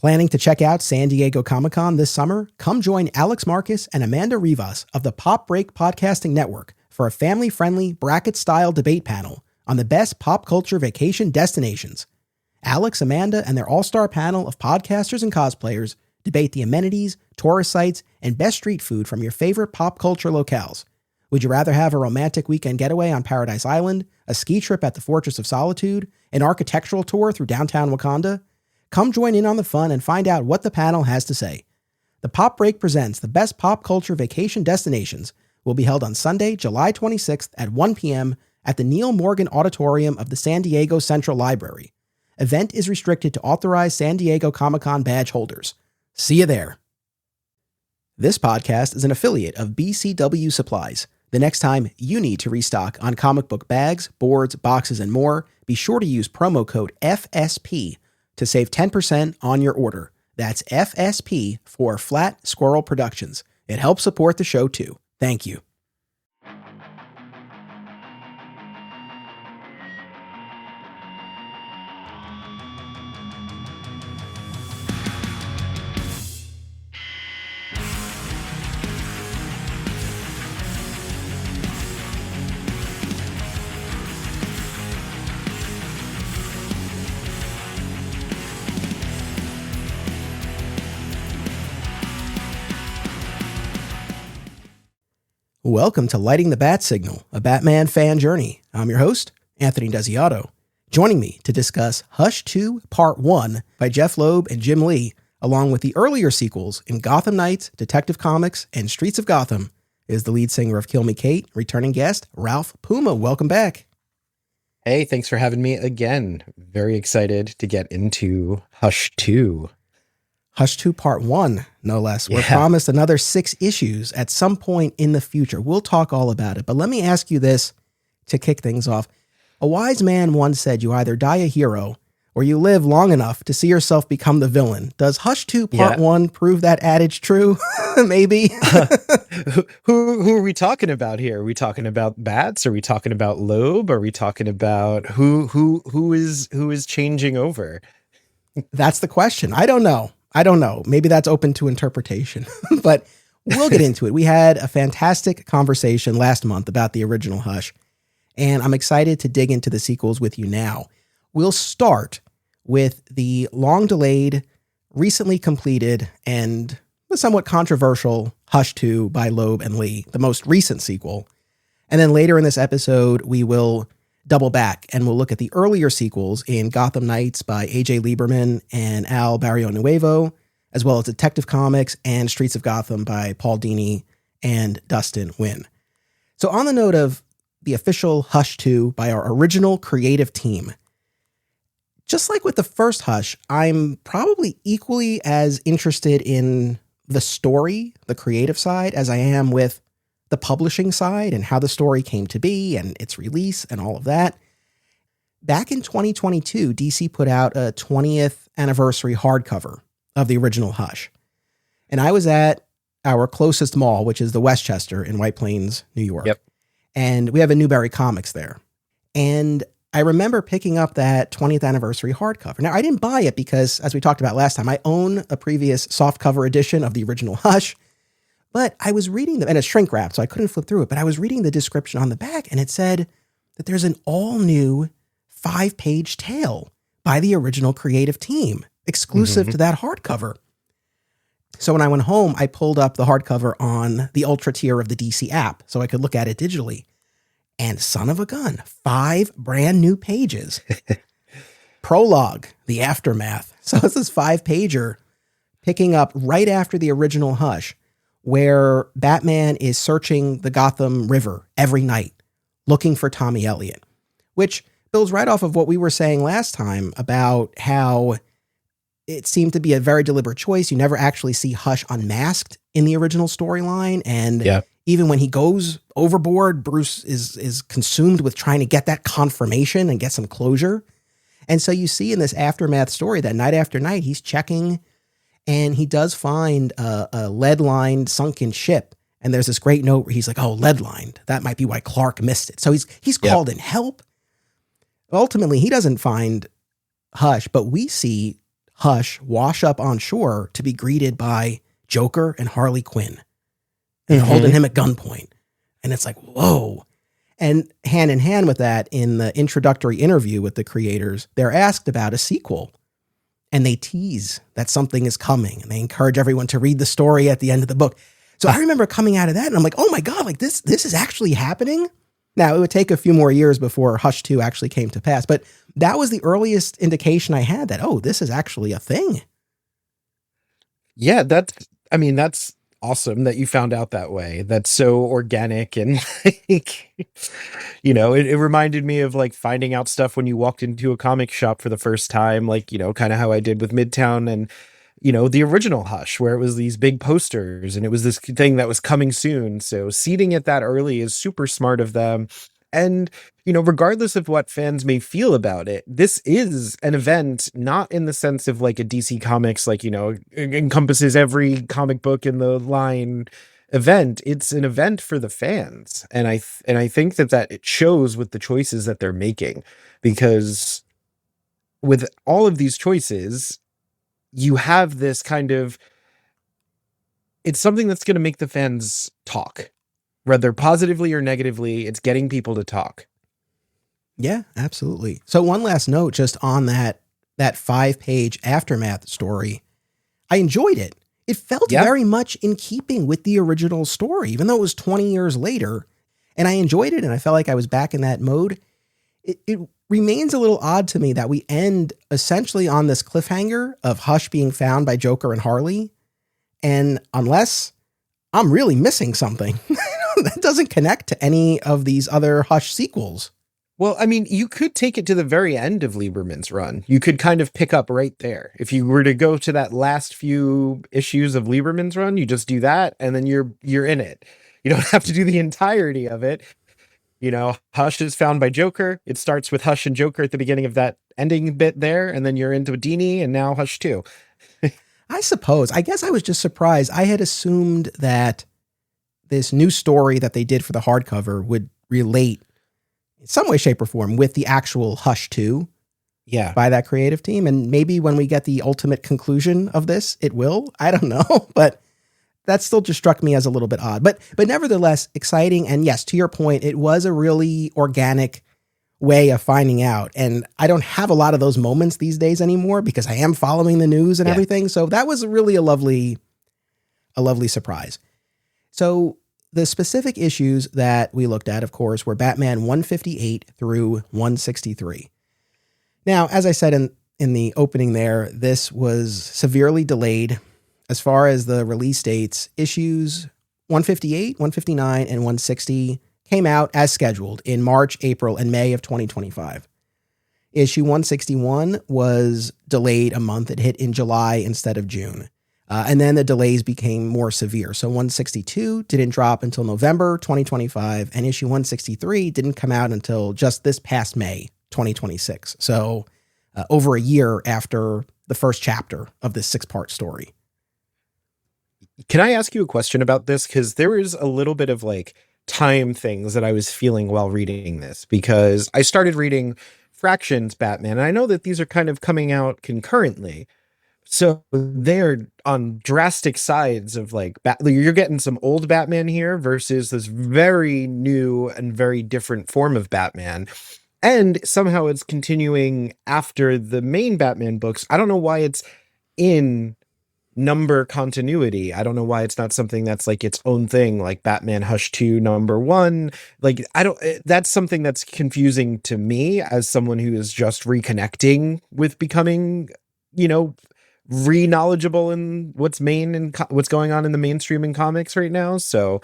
Planning to check out San Diego Comic-Con this summer? Come join Alex Marcus and Amanda Rivas of the Pop Break Podcasting Network for a family-friendly bracket-style debate panel on the best pop culture vacation destinations. Alex, Amanda, and their all-star panel of podcasters and cosplayers debate the amenities, tourist sites, and best street food from your favorite pop culture locales. Would you rather have a romantic weekend getaway on Paradise Island, a ski trip at the Fortress of Solitude, an architectural tour through downtown Wakanda? Come join in on the fun and find out what the panel has to say. The Pop Break presents the best pop culture vacation destinations will be held on Sunday, July 26th at 1 p.m. at the Neil Morgan Auditorium of the San Diego Central Library. Event is restricted to authorized San Diego Comic-Con badge holders. See you there. This podcast is an affiliate of BCW Supplies. The next time you need to restock on comic book bags, boards, boxes, and more, be sure to use promo code FSP to save 10% on your order. That's FSP for Flat Squirrel Productions. It helps support the show too. Thank you. Welcome to Lighting the Bat Signal, a Batman fan journey. I'm your host, Anthony Desiato. Joining me to discuss Hush 2 Part 1 by Jeff Loeb and Jim Lee, along with the earlier sequels in Gotham Knights, Detective Comics, and Streets of Gotham, is the lead singer of Kill Me Kate, returning guest, Ralph Puma. Welcome back. Hey, thanks for having me again. Very excited to get into Hush 2. Hush 2 Part 1, no less. We're promised another 6 issues at some point in the future. We'll talk all about it. But let me ask you this to kick things off. A wise man once said you either die a hero or you live long enough to see yourself become the villain. Does Hush 2 Part 1 prove that adage true? Maybe. Who are we talking about here? Are we talking about bats? Are we talking about Loeb? Are we talking about who is changing over? That's the question. I don't know. Maybe that's open to interpretation, but we'll get into it. We had a fantastic conversation last month about the original Hush, and I'm excited to dig into the sequels with you now. We'll start with the long-delayed, recently completed, and the somewhat controversial Hush 2 by Loeb and Lee, the most recent sequel. And then later in this episode, we will double back and we'll look at the earlier sequels in Gotham Knights by A.J. Lieberman and Al Barrionuevo, as well as Detective Comics and Streets of Gotham by Paul Dini and Dustin Nguyen. So on the note of the official Hush 2 by our original creative team, just like with the first Hush, I'm probably equally as interested in the story, the creative side, as I am with the publishing side and how the story came to be and its release and all of that. Back in 2022, DC put out a 20th anniversary hardcover of the original Hush. And I was at our closest mall, which is the Westchester in White Plains, New York. Yep. And we have a Newberry Comics there. And I remember picking up that 20th anniversary hardcover. Now, I didn't buy it because, as we talked about last time, I own a previous softcover edition of the original Hush. But I was reading them, and it's shrink wrapped, so I couldn't flip through it. But I was reading the description on the back, and it said that there's an all-new 5-page tale by the original creative team, exclusive to that hardcover. So when I went home, I pulled up the hardcover on the Ultra tier of the DC app so I could look at it digitally. And son of a gun, 5 brand new pages. Prologue, the aftermath. So it's this 5-pager picking up right after the original Hush, where Batman is searching the Gotham River every night, looking for Tommy Elliott, which builds right off of what we were saying last time about how it seemed to be a very deliberate choice. You never actually see Hush unmasked in the original storyline. And even when he goes overboard, Bruce is consumed with trying to get that confirmation and get some closure. And so you see in this aftermath story that night after night, he's checking, and he does find a lead-lined sunken ship. And there's this great note where he's like, oh, lead-lined. That might be why Clark missed it. So he's called in help. Ultimately, he doesn't find Hush, but we see Hush wash up on shore to be greeted by Joker and Harley Quinn. And they're holding him at gunpoint. And it's like, whoa. And hand in hand with that, in the introductory interview with the creators, they're asked about a sequel. And they tease that something is coming. And they encourage everyone to read the story at the end of the book. So I remember coming out of that and I'm like, oh my God, like this is actually happening? Now, it would take a few more years before Hush 2 actually came to pass, but that was the earliest indication I had that, oh, this is actually a thing. Yeah, that's awesome that you found out that way. That's so organic and like, it reminded me of like finding out stuff when you walked into a comic shop for the first time, like, kind of how I did with Midtown and, the original Hush, where it was these big posters and it was this thing that was coming soon. So seeding it that early is super smart of them. And, regardless of what fans may feel about it, this is an event, not in the sense of like a DC Comics, like, encompasses every comic book in the line event. It's an event for the fans. And I think that it shows with the choices that they're making, because with all of these choices, you have this kind of, it's something that's going to make the fans talk, whether positively or negatively. It's getting people to talk. Yeah, absolutely. So one last note just on that 5-page aftermath story. I enjoyed it. It felt very much in keeping with the original story, even though it was 20 years later. And I enjoyed it, and I felt like I was back in that mode. It remains a little odd to me that we end essentially on this cliffhanger of Hush being found by Joker and Harley. And unless I'm really missing something, that doesn't connect to any of these other Hush sequels. Well, I mean, you could take it to the very end of Lieberman's run. You could kind of pick up right there. If you were to go to that last few issues of Lieberman's run, you just do that, and then you're in it. You don't have to do the entirety of it. Hush is found by Joker. It starts with Hush and Joker at the beginning of that ending bit there, and then you're into Dini, and now Hush 2. I suppose. I guess I was just surprised. I had assumed that this new story that they did for the hardcover would relate in some way, shape, or form with the actual Hush 2 by that creative team. And maybe when we get the ultimate conclusion of this, it will. I don't know. But that still just struck me as a little bit odd. But nevertheless, exciting. And yes, to your point, it was a really organic way of finding out. And I don't have a lot of those moments these days anymore because I am following the news and everything. So that was really a lovely surprise. So the specific issues that we looked at, of course, were Batman 158 through 163. Now, as I said in the opening there, this was severely delayed. As far as the release dates, issues 158, 159, and 160 came out as scheduled in March, April, and May of 2025. Issue 161 was delayed a month. It hit in July instead of June. And then the delays became more severe. So 162 didn't drop until November 2025, and issue 163 didn't come out until just this past May 2026. So over a year after the first chapter of this 6-part story. Can I ask you a question about this? Because there is a little bit of like time things that I was feeling while reading this, because I started reading Fraction's Batman, and I know that these are kind of coming out concurrently. So they're on drastic sides of like, you're getting some old Batman here versus this very new and very different form of Batman. And somehow it's continuing after the main Batman books. I don't know why it's in number continuity. I don't know why it's not something that's like its own thing, like Batman Hush 2 number 1. Like, that's something that's confusing to me as someone who is just reconnecting with becoming, re-knowledgeable in what's going on in the mainstream in comics right now. So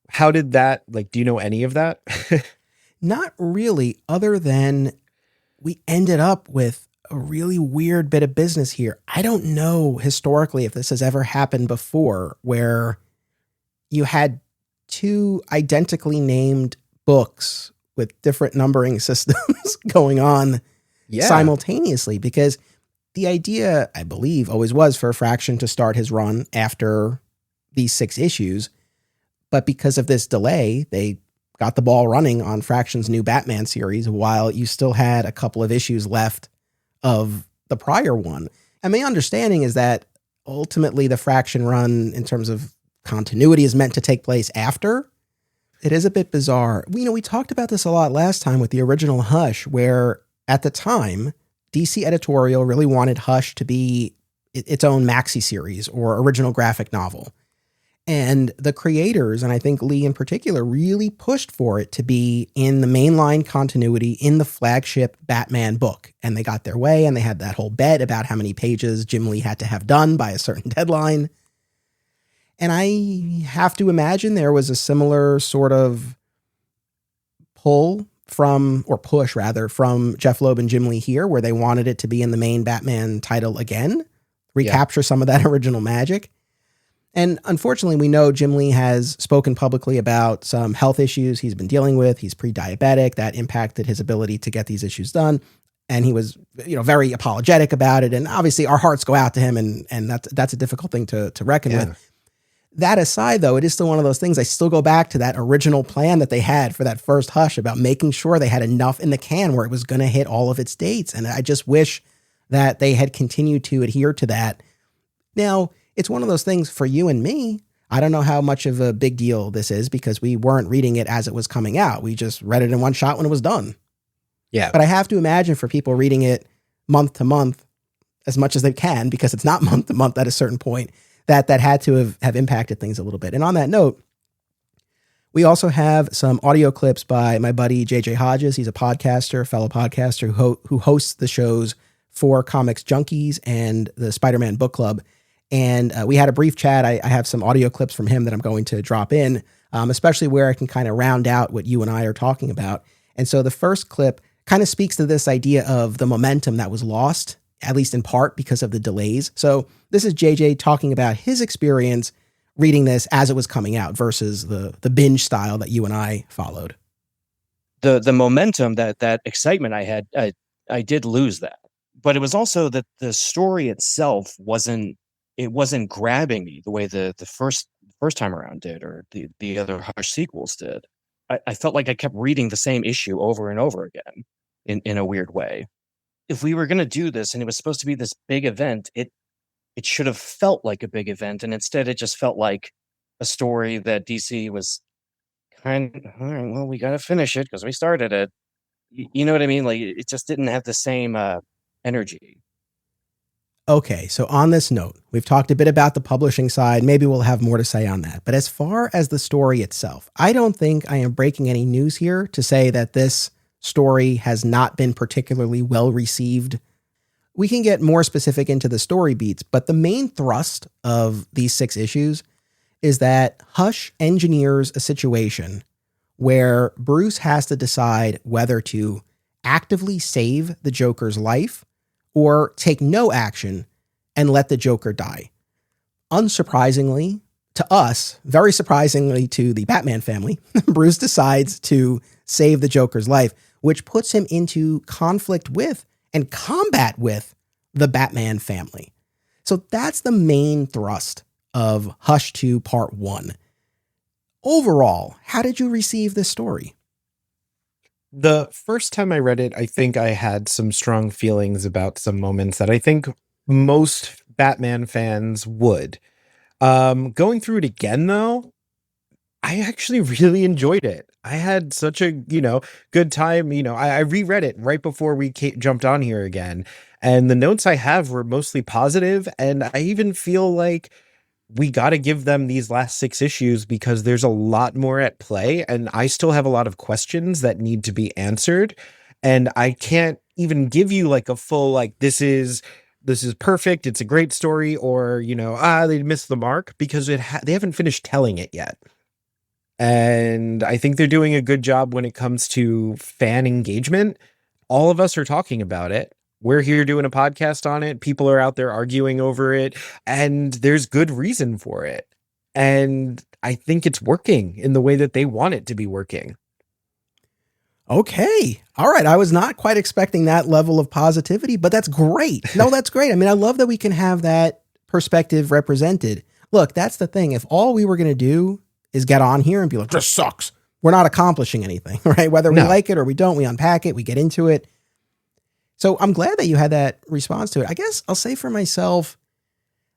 how did that, like, do you know any of that? Not really, other than we ended up with a really weird bit of business here. I don't know historically if this has ever happened before, where you had two identically named books with different numbering systems going on simultaneously, because the idea, I believe, always was for Fraction to start his run after these 6 issues. But because of this delay, they got the ball running on Fraction's new Batman series while you still had a couple of issues left of the prior one. And my understanding is that ultimately the Fraction run in terms of continuity is meant to take place after. It is a bit bizarre. We talked about this a lot last time with the original Hush, where at the time, DC editorial really wanted Hush to be its own maxi series or original graphic novel. And the creators, and I think Lee in particular, really pushed for it to be in the mainline continuity in the flagship Batman book. And they got their way, and they had that whole bet about how many pages Jim Lee had to have done by a certain deadline. And I have to imagine there was a similar sort of push from Jeff Loeb and Jim Lee here, where they wanted it to be in the main Batman title again, recapture some of that original magic. And unfortunately, we know Jim Lee has spoken publicly about some health issues he's been dealing with. He's pre-diabetic. That impacted his ability to get these issues done. And he was, very apologetic about it. And obviously our hearts go out to him, and that's a difficult thing to reckon with. That aside, though, it is still one of those things. I still go back to that original plan that they had for that first Hush about making sure they had enough in the can where it was going to hit all of its dates. And I just wish that they had continued to adhere to that. Now, it's one of those things for you and me. I don't know how much of a big deal this is because we weren't reading it as it was coming out. We just read it in one shot when it was done. Yeah. But I have to imagine for people reading it month to month as much as they can, because it's not month to month at a certain point, that had to have impacted things a little bit. And on that note, we also have some audio clips by my buddy JJ Hodges. He's a fellow podcaster who hosts the shows for Comics Junkies and the Spider-Man Book Club. And we had a brief chat. I have some audio clips from him that I'm going to drop in, especially where I can kind of round out what you and I are talking about. And so the first clip kind of speaks to this idea of the momentum that was lost, at least in part because of the delays. So this is JJ talking about his experience reading this as it was coming out versus the binge style that you and I followed. The momentum, that excitement I had, I did lose that. But it was also that the story itself wasn't grabbing me the way the first time around did, or the other Hush sequels did. I felt like I kept reading the same issue over and over again in a weird way. If we were going to do this and it was supposed to be this big event, it should have felt like a big event. And instead it just felt like a story that DC was kind of, all right, well, we got to finish it because we started it. You know what I mean? Like, it just didn't have the same energy. Okay, so on this note, we've talked a bit about the publishing side. Maybe we'll have more to say on that. But as far as the story itself, I don't think I am breaking any news here to say that this story has not been particularly well received. We can get more specific into the story beats, but the main thrust of these 6 issues is that Hush engineers a situation where Bruce has to decide whether to actively save the Joker's life or take no action and let the Joker die. Unsurprisingly to us, very surprisingly to the Batman family, Bruce decides to save the Joker's life, which puts him into conflict with and combat with the Batman family. So that's the main thrust of Hush 2 Part 1. Overall, how did you receive this story? The first time I read it, I think I had some strong feelings about some moments that I think most Batman fans would. Going through it again, though, I actually really enjoyed it. I had such a, good time. I reread it right before we jumped on here again. And the notes I have were mostly positive, and I even feel like we got to give them these last 6 issues because there's a lot more at play, and I still have a lot of questions that need to be answered. And I can't even give you like a full, like, this is perfect, it's a great story, or, they missed the mark, because they haven't finished telling it yet. And I think they're doing a good job when it comes to fan engagement. All of us are talking about it. We're here doing a podcast on it. People are out there arguing over it, and there's good reason for it. And I think it's working in the way that they want it to be working. Okay. All right. I was not quite expecting that level of positivity, but that's great. No, that's great. I mean, I love that we can have that perspective represented. Look, that's the thing. If all we were going to do is get on here and be like, this sucks, we're not accomplishing anything, right? Whether we like it or we don't, we unpack it, we get into it. So I'm glad that you had that response to it. I guess I'll say for myself,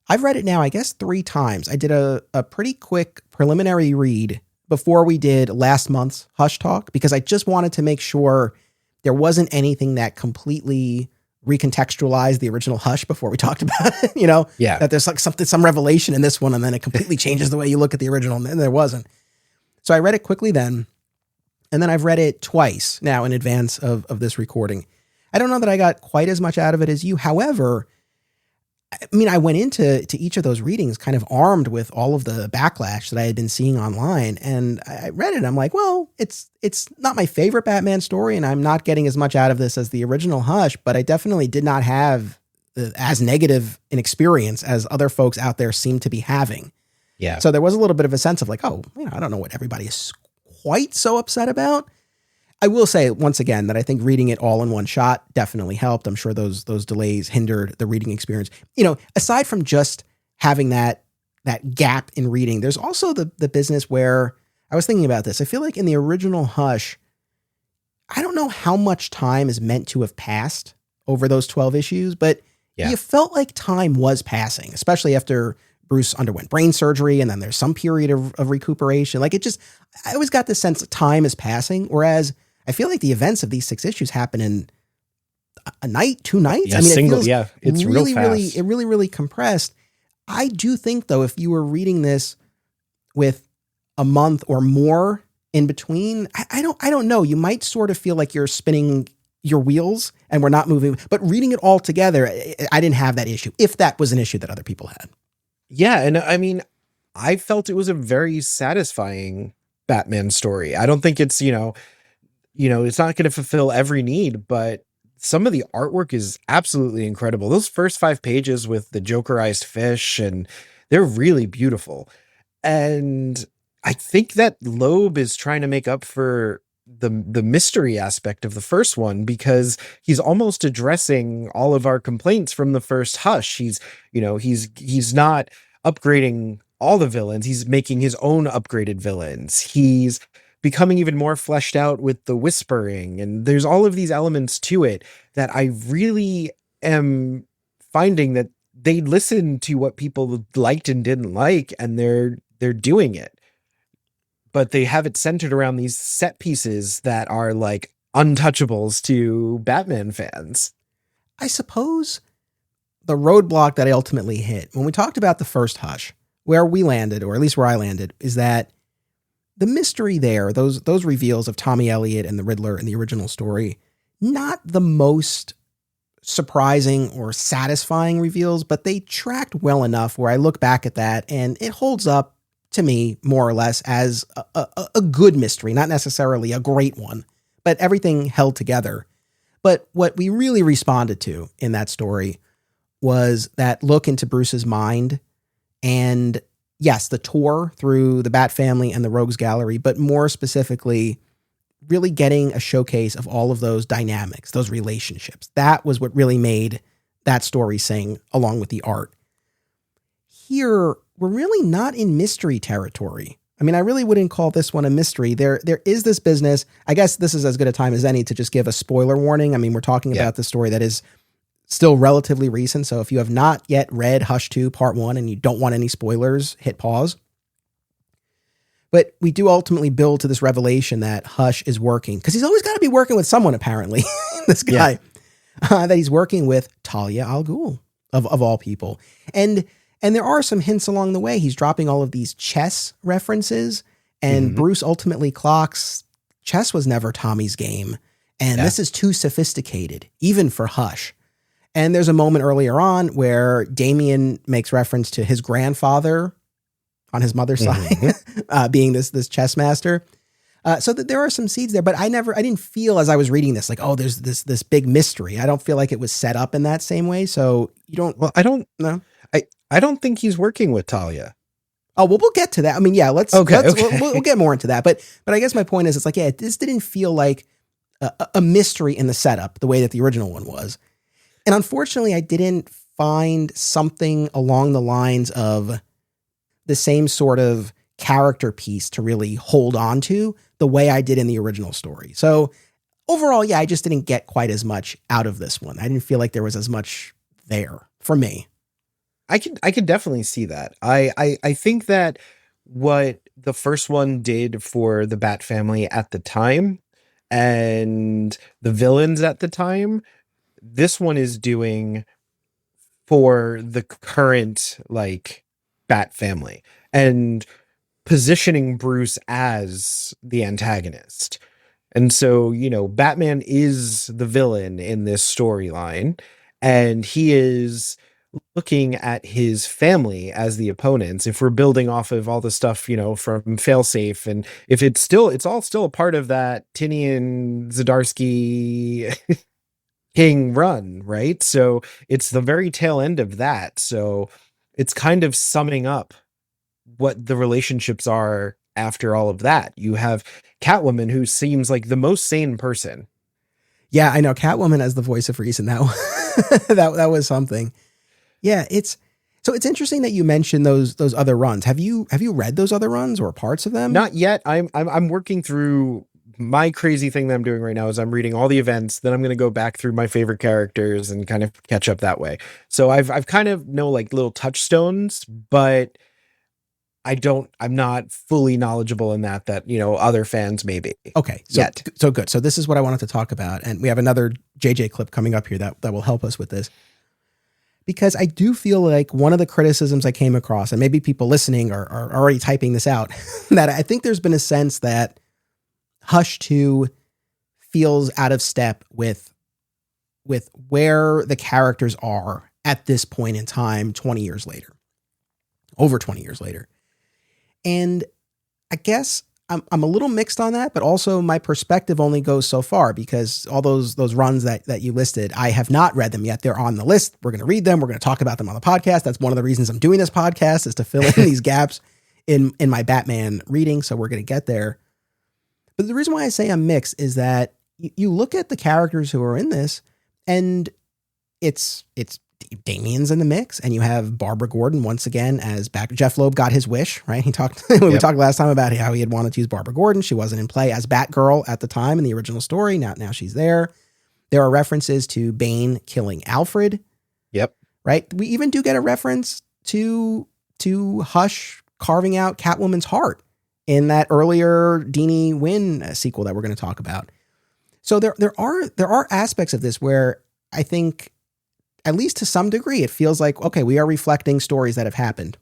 I've read it now, I guess 3 times. I did a pretty quick preliminary read before we did last month's Hush Talk, because I just wanted to make sure there wasn't anything that completely recontextualized the original Hush before we talked about it, Yeah. that there's like some revelation in this one and then it completely changes the way you look at the original, and there wasn't. So I read it quickly then, and then I've read it twice now in advance of this recording. I don't know that I got quite as much out of it as you. However, I mean, I went into each of those readings kind of armed with all of the backlash that I had been seeing online, and I read it. And I'm like, well, it's not my favorite Batman story, and I'm not getting as much out of this as the original Hush, but I definitely did not have as negative an experience as other folks out there seem to be having. Yeah. So there was a little bit of a sense of like, I don't know what everybody is quite so upset about. I will say once again that I think reading it all in one shot definitely helped. I'm sure those delays hindered the reading experience. Aside from just having that gap in reading, there's also the business where I was thinking about this. I feel like in the original Hush, I don't know how much time is meant to have passed over those 12 issues, but you felt like time was passing, especially after Bruce underwent brain surgery, and then there's some period of recuperation. Like I always got this sense that time is passing, whereas I feel like the events of these 6 issues happen in a night, 2 nights. Yeah, I mean, it's really, real fast. really compressed. I do think though, if you were reading this with a month or more in between, I don't know. You might sort of feel like you're spinning your wheels and we're not moving, but reading it all together, I didn't have that issue, if that was an issue that other people had. Yeah. And I mean, I felt it was a very satisfying Batman story. I don't think it's, it's not going to fulfill every need, but some of the artwork is absolutely incredible. Those first 5 pages with the Jokerized fish, and they're really beautiful. And I think that Loeb is trying to make up for the mystery aspect of the first one, because he's almost addressing all of our complaints from the first Hush. He's not upgrading all the villains. He's making his own upgraded villains. He's becoming even more fleshed out with the whispering. And there's all of these elements to it that I really am finding that they listen to what people liked and didn't like, and they're doing it. But they have it centered around these set pieces that are like untouchables to Batman fans. I suppose the roadblock that I ultimately hit when we talked about the first Hush, where we landed, or at least where I landed, is that the mystery there, those reveals of Tommy Elliott and the Riddler in the original story, not the most surprising or satisfying reveals, but they tracked well enough where I look back at that and it holds up to me more or less as a good mystery, not necessarily a great one, but everything held together. But what we really responded to in that story was that look into Bruce's mind, and yes, the tour through the Bat family and the Rogues Gallery, but more specifically, really getting a showcase of all of those dynamics, those relationships. That was what really made that story sing, along with the art. Here, we're really not in mystery territory. I mean, I really wouldn't call this one a mystery. There is this business. I guess this is as good a time as any to just give a spoiler warning. I mean, we're talking about the story that is still relatively recent. So if you have not yet read Hush 2 Part 1 and you don't want any spoilers, hit pause. But we do ultimately build to this revelation that Hush is working, because he's always got to be working with someone, apparently, this guy, that he's working with Talia al Ghul, of all people. And there are some hints along the way. He's dropping all of these chess references, and Bruce ultimately clocks chess was never Tommy's game. And this is too sophisticated, even for Hush. And there's a moment earlier on where Damian makes reference to his grandfather on his mother's side, being this chess master. So that there are some seeds there, but I didn't feel as I was reading this, like, oh, there's this big mystery. I don't feel like it was set up in that same way. So you don't, well, I don't know. I don't think he's working with Talia. Oh, well, we'll get to that. I mean, yeah, let's we'll get more into that. But I guess my point is, it's like, this didn't feel like a mystery in the setup the way that the original one was. And unfortunately, I didn't find something along the lines of the same sort of character piece to really hold on to the way I did in the original story. So overall, yeah, I just didn't get quite as much out of this one. I didn't feel like there was as much there for me. I could definitely see that. I think that what the first one did for the Bat family at the time and the villains at the time, this one is doing for the current like Bat family and positioning Bruce as the antagonist. And so, you know, Batman is the villain in this storyline, and he is looking at his family as the opponents. If we're building off of all the stuff, you know, from Failsafe, and if it's all still a part of that Tinian Zdarsky King run, right? So it's the very tail end of that. So it's kind of summing up what the relationships are after all of that. You have Catwoman, who seems like the most sane person. Yeah, I know. Catwoman as the voice of reason. That that was something. Yeah, it's interesting that you mentioned those other runs. Have you read those other runs or parts of them? Not yet. I'm working through my crazy thing that I'm doing right now is I'm reading all the events. Then I'm going to go back through my favorite characters and kind of catch up that way. So I've kind of know like little touchstones, but I'm not fully knowledgeable in that, you know, other fans may be. Okay. So good. So this is what I wanted to talk about. And we have another JJ clip coming up here that will help us with this. Because I do feel like one of the criticisms I came across, and maybe people listening are already typing this out, that I think there's been a sense that Hush 2 feels out of step with where the characters are at this point in time, 20 years later, over 20 years later. And I guess I'm a little mixed on that, but also my perspective only goes so far because all those runs that you listed, I have not read them yet. They're on the list. We're going to read them. We're going to talk about them on the podcast. That's one of the reasons I'm doing this podcast, is to fill in these gaps in my Batman reading. So we're going to get there. But the reason why I say I'm mixed is that you look at the characters who are in this, and it's Damian's in the mix, and you have Barbara Gordon once again as back. Jeff Loeb got his wish, right? We talked last time about how he had wanted to use Barbara Gordon. She wasn't in play as Batgirl at the time in the original story. Now she's there. There are references to Bane killing Alfred. Yep. Right. We even do get a reference to Hush carving out Catwoman's heart in that earlier Dini Nguyen sequel that we're going to talk about. So there are aspects of this where I think, at least to some degree, it feels like, okay, we are reflecting stories that have happened.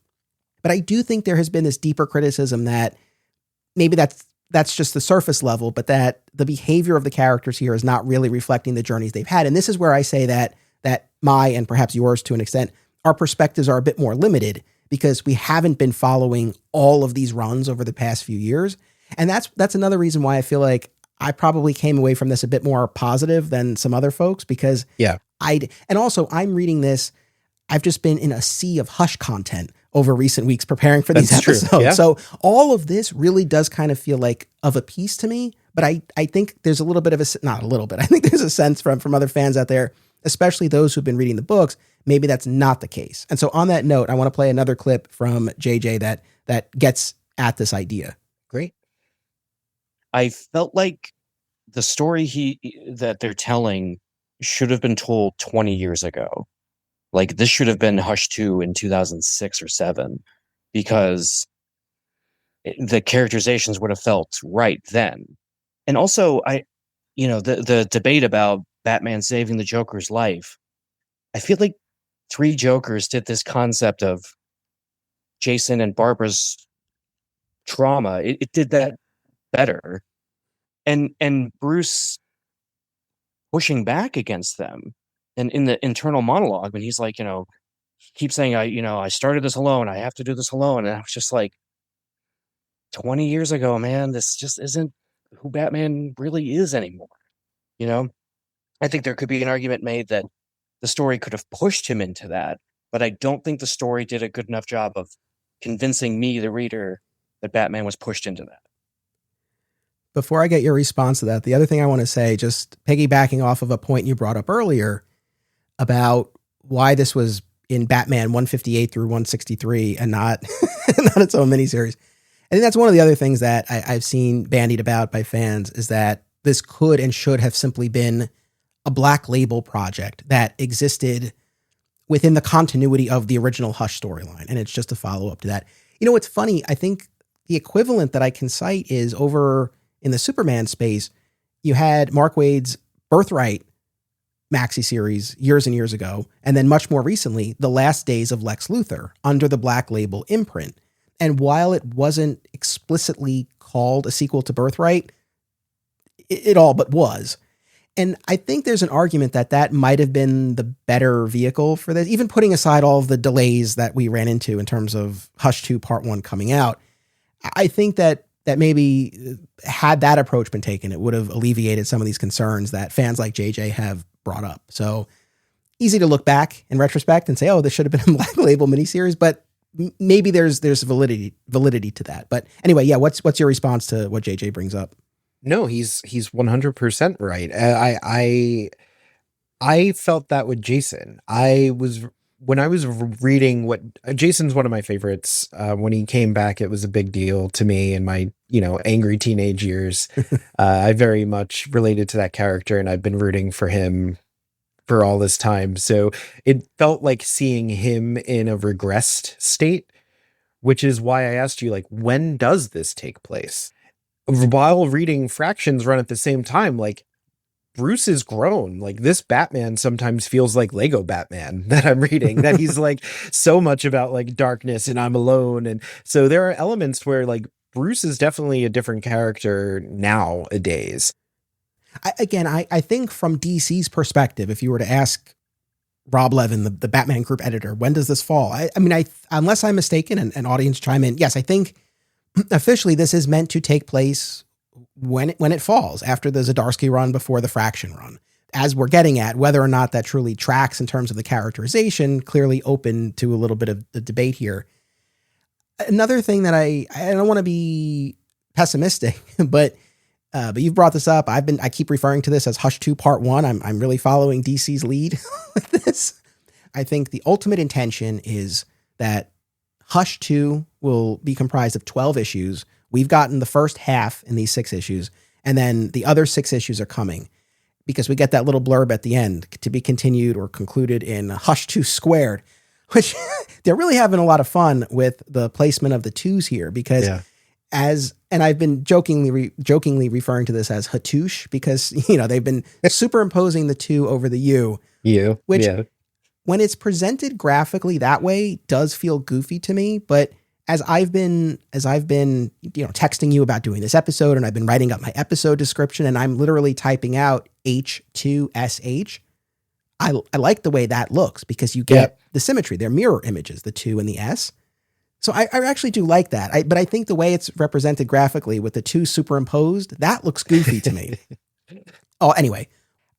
But I do think there has been this deeper criticism that maybe that's just the surface level, but that the behavior of the characters here is not really reflecting the journeys they've had. And this is where I say that my, and perhaps yours to an extent, our perspectives are a bit more limited because we haven't been following all of these runs over the past few years. And that's another reason why I feel like I probably came away from this a bit more positive than some other folks, because and also I'm reading this. I've just been in a sea of Hush content over recent weeks preparing for these episodes. Yeah. So all of this really does kind of feel like of a piece to me, but I think there's a little bit of not a little bit. I think there's a sense from other fans out there, especially those who've been reading the books. Maybe that's not the case. And so on that note, I want to play another clip from JJ that gets at this idea. Great. I felt like the story that they're telling should have been told 20 years ago. Like, this should have been Hush 2 in 2006 or 7, because the characterizations would have felt right then. And also, the debate about Batman saving the Joker's life, I feel like Three Jokers did this concept of Jason and Barbara's trauma. It did that better. And Bruce pushing back against them, and in the internal monologue, when he's like, keeps saying, I started this alone. I have to do this alone. And I was just like, 20 years ago, man, this just isn't who Batman really is anymore. I think there could be an argument made that the story could have pushed him into that, but I don't think the story did a good enough job of convincing me, the reader, that Batman was pushed into that. Before I get your response to that, the other thing I want to say, just piggybacking off of a point you brought up earlier about why this was in Batman 158 through 163 and not its own miniseries. I think that's one of the other things that I've seen bandied about by fans, is that this could and should have simply been a Black Label project that existed within the continuity of the original Hush storyline. And it's just a follow-up to that. You know, it's funny. I think the equivalent that I can cite is over in the Superman space. You had Mark Waid's Birthright maxi series years and years ago. And then much more recently, The Last Days of Lex Luthor under the Black Label imprint. And while it wasn't explicitly called a sequel to Birthright, it all but was. And I think there's an argument that that might have been the better vehicle for this, even putting aside all of the delays that we ran into in terms of Hush 2 Part 1 coming out. I think that maybe had that approach been taken, it would have alleviated some of these concerns that fans like JJ have brought up. So easy to look back in retrospect and say, oh, this should have been a Black Label miniseries, but maybe there's validity to that. But anyway, yeah, what's your response to what JJ brings up? No, he's 100% right. I felt that with Jason. When I was reading what Jason's one of my favorites. When he came back, it was a big deal to me in my, angry teenage years. I very much related to that character, and I've been rooting for him for all this time. So it felt like seeing him in a regressed state, which is why I asked you, like, when does this take place? While reading Fractions Run at the same time, like, Bruce is grown. Like, this Batman sometimes feels like Lego Batman that I'm reading, that he's like so much about like darkness and I'm alone. And so there are elements where like Bruce is definitely a different character nowadays. I think from DC's perspective, if you were to ask Rob Levin, the Batman Group editor, when does this fall? I mean, unless I'm mistaken, and audience chime in, yes, I think officially this is meant to take place when it falls after the Zdarsky run, before the Fraction run. As we're getting at, whether or not that truly tracks in terms of the characterization, clearly open to a little bit of the debate here. Another thing that I don't want to be pessimistic, but you've brought this up. I keep referring to this as Hush 2 Part 1. I'm really following DC's lead with this. I think the ultimate intention is that Hush 2 will be comprised of 12 issues. We've gotten the first half in these 6 issues, and then the other 6 issues are coming because we get that little blurb at the end, to be continued or concluded in Hush 2 Squared, which they're really having a lot of fun with the placement of the 2s here, because and I've been jokingly referring to this as H2SH, because, they've been superimposing the 2 over the U, which when it's presented graphically that way does feel goofy to me. But as I've been texting you about doing this episode, and I've been writing up my episode description, and I'm literally typing out H2SH, I like the way that looks, because you get the symmetry. They're mirror images, the 2 and the S. So I actually do like that. But I think the way it's represented graphically with the 2 superimposed, that looks goofy to me. Oh, anyway,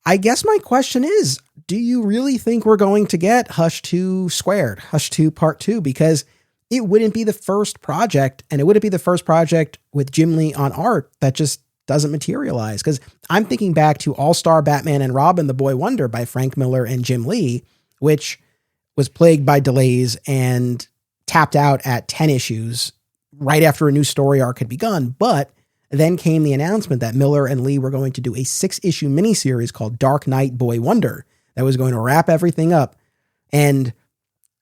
I guess my question is, do you really think we're going to get Hush 2 Squared, Hush 2 Part 2? Because it wouldn't be the first project, and it wouldn't be the first project with Jim Lee on art that just doesn't materialize. Because I'm thinking back to All-Star Batman and Robin, The Boy Wonder by Frank Miller and Jim Lee, which was plagued by delays and tapped out at 10 issues right after a new story arc had begun. But then came the announcement that Miller and Lee were going to do a 6-issue miniseries called Dark Knight Boy Wonder that was going to wrap everything up. And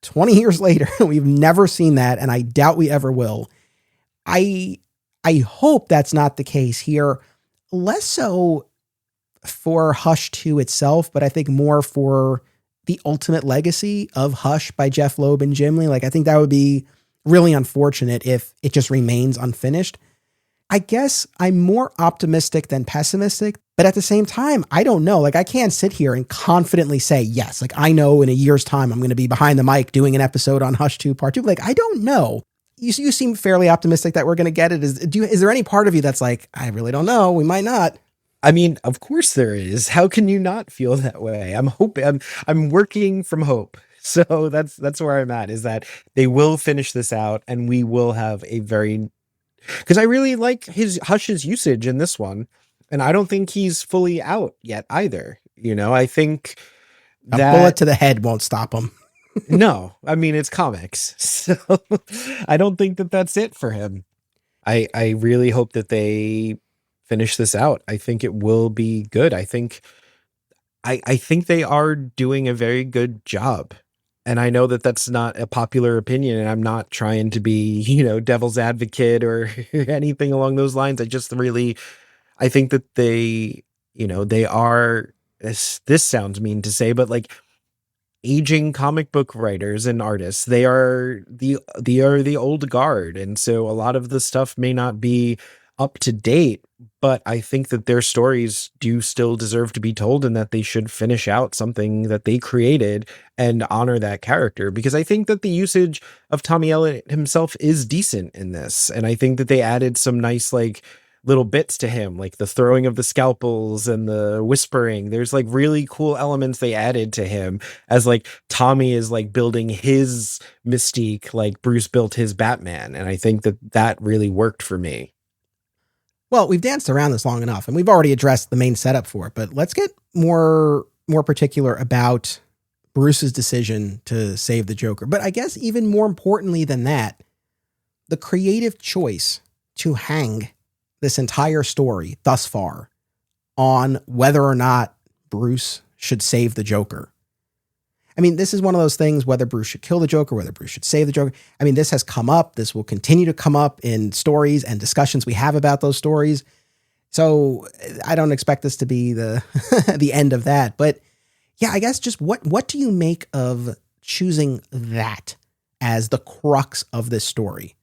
20 years later, we've never seen that, and I doubt we ever will. I hope that's not the case here. Less so for Hush 2 itself, but I think more for the ultimate legacy of Hush by Jeff Loeb and Jim Lee. Like, I think that would be really unfortunate if it just remains unfinished. I guess I'm more optimistic than pessimistic, but at the same time, I don't know. Like, I can't sit here and confidently say, yes, like, I know in a year's time, I'm going to be behind the mic doing an episode on Hush 2 Part 2. Like, I don't know. You seem fairly optimistic that we're going to get it. Is there any part of you that's like, I really don't know, we might not? I mean, of course there is. How can you not feel that way? I'm hoping, I'm working from hope. So that's where I'm at, is that they will finish this out, and we will have a very, because I really like Hush's usage in this one, and I don't think he's fully out yet either. I think a bullet to the head won't stop him. No, I mean, it's comics, so I don't think that that's it for him. I really hope that they finish this out. I think it will be good. I think they are doing a very good job. And I know that that's not a popular opinion, and I'm not trying to be, devil's advocate or anything along those lines. I think that they are, this sounds mean to say, but like aging comic book writers and artists. They are the old guard. And so a lot of the stuff may not be up to date, but I think that their stories do still deserve to be told, and that they should finish out something that they created and honor that character, because I think that the usage of Tommy Elliott himself is decent in this. And I think that they added some nice, like, little bits to him, like the throwing of the scalpels and the whispering. There's like really cool elements they added to him, as like Tommy is like building his mystique like Bruce built his Batman. And I think that that really worked for me. Well, we've danced around this long enough, and we've already addressed the main setup for it, but let's get more particular about Bruce's decision to save the Joker. But I guess even more importantly than that, the creative choice to hang this entire story thus far on whether or not Bruce should save the Joker. I mean, this is one of those things, whether Bruce should kill the Joker, whether Bruce should save the Joker. I mean, this has come up. This will continue to come up in stories and discussions we have about those stories. So I don't expect this to be the the end of that. But yeah, I guess just what do you make of choosing that as the crux of this story?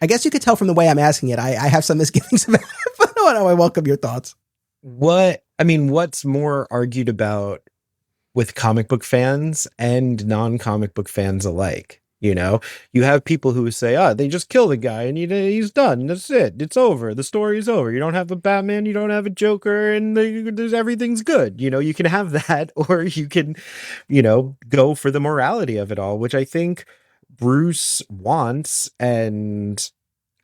I guess you could tell from the way I'm asking it. I have some misgivings about it, but I welcome your thoughts. What's more argued about with comic book fans and non-comic book fans alike? You have people who say, they just kill the guy and he's done. That's it. It's over. The story's over. You don't have a Batman. You don't have a Joker, and there's everything's good. You can have that, or you can, go for the morality of it all, which I think Bruce wants, and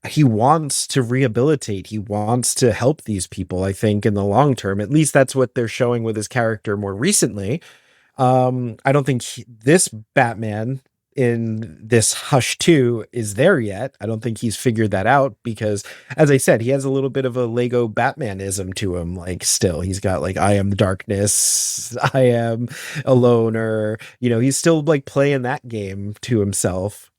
he wants to rehabilitate. He wants to help these people, I think, in the long term. At least that's what they're showing with his character more recently. I don't think this Batman in this Hush 2 is there yet. I don't think he's figured that out, because, as I said, he has a little bit of a Lego Batmanism to him. Like, still, he's got like, I am the darkness, I am a loner. He's still like playing that game to himself.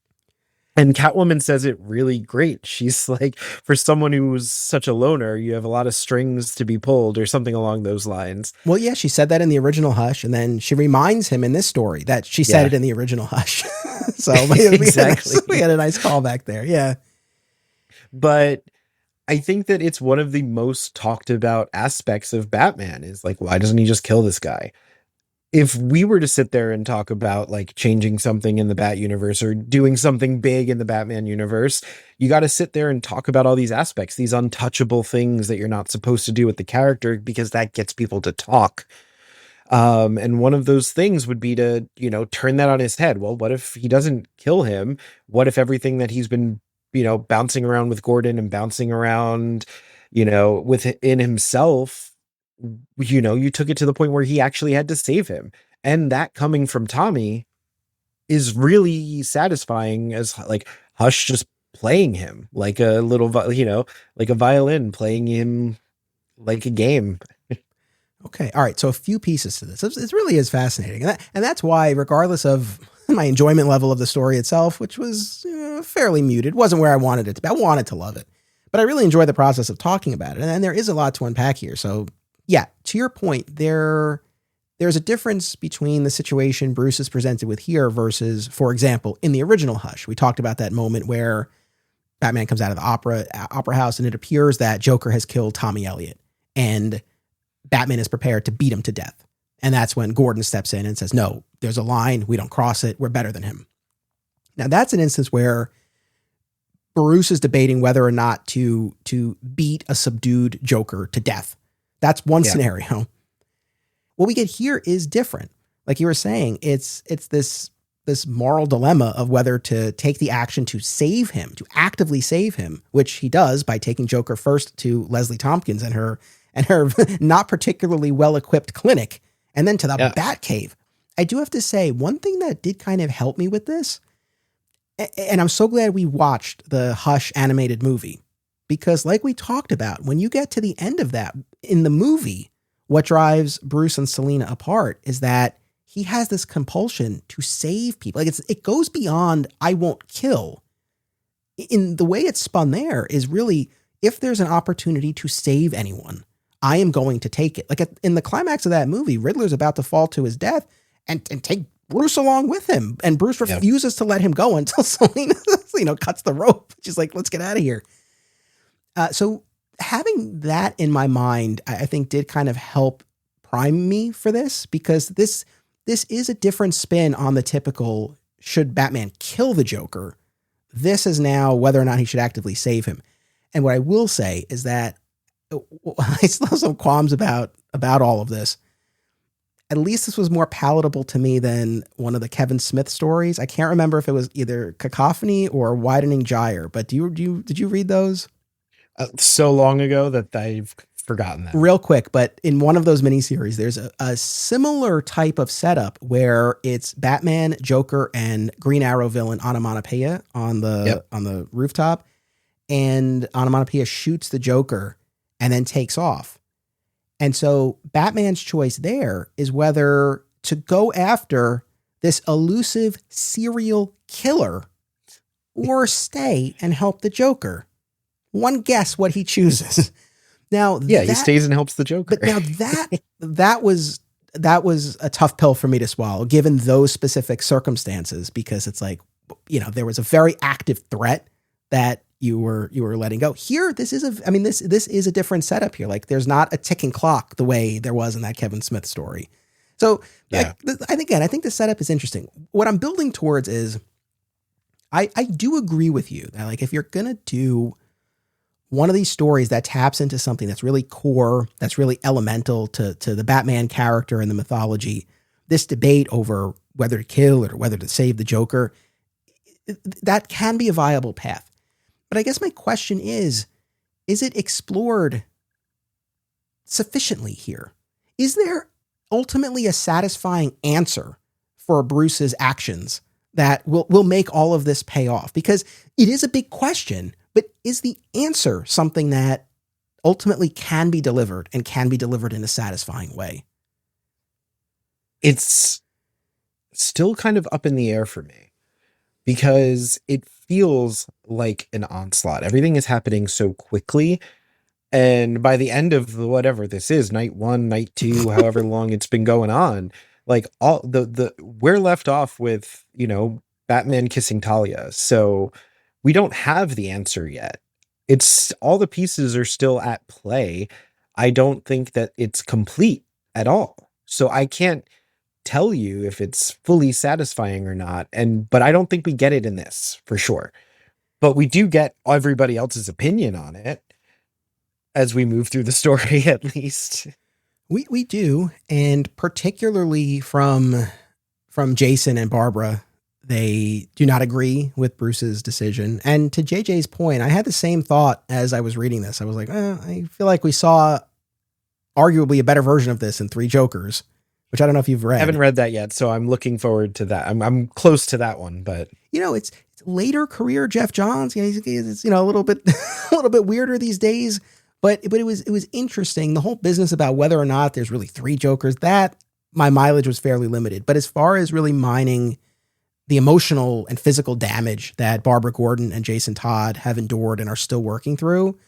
And Catwoman says it really great. She's like, for someone who's such a loner, you have a lot of strings to be pulled, or something along those lines. Well, yeah, she said that in the original Hush, and then she reminds him in this story that she said it in the original Hush. So Exactly. we had a nice callback there. Yeah. But I think that it's one of the most talked about aspects of Batman is like, why doesn't he just kill this guy? If we were to sit there and talk about like changing something in the Bat universe or doing something big in the Batman universe, you got to sit there and talk about all these aspects, these untouchable things that you're not supposed to do with the character, because that gets people to talk. And one of those things would be to, turn that on his head. Well, what if he doesn't kill him? What if everything that he's been, bouncing around with Gordon and bouncing around, within himself, you took it to the point where he actually had to save him. And that coming from Tommy is really satisfying, as like Hush just playing him like a little, like a violin, playing him like a game. Okay. All right. So a few pieces to this. It really is fascinating. And that's why, regardless of my enjoyment level of the story itself, which was fairly muted, wasn't where I wanted it to be. I wanted to love it, but I really enjoyed the process of talking about it. And there is a lot to unpack here. So yeah, to your point, there's a difference between the situation Bruce is presented with here versus, for example, in the original Hush. We talked about that moment where Batman comes out of the opera house, and it appears that Joker has killed Tommy Elliott, and Batman is prepared to beat him to death. And that's when Gordon steps in and says, no, there's a line. We don't cross it. We're better than him. Now, that's an instance where Bruce is debating whether or not to beat a subdued Joker to death. That's one scenario. What we get here is different. Like you were saying, it's this moral dilemma of whether to take the action to save him, to actively save him, which he does by taking Joker first to Leslie Tompkins and her not particularly well-equipped clinic, and then to the Batcave. I do have to say, one thing that did kind of help me with this, and I'm so glad we watched the Hush animated movie, because like we talked about, when you get to the end of that in the movie, what drives Bruce and Selina apart is that he has this compulsion to save people. Like it goes beyond I won't kill. In the way it's spun there is really, if there's an opportunity to save anyone, I am going to take it. Like in the climax of that movie, Riddler's about to fall to his death and take Bruce along with him. And Bruce refuses to let him go until Selina, cuts the rope. She's like, let's get out of here. So having that in my mind, I think did kind of help prime me for this, because this is a different spin on the typical, should Batman kill the Joker? This is now whether or not he should actively save him. And what I will say is that I still have some qualms about all of this. At least this was more palatable to me than one of the Kevin Smith stories. I can't remember if it was either Cacophony or Widening Gyre, but did you read those? So long ago that I've forgotten that. Real quick, but in one of those miniseries, there's a similar type of setup where it's Batman, Joker, and Green Arrow villain Onomatopoeia on the rooftop, and Onomatopoeia shoots the Joker and then takes off. And so Batman's choice there is whether to go after this elusive serial killer or stay and help the Joker. One guess what he chooses. Now, he stays and helps the Joker. But now that was a tough pill for me to swallow, given those specific circumstances, because it's like, there was a very active threat that you were letting go. Here, this is a different setup here. Like, there's not a ticking clock the way there was in that Kevin Smith story. So I think the setup is interesting. What I'm building towards is, I do agree with you that, like, if you're gonna do one of these stories that taps into something that's really core, that's really elemental to the Batman character and the mythology, this debate over whether to kill or whether to save the Joker, that can be a viable path. But I guess my question is it explored sufficiently here? Is there ultimately a satisfying answer for Bruce's actions that will make all of this pay off? Because it is a big question, but is the answer something that ultimately can be delivered and can be delivered in a satisfying way? It's still kind of up in the air for me, because it feels like an onslaught. Everything is happening so quickly. And by the end of whatever this is, night 1, night 2, however long it's been going on, like all we're left off with, Batman kissing Talia. So we don't have the answer yet. It's all the pieces are still at play. I don't think that it's complete at all. So I can't tell you if it's fully satisfying or not. But I don't think we get it in this for sure. But we do get everybody else's opinion on it as we move through the story, at least. We do. And particularly from Jason and Barbara, they do not agree with Bruce's decision. And to JJ's point, I had the same thought as I was reading this. I was like, I feel like we saw arguably a better version of this in Three Jokers, which I don't know if you've read. I haven't read that yet, so I'm looking forward to that. I'm close to that one, but it's later career Jeff Johns. He's a little bit weirder these days, but it was interesting. The whole business about whether or not there's really three Jokers, that my mileage was fairly limited. But as far as really mining the emotional and physical damage that Barbara Gordon and Jason Todd have endured and are still working through,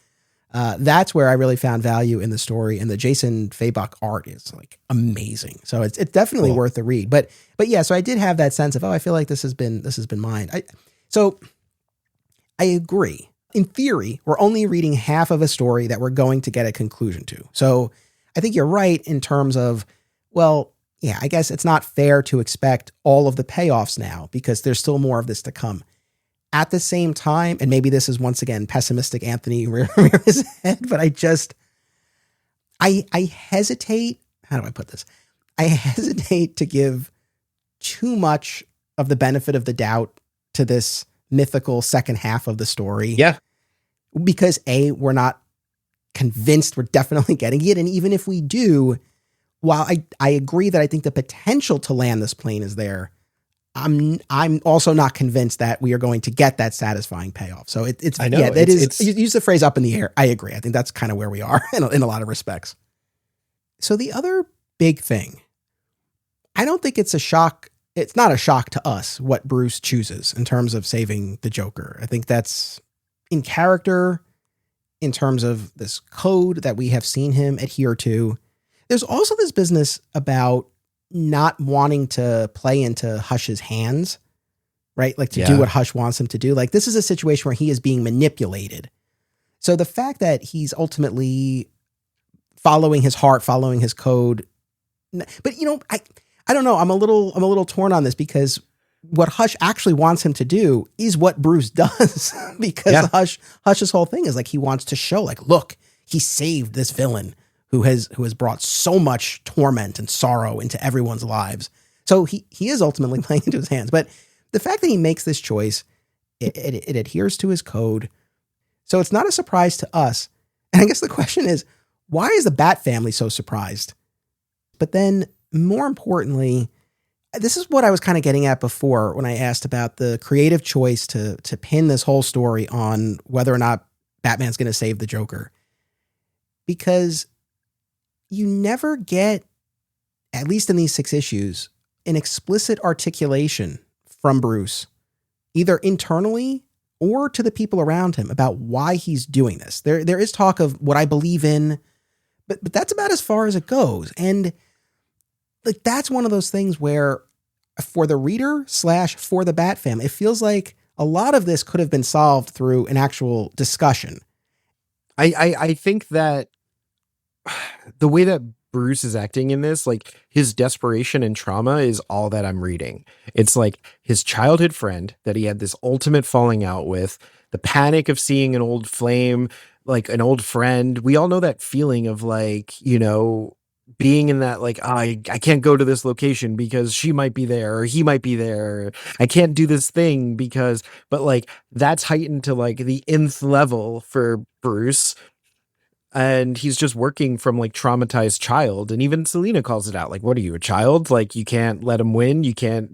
that's where I really found value in the story. And the Jason Fabok art is like amazing. So it's definitely worth the read. But yeah, so I did have that sense of, I feel like this has been mined. So I agree. In theory, we're only reading half of a story that we're going to get a conclusion to. So I think you're right in terms of, yeah, I guess it's not fair to expect all of the payoffs now, because there's still more of this to come. At the same time, and maybe this is once again pessimistic Anthony Ramirez's head, but I hesitate. How do I put this? I hesitate to give too much of the benefit of the doubt to this mythical second half of the story. Yeah. Because we're not convinced we're definitely getting it. And even if we do, while I agree that I think the potential to land this plane is there, I'm also not convinced that we are going to get that satisfying payoff. So it's I know, yeah, that it's you use the phrase up in the air. I agree. I think that's kind of where we are in a lot of respects. So the other big thing, I don't think it's a shock. It's not a shock to us what Bruce chooses in terms of saving the Joker. I think that's in character, in terms of this code that we have seen him adhere to. There's also this business about not wanting to play into Hush's hands, right? Like to do what Hush wants him to do. Like this is a situation where he is being manipulated. So the fact that he's ultimately following his heart, following his code, but I don't know. I'm a little torn on this because what Hush actually wants him to do is what Bruce does because Hush's whole thing is like, he wants to show like, look, he saved this villain who has brought so much torment and sorrow into everyone's lives. So he is ultimately playing into his hands. But the fact that he makes this choice, it adheres to his code. So it's not a surprise to us. And I guess the question is, why is the Bat family so surprised? But then more importantly, this is what I was kind of getting at before when I asked about the creative choice to pin this whole story on whether or not Batman's going to save the Joker. Because you never get, at least in these 6 issues, an explicit articulation from Bruce, either internally or to the people around him, about why he's doing this. There is talk of what I believe in, but that's about as far as it goes. And like, that's one of those things where for the reader / for the Bat family, it feels like a lot of this could have been solved through an actual discussion. I think that the way that Bruce is acting in this, like his desperation and trauma is all that I'm reading. It's like his childhood friend that he had this ultimate falling out with, the panic of seeing an old flame, like an old friend. We all know that feeling of like, being in that, like, I can't go to this location because she might be there or he might be there. I can't do this thing but like that's heightened to like the nth level for Bruce. And he's just working from like traumatized child. And even Selina calls it out. Like, what are you, a child? Like, you can't let him win. You can't,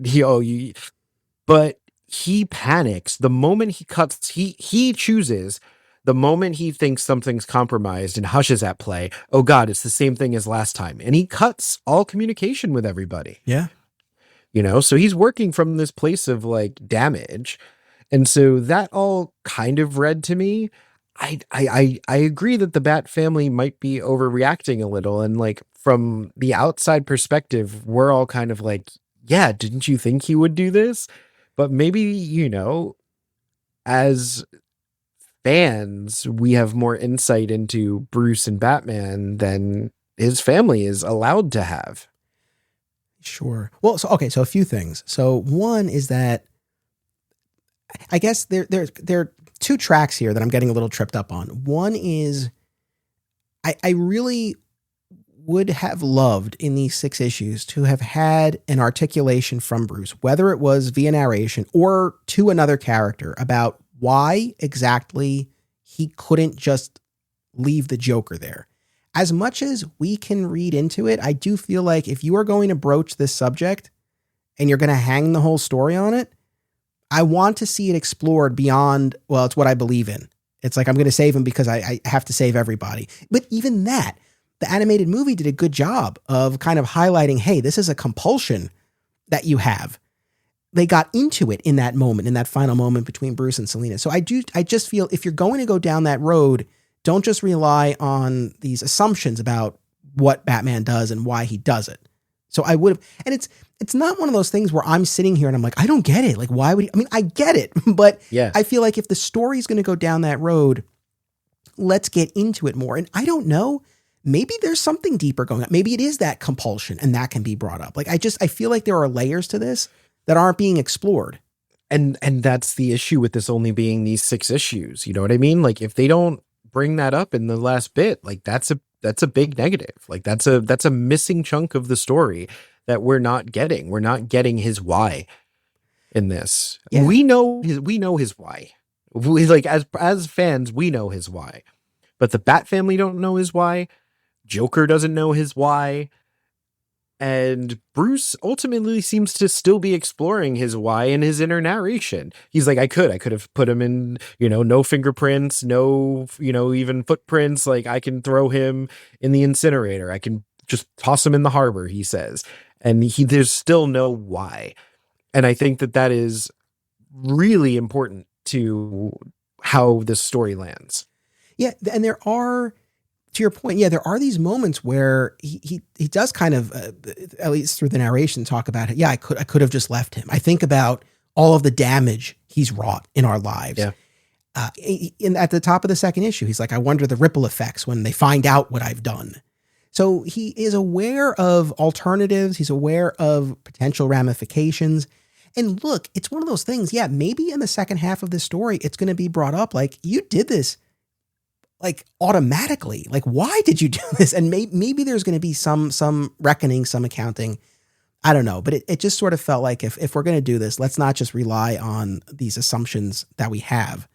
but he panics the moment he cuts. He chooses the moment he thinks something's compromised and Hush is at play. Oh God, it's the same thing as last time. And he cuts all communication with everybody. Yeah. So he's working from this place of like damage. And so that all kind of read to me. I agree that the Bat family might be overreacting a little. And like from the outside perspective, we're all kind of like, yeah, didn't you think he would do this? But maybe, as fans, we have more insight into Bruce and Batman than his family is allowed to have. Sure. Well, so a few things. So one is that I guess there are 2 tracks here that I'm getting a little tripped up on. One is I really would have loved in these 6 issues to have had an articulation from Bruce, whether it was via narration or to another character, about why exactly he couldn't just leave the Joker there. As much as we can read into it, I do feel like if you are going to broach this subject and you're going to hang the whole story on it, I want to see it explored beyond, well, it's what I believe in. It's like, I'm going to save him because I have to save everybody. But even that, the animated movie did a good job of kind of highlighting, hey, this is a compulsion that you have. They got into it in that moment, in that final moment between Bruce and Selina. So I just feel if you're going to go down that road, don't just rely on these assumptions about what Batman does and why he does it. So I would have, and it's not one of those things where I'm sitting here and I'm like, I don't get it. Like, why would he? I mean, I get it, but yeah. I feel like if the story's going to go down that road, let's get into it more. And I don't know, maybe there's something deeper going on. Maybe it is that compulsion and that can be brought up. Like, I feel like there are layers to this that aren't being explored. And that's the issue with this only being these 6 issues. You know what I mean? Like, if they don't bring that up in the last bit, like that's a big negative. Like that's a missing chunk of the story that we're not getting. We're not getting his why in this. Yeah. We know his why. We, like, as fans, we know his why. But the Bat family don't know his why. Joker doesn't know his why. And Bruce ultimately seems to still be exploring his why in his inner narration. He's like, I could have put him in, no fingerprints, no, even footprints. Like, I can throw him in the incinerator. I can just toss him in the harbor, he says. And there's still no why. And I think that is really important to how this story lands. Yeah. And there are, to your point, there are these moments where he does kind of, at least through the narration, talk about it. Yeah, I could have just left him. I think about all of the damage he's wrought in our lives. Yeah. At the top of the second issue, he's like, I wonder the ripple effects when they find out what I've done. So he is aware of alternatives. He's aware of potential ramifications. And look, it's one of those things. Yeah, maybe in the second half of this story, it's going to be brought up like, you did this like automatically. Like, why did you do this? And maybe there's going to be some reckoning, some accounting. I don't know, but it just sort of felt like if we're going to do this, let's not just rely on these assumptions that we have.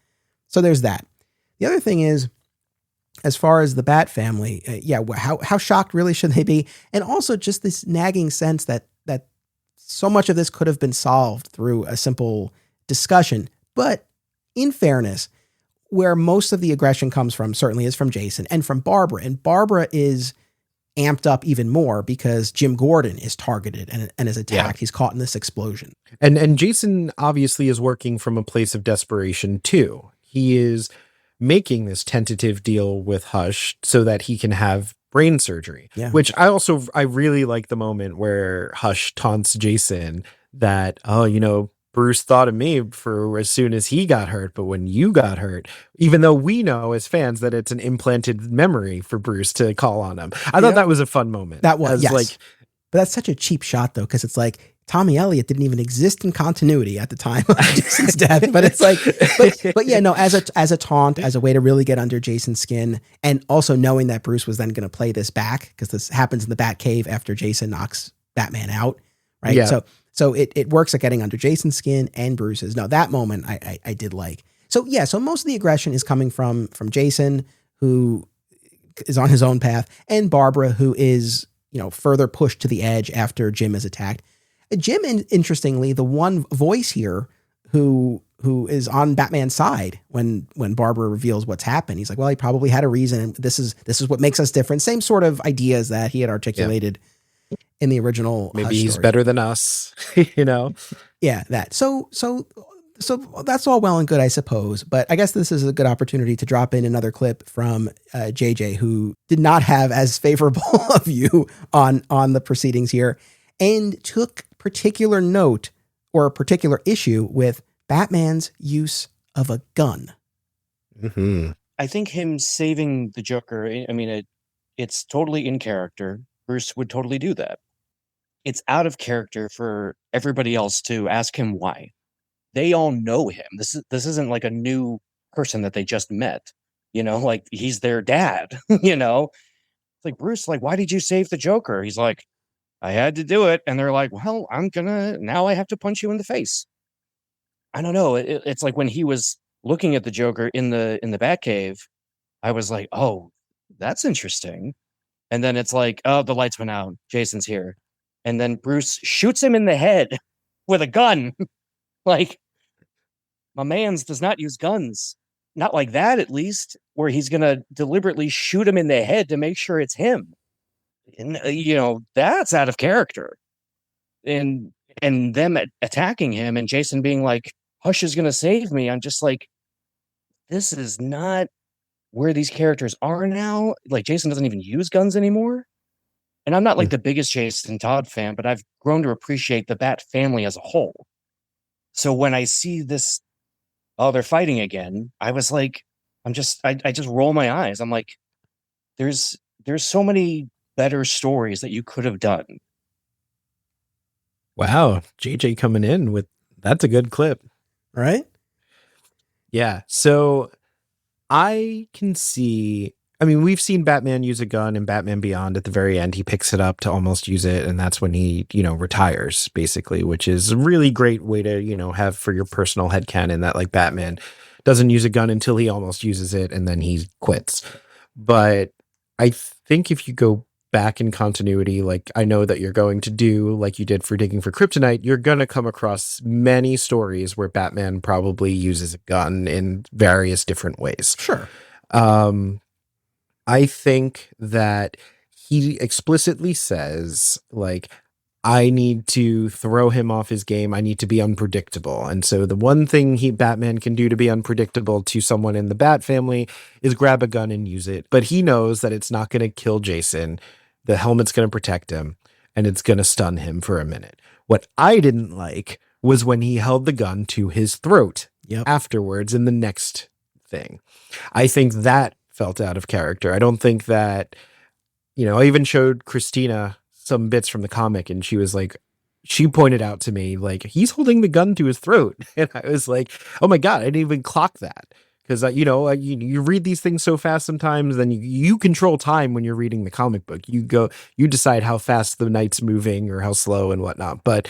So there's that. The other thing is, as far as the Bat family, how shocked really should they be? And also just this nagging sense that so much of this could have been solved through a simple discussion. But in fairness, where most of the aggression comes from certainly is from Jason and from Barbara. And Barbara is amped up even more because Jim Gordon is targeted and is attacked. Yeah. He's caught in this explosion. And Jason obviously is working from a place of desperation too. He is making this tentative deal with Hush so that he can have brain surgery, which I really like the moment where Hush taunts Jason that, Bruce thought of me for as soon as he got hurt, but when you got hurt, even though we know as fans that it's an implanted memory for Bruce to call on him. I thought that was a fun moment. That was, yes. But that's such a cheap shot though, because it's like Tommy Elliott didn't even exist in continuity at the time of Jason's death. But it's like, but as a taunt, as a way to really get under Jason's skin, and also knowing that Bruce was then going to play this back because this happens in the Batcave after Jason knocks Batman out, right? Yeah. So it works at getting under Jason's skin and Bruce's. No, that moment I did like. So most of the aggression is coming from Jason, who is on his own path, and Barbara, who is, further pushed to the edge after Jim is attacked. Jim, interestingly, the one voice here who is on Batman's side when Barbara reveals what's happened. He's like, well, he probably had a reason. And this is what makes us different. Same sort of ideas that he had articulated in the original. Maybe he's better than us, Yeah, that. So that's all well and good, I suppose. But I guess this is a good opportunity to drop in another clip from JJ, who did not have as favorable a view on the proceedings here, and took particular note or a particular issue with Batman's use of a gun. Mm-hmm. I think him saving the Joker, it's totally in character. Bruce would totally do that. It's out of character for everybody else to ask him why. They all know him. This isn't like a new person that they just met. Like he's their dad. It's like, Bruce, like, why did you save the Joker? He's like, I had to do it. And they're like, well, now I have to punch you in the face. I don't know. It's like when he was looking at the Joker in the Batcave, I was like, oh, that's interesting. And then it's like, oh, the lights went out. Jason's here. And then Bruce shoots him in the head with a gun. Like, my man's does not use guns. Not like that, at least, where he's going to deliberately shoot him in the head to make sure it's him. And, that's out of character. And them attacking him and Jason being like, Hush is going to save me. I'm just like, this is not where these characters are now. Like, Jason doesn't even use guns anymore. And I'm not like the biggest Jason Todd fan, but I've grown to appreciate the Bat family as a whole. So when I see this, they're fighting again, I was like, I just roll my eyes. I'm like, there's so many better stories that you could have done. Wow. JJ coming in with, that's a good clip. Right? Yeah. So I can see, we've seen Batman use a gun in Batman Beyond. At the very end, he picks it up to almost use it. And that's when he, retires, basically, which is a really great way to, have for your personal headcanon that like Batman doesn't use a gun until he almost uses it and then he quits. But I think if you go back in continuity, like I know that you're going to do, like you did for Digging for Kryptonite, you're going to come across many stories where Batman probably uses a gun in various different ways. Sure. I think that he explicitly says, like, I need to throw him off his game. I need to be unpredictable. And so the one thing Batman can do to be unpredictable to someone in the Bat family is grab a gun and use it. But he knows that it's not going to kill Jason. The helmet's going to protect him, and it's going to stun him for a minute. What I didn't like was when he held the gun to his throat afterwards in the next thing. I think that felt out of character. I don't think that, I even showed Christina some bits from the comic, and she was like, she pointed out to me, like, he's holding the gun to his throat. And I was like, oh my God, I didn't even clock that. Because, you read these things so fast sometimes, then you control time when you're reading the comic book. You decide how fast the knight's moving or how slow and whatnot. But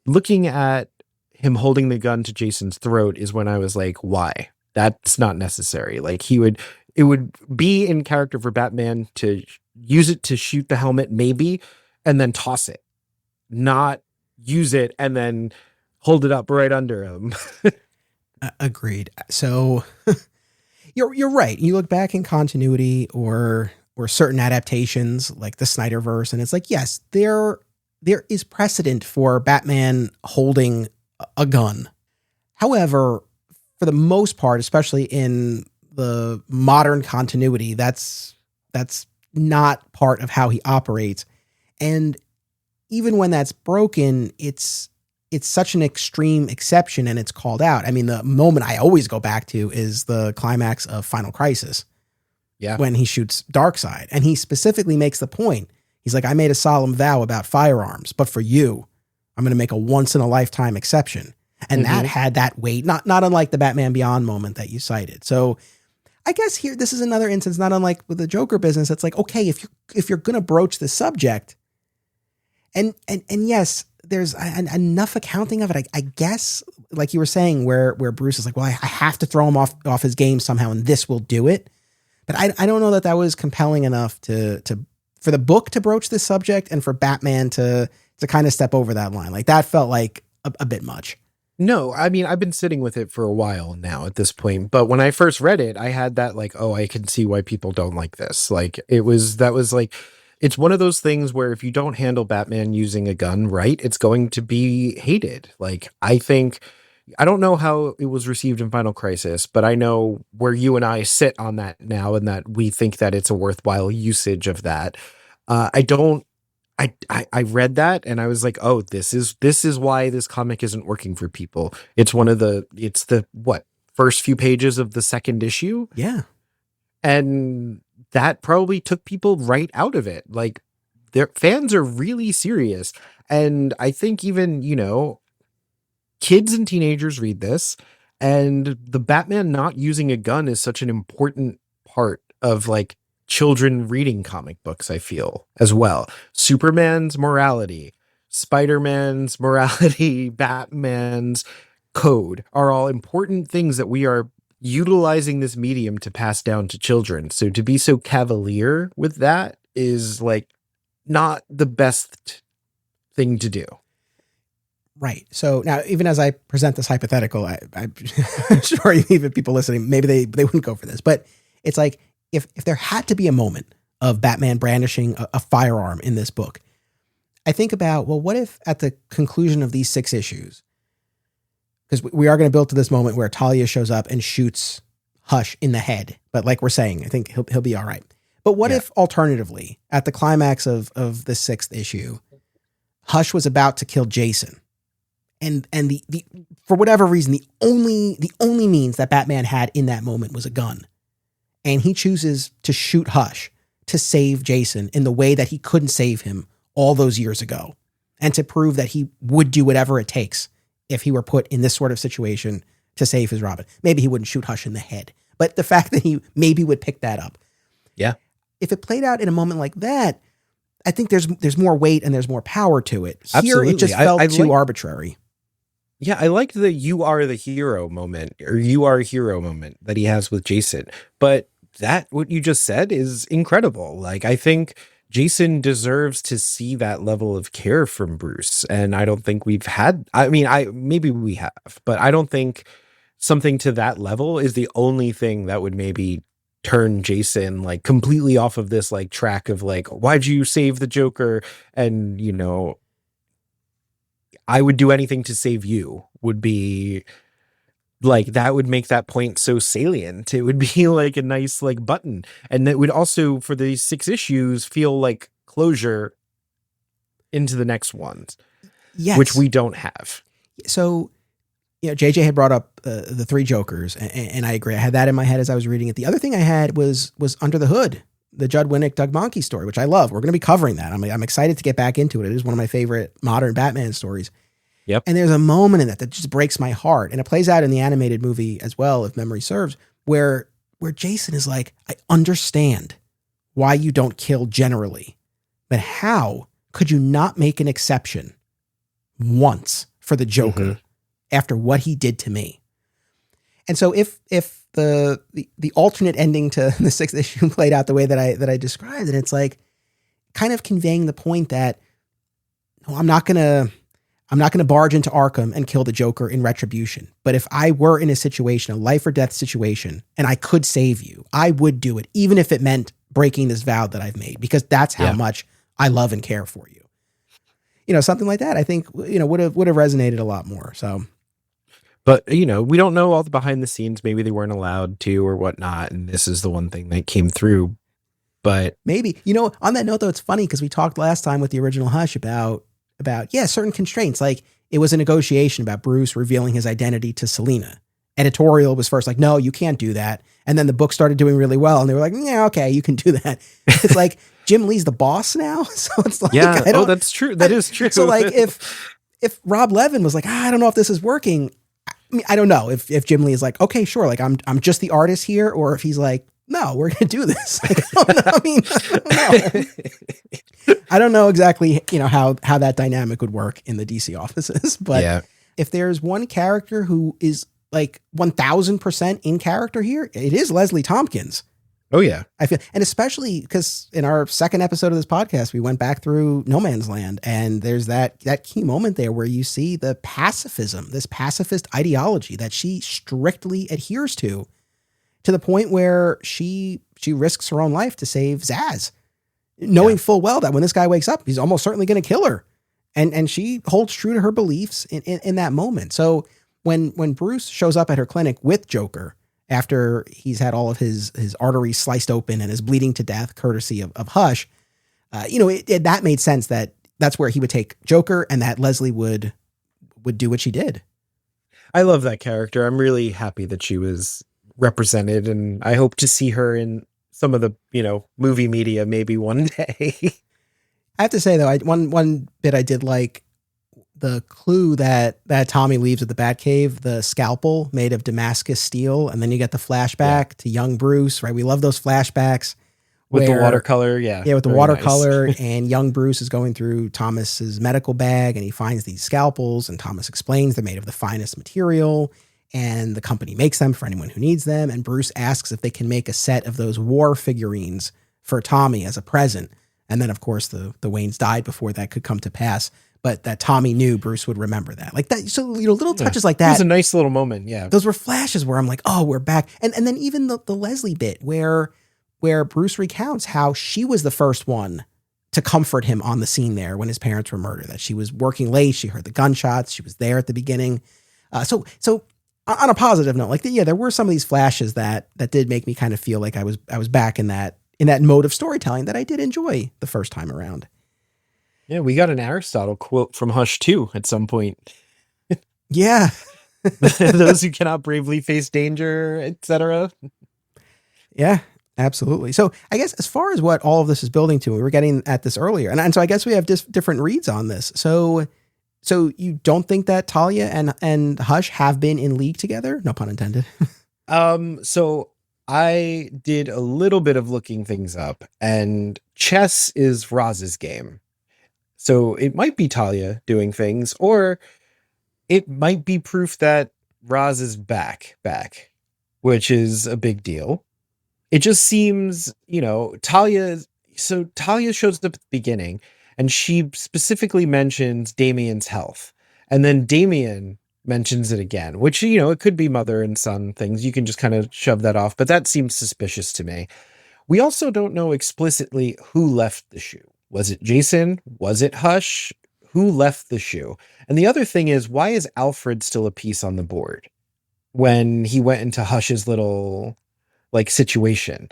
looking at him holding the gun to Jason's throat is when I was like, why? That's not necessary. Like, it would be in character for Batman to use it to shoot the helmet, maybe, and then toss it, not use it and then hold it up right under him. Agreed. So you're right. You look back in continuity or certain adaptations like the Snyderverse, and it's like, yes, there is precedent for Batman holding a gun. However, for the most part, especially in the modern continuity, that's not part of how he operates. And even when that's broken, it's such an extreme exception and it's called out. I mean, the moment I always go back to is the climax of Final Crisis. Yeah. When he shoots Darkseid, and he specifically makes the point. He's like, I made a solemn vow about firearms, but for you, I'm going to make a once in a lifetime exception. And that had that weight, not unlike the Batman Beyond moment that you cited. So I guess here, this is another instance, not unlike with the Joker business. It's like, okay, if you're going to broach this subject, and yes, there's enough accounting of it, I guess, like you were saying, where Bruce is like, well, I have to throw him off his game somehow, and this will do it. But I don't know that was compelling enough for the book to broach this subject and for Batman to kind of step over that line. Like, that felt like a bit much. No, I mean, I've been sitting with it for a while now at this point, but when I first read it, I had that like, oh, I can see why people don't like this. Like, that was like, it's one of those things where if you don't handle Batman using a gun right, it's going to be hated. Like, I don't know how it was received in Final Crisis, but I know where you and I sit on that now, and that we think that it's a worthwhile usage of that. I read that and I was like, oh, this is why this comic isn't working for people. It's the first few pages of the second issue. Yeah. And that probably took people right out of it. Like, their fans are really serious. And I think even, kids and teenagers read this, and the Batman not using a gun is such an important part of like children reading comic books, I feel, as well. Superman's morality, Spider-Man's morality, Batman's code are all important things that we are utilizing this medium to pass down to children. So to be so cavalier with that is like not the best thing to do. Right. So now, even as I present this hypothetical, I'm sure even people listening, maybe they wouldn't go for this, but it's like, if there had to be a moment of Batman brandishing a firearm in this book, I think about, well, what if at the conclusion of these 6 issues, because we are going to build to this moment where Talia shows up and shoots Hush in the head. But like we're saying, I think he'll be all right. But what if alternatively, at the climax of the 6th issue, Hush was about to kill Jason, and the for whatever reason, the only means that Batman had in that moment was a gun. And he chooses to shoot Hush to save Jason in the way that he couldn't save him all those years ago, and to prove that he would do whatever it takes if he were put in this sort of situation to save his Robin. Maybe he wouldn't shoot Hush in the head, but the fact that he maybe would pick that up. Yeah. If it played out in a moment like that, I think there's more weight and there's more power to it. Here, Absolutely. it just felt too arbitrary. Yeah, I liked the you are the hero moment, or you are a hero moment that he has with Jason. But that, what you just said, is incredible. Like, I think Jason deserves to see that level of care from Bruce. And I don't think we've had, I mean, maybe we have, but I don't think something to that level is the only thing that would maybe turn Jason like completely off of this like track of like, why'd you save the Joker? And, you know, I would do anything to save you would be like, that would make that point so salient. It would be like a nice like button. And that would also, for these 6 issues, feel like closure into the next ones, Yes. which we don't have. So, you know, JJ had brought up the 3 Jokers, and I agree. I had that in my head as I was reading it. The other thing I had was Under the Hood, the Judd Winnick, Doug Mahnke story, which I love. We're going to be covering that. I'm excited to get back into it. It is one of my favorite modern Batman stories. Yep. And there's a moment in that just breaks my heart. And it plays out in the animated movie as well, if memory serves, where Jason is like, I understand why you don't kill generally, but how could you not make an exception once for the Joker after what he did to me? And so if the alternate ending to the 6th issue played out the way that I described it, it's like kind of conveying the point that, no, I'm not going to barge into Arkham and kill the Joker in retribution. But if I were in a situation, a life or death situation, and I could save you, I would do it, even if it meant breaking this vow that I've made, because that's how much I love and care for you. You know, something like that, I think, you know, would have resonated a lot more. So, but you know, we don't know all the behind the scenes. Maybe they weren't allowed to or whatnot. And this is the one thing that came through. But maybe, you know, on that note, though, it's funny because we talked last time with the original Hush about certain constraints. Like it was a negotiation about Bruce revealing his identity to Selina. Editorial was first like, no, you can't do that. And then the book started doing really well. And they were like, yeah, okay, you can do that. It's like Jim Lee's the boss now. So it's like, yeah, that's true. That is true. So like if Rob Levin was like, I don't know if this is working. I mean, I don't know if Jim Lee is like, okay, sure. Like I'm just the artist here. Or if he's like, no, we're going to do this. Like, I don't know. I mean, I don't know. I don't know exactly, you know, how that dynamic would work in the DC offices, but if there's one character who is like 1000% in character here, it is Leslie Tompkins. Oh yeah. I feel, and especially because in our second episode of this podcast, we went back through No Man's Land, and there's that key moment there where you see the pacifism, this pacifist ideology that she strictly adheres to the point where she risks her own life to save Zaz, knowing full well that when this guy wakes up, he's almost certainly going to kill her. And she holds true to her beliefs in that moment. So when Bruce shows up at her clinic with Joker, after he's had all of his arteries sliced open and is bleeding to death, courtesy of Hush, you know, that made sense that's where he would take Joker, and that Leslie would do what she did. I love that character. I'm really happy that she was represented, and I hope to see her in some of the, you know, movie media maybe one day. I have to say though, one bit I did like the clue that Tommy leaves at the Batcave, the scalpel made of Damascus steel, and then you get the flashback to young Bruce, right? We love those flashbacks with the watercolor, with the watercolor, nice. And young Bruce is going through Thomas's medical bag, and he finds these scalpels, and Thomas explains they're made of the finest material, and the company makes them for anyone who needs them. And Bruce asks if they can make a set of those war figurines for Tommy as a present. And then, of course, the Waynes died before that could come to pass. But that Tommy knew Bruce would remember that. Like that, so, you know, little touches like that. It was a nice little moment, yeah. Those were flashes where I'm like, oh, we're back. And then even the Leslie bit where Bruce recounts how she was the first one to comfort him on the scene there when his parents were murdered, that she was working late, she heard the gunshots, she was there at the beginning. So on a positive note, like, there were some of these flashes that did make me kind of feel like I was back in that mode of storytelling that I did enjoy the first time around. Yeah, we got an Aristotle quote from Hush too at some point. Yeah. Those who cannot bravely face danger, etc. Yeah, absolutely. So I guess as far as what all of this is building to, we were getting at this earlier. And so I guess we have different reads on this. So you don't think that Talia and Hush have been in league together? No pun intended. So I did a little bit of looking things up, and chess is Roz's game. So it might be Talia doing things, or it might be proof that Roz is back, which is a big deal. It just seems, you know, Talia, so Talia shows up at the beginning, and she specifically mentions Damien's health. And then Damien mentions it again, which, it could be mother and son things. You can just kind of shove that off, but that seems suspicious to me. We also don't know explicitly who left the shoe. Was it Jason? Was it Hush? Who left the shoe? And the other thing is, why is Alfred still a piece on the board when he went into Hush's little situation?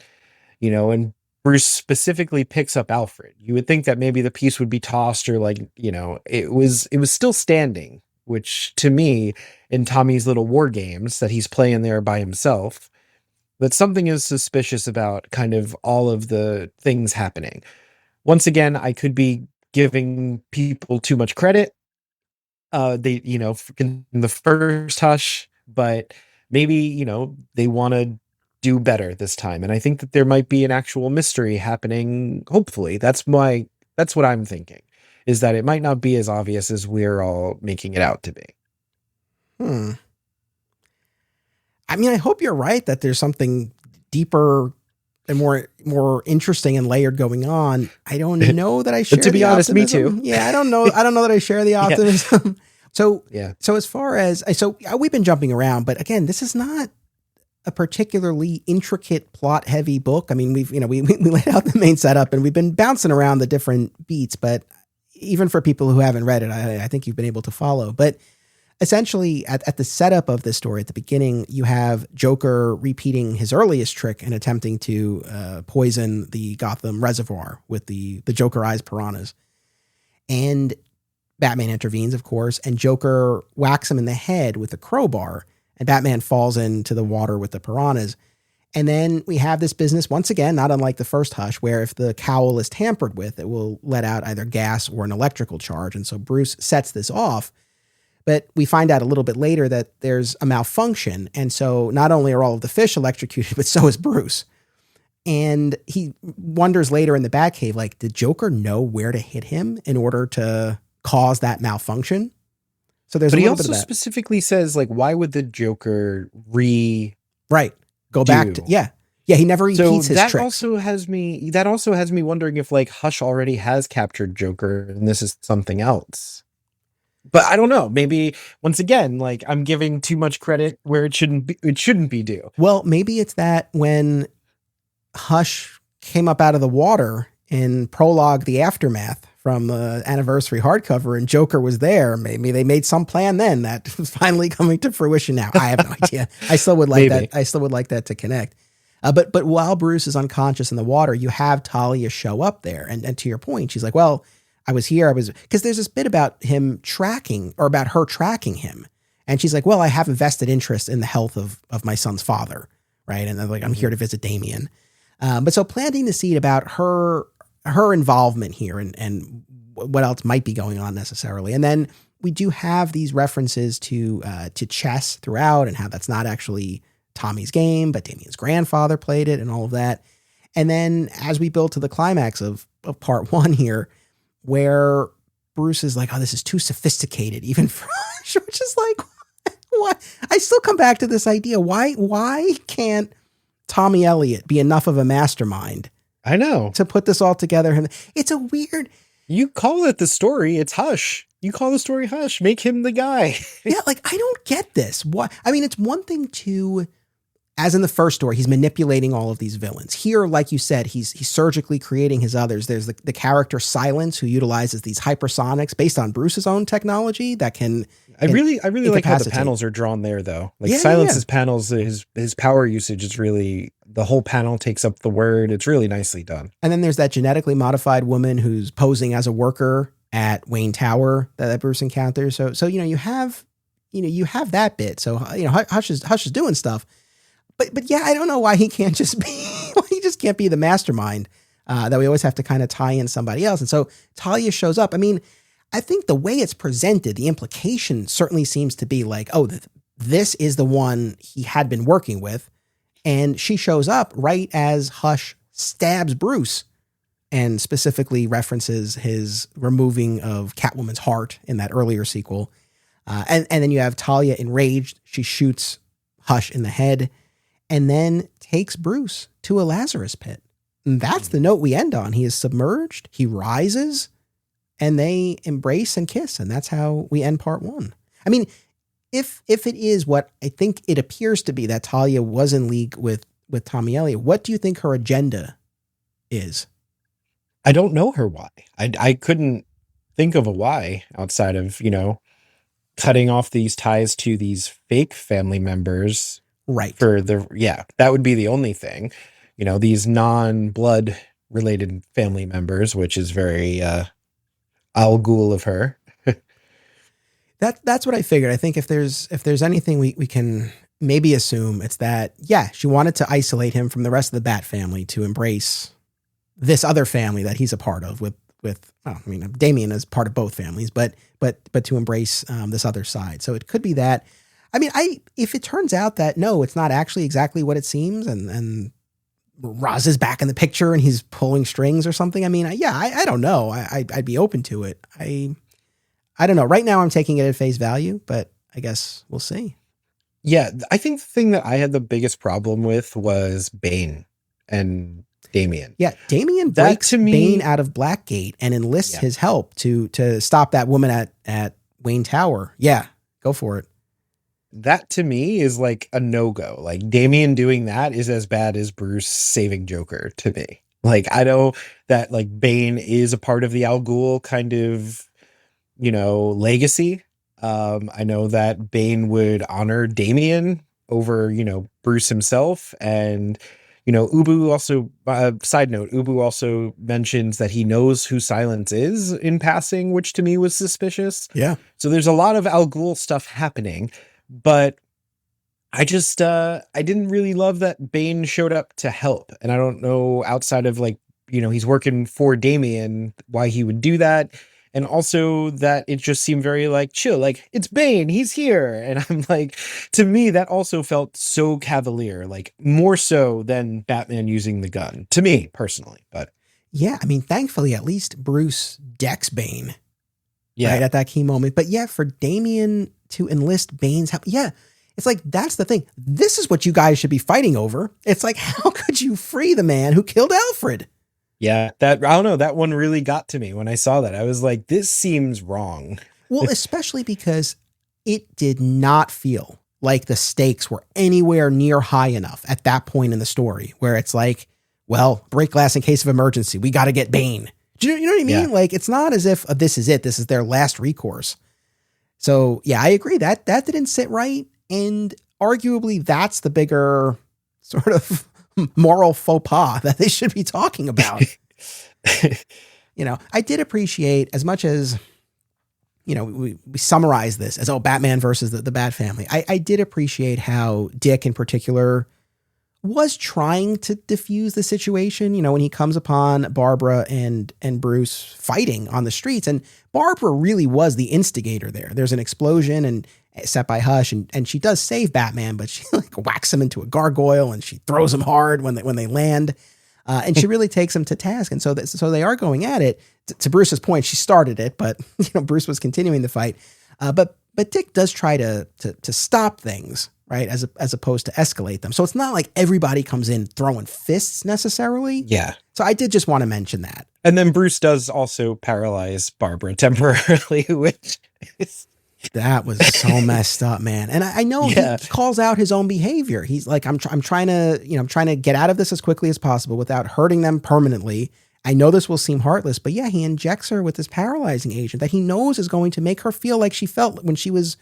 And Bruce specifically picks up Alfred. You would think that maybe the piece would be tossed, or it was still standing, which to me, in Tommy's little war games that he's playing there by himself, that something is suspicious about kind of all of the things happening. Once again, I could be giving people too much credit. In the first Hush, but maybe, they want to do better this time. And I think that there might be an actual mystery happening. Hopefully that's what I'm thinking, is that it might not be as obvious as we're all making it out to be. I mean, I hope you're right that there's something deeper and more interesting and layered going on. I don't know that I share. To be honest, optimism. Me too. Yeah, I don't know that I share the optimism. Yeah. So as far as we've been jumping around, but again, this is not a particularly intricate plot heavy book. I mean, we laid out the main setup and we've been bouncing around the different beats, but even for people who haven't read it, I think you've been able to follow. But essentially at the setup of this story at the beginning, you have Joker repeating his earliest trick and attempting to poison the Gotham reservoir with the Joker eyes piranhas. And Batman intervenes, of course, and Joker whacks him in the head with a crowbar, and Batman falls into the water with the piranhas. And then we have this business once again, not unlike the first Hush, where if the cowl is tampered with, it will let out either gas or an electrical charge. And so Bruce sets this off. But we find out a little bit later that there's a malfunction. And so not only are all of the fish electrocuted, but so is Bruce. And he wonders later in the Batcave, did Joker know where to hit him in order to cause that malfunction? So there's a little bit of that. But he also specifically says, why would the Joker go back to, yeah, he never repeats his tricks. That also has me wondering if Hush already has captured Joker and this is something else. But I don't know. Maybe once again, I'm giving too much credit where it shouldn't be due. Well, maybe it's that when Hush came up out of the water in Prologue, The Aftermath, from the anniversary hardcover, and Joker was there. Maybe they made some plan then that was finally coming to fruition now. I have no idea. I still would like that. I still would like that to connect. But while Bruce is unconscious in the water, you have Talia show up there. And to your point, she's like, well, I was here. Because there's this bit about him tracking, or about her tracking him. And she's like, well, I have a vested interest in the health of my son's father. Right. And I'm here to visit Damien. But so planting the seed about her involvement here and what else might be going on necessarily. And then we do have these references to chess throughout, and how that's not actually Tommy's game, but Damien's grandfather played it and all of that. And then as we build to the climax of part one here, where Bruce is like, oh, this is too sophisticated even for us, which is what? I still come back to this idea. Why can't Tommy Elliott be enough of a mastermind? I know. To put this all together. It's a weird... You call it the story. It's Hush. You call the story Hush. Make him the guy. Yeah, I don't get this. What? I mean, it's one thing to... As in the first story, he's manipulating all of these villains. Here, like you said, he's surgically creating his others. There's the character Silence, who utilizes these hypersonics based on Bruce's own technology that can... I really like how the panels are drawn there, though. Silence's panels, his power usage is really... The whole panel takes up the word. It's really nicely done. And then there's that genetically modified woman who's posing as a worker at Wayne Tower that Bruce encounters. So you have that bit. So Hush is doing stuff. But yeah, I don't know why he can't just be the mastermind, that we always have to kind of tie in somebody else. And so Talia shows up. I mean, I think the way it's presented, the implication certainly seems to be this is the one he had been working with. And she shows up right as Hush stabs Bruce, and specifically references his removing of Catwoman's heart in that earlier sequel. And then you have Talia enraged. She shoots Hush in the head, and then takes Bruce to a Lazarus pit. And that's the note we end on. He is submerged, he rises, and they embrace and kiss. And that's how we end part 1. I mean, if it is what I think it appears to be, that Talia was in league with Tommy Elliott, what do you think her agenda is? I don't know her why. I couldn't think of a why outside of, cutting off these ties to these fake family members. Right. That would be the only thing. These non-blood related family members, which is very Al Ghul of her. That's what I figured. I think if there's anything we can maybe assume, it's that, she wanted to isolate him from the rest of the Bat family to embrace this other family that he's a part of Damien is part of both families, but to embrace this other side. So it could be that. I mean, if it turns out that no, it's not actually exactly what it seems, and Roz is back in the picture and he's pulling strings or something. I mean, I don't know. I'd be open to it. I don't know. Right now I'm taking it at face value, but I guess we'll see. Yeah. I think the thing that I had the biggest problem with was Bane and Damien. Yeah. Damien breaks Bane out of Blackgate and enlists his help to stop that woman at Wayne Tower. Yeah. Go for it. That to me is like a no-go. Like Damien doing that is as bad as Bruce saving Joker to me. Like, I know that like Bane is a part of the Al Ghul kind of, legacy. I know that Bane would honor Damien over, Bruce himself. And, Ubu also, side note, Ubu also mentions that he knows who Silence is in passing, which to me was suspicious. Yeah. So there's a lot of Al Ghul stuff happening. But I just, I didn't really love that Bane showed up to help. And I don't know, outside of like, he's working for Damien, why he would do that. And also that it just seemed very like chill, like it's Bane, he's here. And I'm like, to me, that also felt so cavalier, like more so than Batman using the gun, to me personally. But yeah, I mean, thankfully, at least Bruce decks Bane. Yeah. Right at that key moment. But yeah, for Damien to enlist Bane's help. Yeah. It's like, that's the thing. This is what you guys should be fighting over. It's like, how could you free the man who killed Alfred? Yeah. I don't know. That one really got to me when I saw that. I was like, this seems wrong. Well, especially because it did not feel like the stakes were anywhere near high enough at that point in the story where it's like, well, break glass in case of emergency. We got to get Bane. Do you know what I mean? Yeah. Like, it's not as if this is it. This is their last recourse. So yeah, I agree that didn't sit right. And arguably that's the bigger sort of moral faux pas that they should be talking about. I did appreciate, as much as, we summarize this as, Batman versus the Bat family. I did appreciate how Dick in particular was trying to diffuse the situation, when he comes upon Barbara and Bruce fighting on the streets. And Barbara really was the instigator there. There's an explosion and set by Hush, and she does save Batman, but she like whacks him into a gargoyle and she throws him hard when they land. And she really takes him to task. And so they are going at it. To Bruce's point, she started it, but Bruce was continuing the fight. But Dick does try to stop things, right? As opposed to escalate them. So it's not like everybody comes in throwing fists necessarily. Yeah. So I did just want to mention that. And then Bruce does also paralyze Barbara temporarily, which is... That was so messed up, man. And I know he calls out his own behavior. He's like, I'm trying to get out of this as quickly as possible without hurting them permanently. I know this will seem heartless, but yeah, he injects her with this paralyzing agent that he knows is going to make her feel like she felt when she was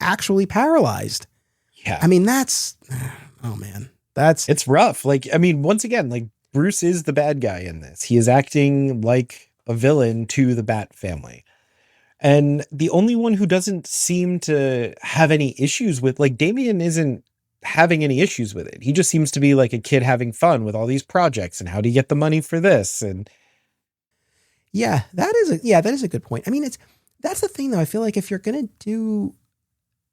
actually paralyzed. Yeah. I mean, it's rough. Like, I mean, once again, like Bruce is the bad guy in this. He is acting like a villain to the Bat family. And the only one who doesn't seem to have any issues with, like, Damien isn't having any issues with it. He just seems to be like a kid having fun with all these projects and how do you get the money for this? And yeah, that is a good point. I mean, that's the thing though. I feel like if you're going to do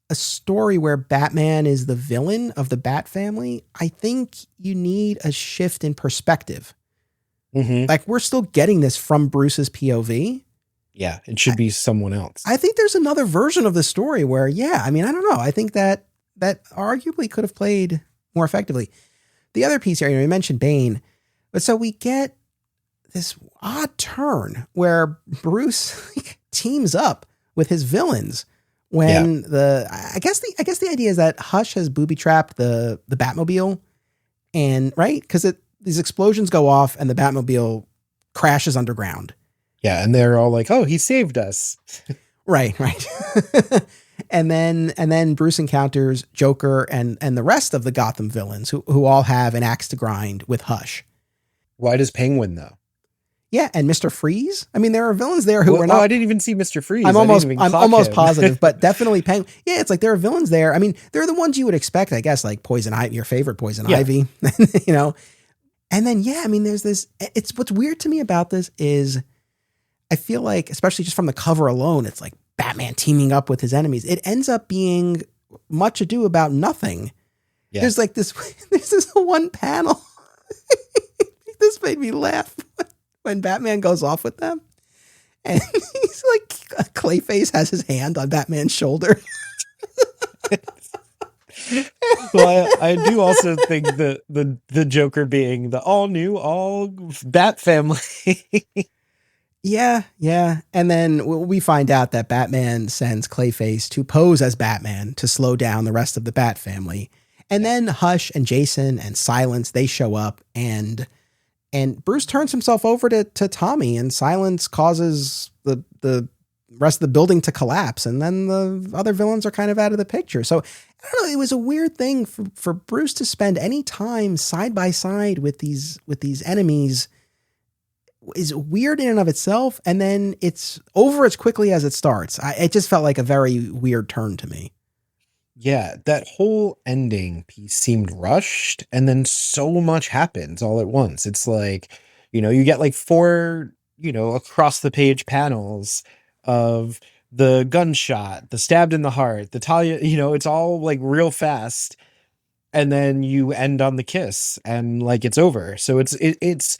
a story where Batman is the villain of the Bat family, I think you need a shift in perspective. Mm-hmm. Like, we're still getting this from Bruce's POV. Yeah, it should be someone else. I think there's another version of the story where, I mean, I don't know. I think that arguably could have played more effectively. The other piece here, you mentioned Bane. But so we get this odd turn where Bruce teams up with his villains when I guess the idea is that Hush has booby trapped the Batmobile, and right, because these explosions go off and the Batmobile crashes underground. Yeah, and they're all like, "Oh, he saved us." Right. And then Bruce encounters Joker and the rest of the Gotham villains who all have an axe to grind with Hush. Why does Penguin though? Yeah, and Mr. Freeze. I mean, there are villains there who are not. Oh, I didn't even see Mr. Freeze. I'm almost him. positive, but definitely Penguin. Yeah, it's like there are villains there. I mean, they're the ones you would expect, I guess, like Poison Ivy, your favorite Poison Ivy, you know. And then I mean, there's this. It's what's weird to me about this is, I feel like, especially just from the cover alone, it's like Batman teaming up with his enemies. It ends up being much ado about nothing. Yeah. There's like this. There's this one panel. This made me laugh. When Batman goes off with them, and he's like, Clayface has his hand on Batman's shoulder. Well, I do also think that the Joker being the all Bat family. Yeah. And then we find out that Batman sends Clayface to pose as Batman to slow down the rest of the Bat family. And then Hush and Jason and Silence, they show up, and Bruce turns himself over to Tommy, and Silence causes the rest of the building to collapse. And then the other villains are kind of out of the picture. So I don't know. It was a weird thing for Bruce to spend any time side by side with these enemies is weird in and of itself. And then it's over as quickly as it starts. It just felt like a very weird turn to me. Yeah, that whole ending piece seemed rushed, and then so much happens all at once. It's like, you get like 4, across the page panels of the gunshot, the stabbed in the heart, the Talia, it's all like real fast. And then you end on the kiss and like it's over. So it's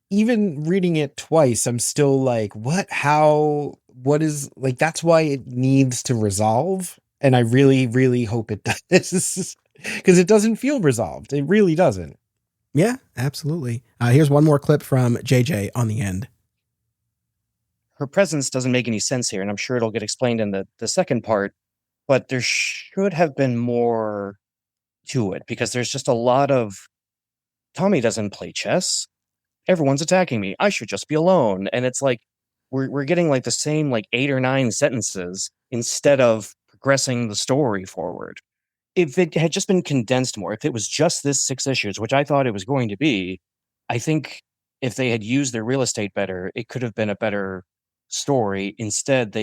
even reading it twice, I'm still like, what is like, that's why it needs to resolve. And I really, really hope it does, because it doesn't feel resolved. It really doesn't. Yeah, absolutely. Here's one more clip from JJ on the end. Her presence doesn't make any sense here, and I'm sure it'll get explained in the second part, but there should have been more to it, because there's just a lot of, Tommy doesn't play chess. Everyone's attacking me. I should just be alone. And it's like, we're getting like the same like 8 or 9 sentences instead of progressing the story forward. If it had just been condensed more, if it was just this 6 issues, which I thought it was going to be, I think if they had used their real estate better, it could have been a better story. Instead,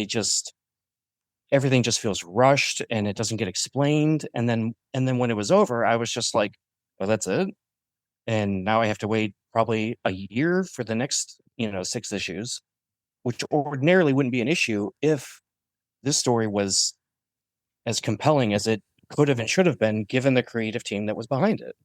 everything just feels rushed and it doesn't get explained. And then when it was over, I was just like, well, that's it. And now I have to wait probably a year for the next, 6 issues, which ordinarily wouldn't be an issue if this story was as compelling as it could have and should have been, given the creative team that was behind it.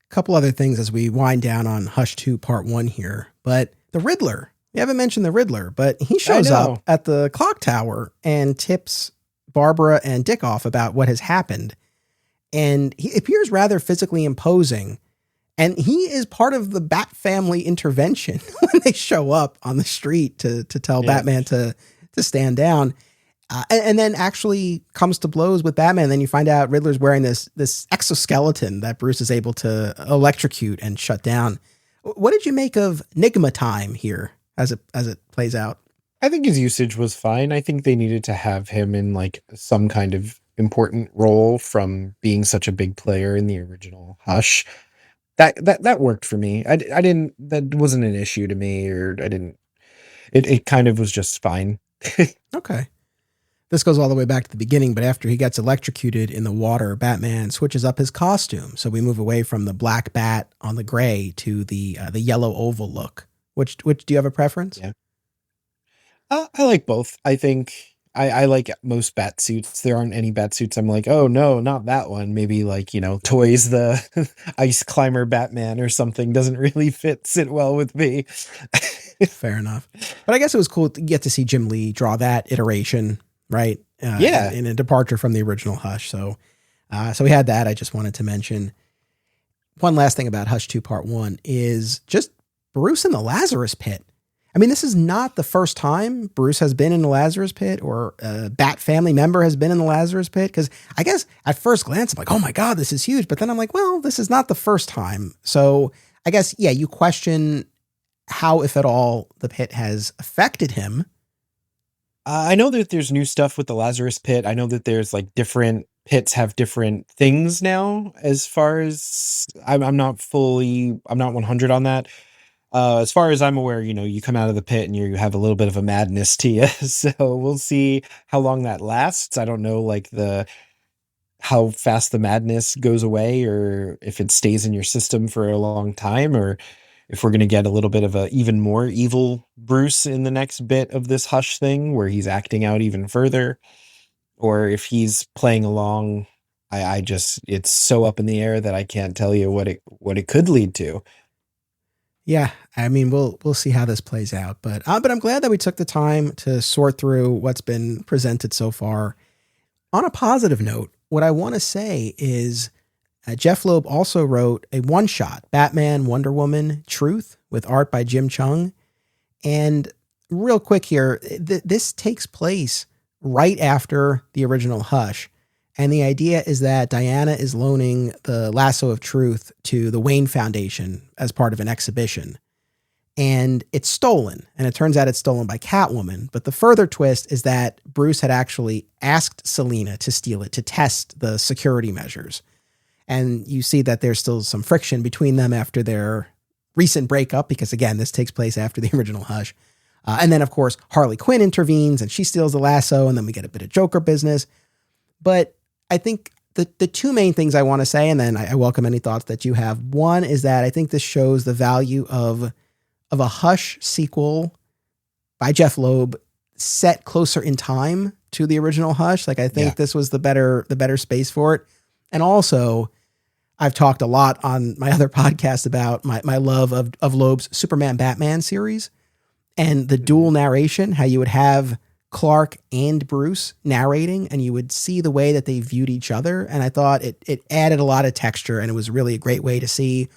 A couple other things as we wind down on Hush 2 Part 1 here, but the Riddler. We haven't mentioned the Riddler, but he shows up at the clock tower and tips Barbara and Dick off about what has happened. And he appears rather physically imposing. And he is part of the Bat family intervention when they show up on the street to tell Batman to stand down. And then actually comes to blows with Batman. And then you find out Riddler's wearing this exoskeleton that Bruce is able to electrocute and shut down. What did you make of Nigma time here as it plays out? I think his usage was fine. I think they needed to have him in like some kind of important role from being such a big player in the original Hush. That worked for me. I didn't, that wasn't an issue to me, or it kind of was just fine. Okay. This goes all the way back to the beginning, but after he gets electrocuted in the water, Batman switches up his costume. So we move away from the black bat on the gray to the yellow oval look. Which do you have a preference? Yeah. I like both. I think I like most bat suits. There aren't any bat suits I'm like, oh no, not that one. Maybe like, Toys the Ice Climber Batman or something doesn't really sit well with me. Fair enough. But I guess it was cool to get to see Jim Lee draw that iteration, right? In a departure from the original Hush. So we had that I just wanted to mention. one last thing about Hush 2 Part 1 is just Bruce in the Lazarus Pit. I mean, this is not the first time Bruce has been in the Lazarus Pit or a Bat family member has been in the Lazarus Pit. Because I guess at first glance, I'm like, oh my God, this is huge. But then I'm like, well, this is not the first time. So I guess, yeah, you question how, if at all, the pit has affected him. I know that there's new stuff with the Lazarus Pit. I know that there's like different pits have different things now. As far as I'm not 100 on that. As far as I'm aware, you come out of the pit and you have a little bit of a madness to you. So we'll see how long that lasts. I don't know, like how fast the madness goes away, or if it stays in your system for a long time, or if we're going to get a little bit of a even more evil Bruce in the next bit of this Hush thing, where he's acting out even further, or if he's playing along. It's so up in the air that I can't tell you what it could lead to. Yeah, I mean, we'll see how this plays out, but I'm glad that we took the time to sort through what's been presented so far. On a positive note, what I want to say is Jeff Loeb also wrote a one-shot, Batman, Wonder Woman, Truth, with art by Jim Chung. And real quick here, this takes place right after the original Hush. And the idea is that Diana is loaning the Lasso of Truth to the Wayne Foundation as part of an exhibition. And it's stolen. And it turns out it's stolen by Catwoman. But the further twist is that Bruce had actually asked Selina to steal it to test the security measures. And you see that there's still some friction between them after their recent breakup, because again, this takes place after the original Hush. And then, of course, Harley Quinn intervenes and she steals the lasso, and then we get a bit of Joker business. But I think the two main things I want to say, and then I welcome any thoughts that you have. One is that I think this shows the value of a Hush sequel by Jeff Loeb set closer in time to the original Hush. Like, I think this was the better space for it. And also, I've talked a lot on my other podcast about my love of Loeb's Superman Batman series and the dual narration, how you would have Clark and Bruce narrating, and you would see the way that they viewed each other. And I thought it added a lot of texture, and it was really a great way to see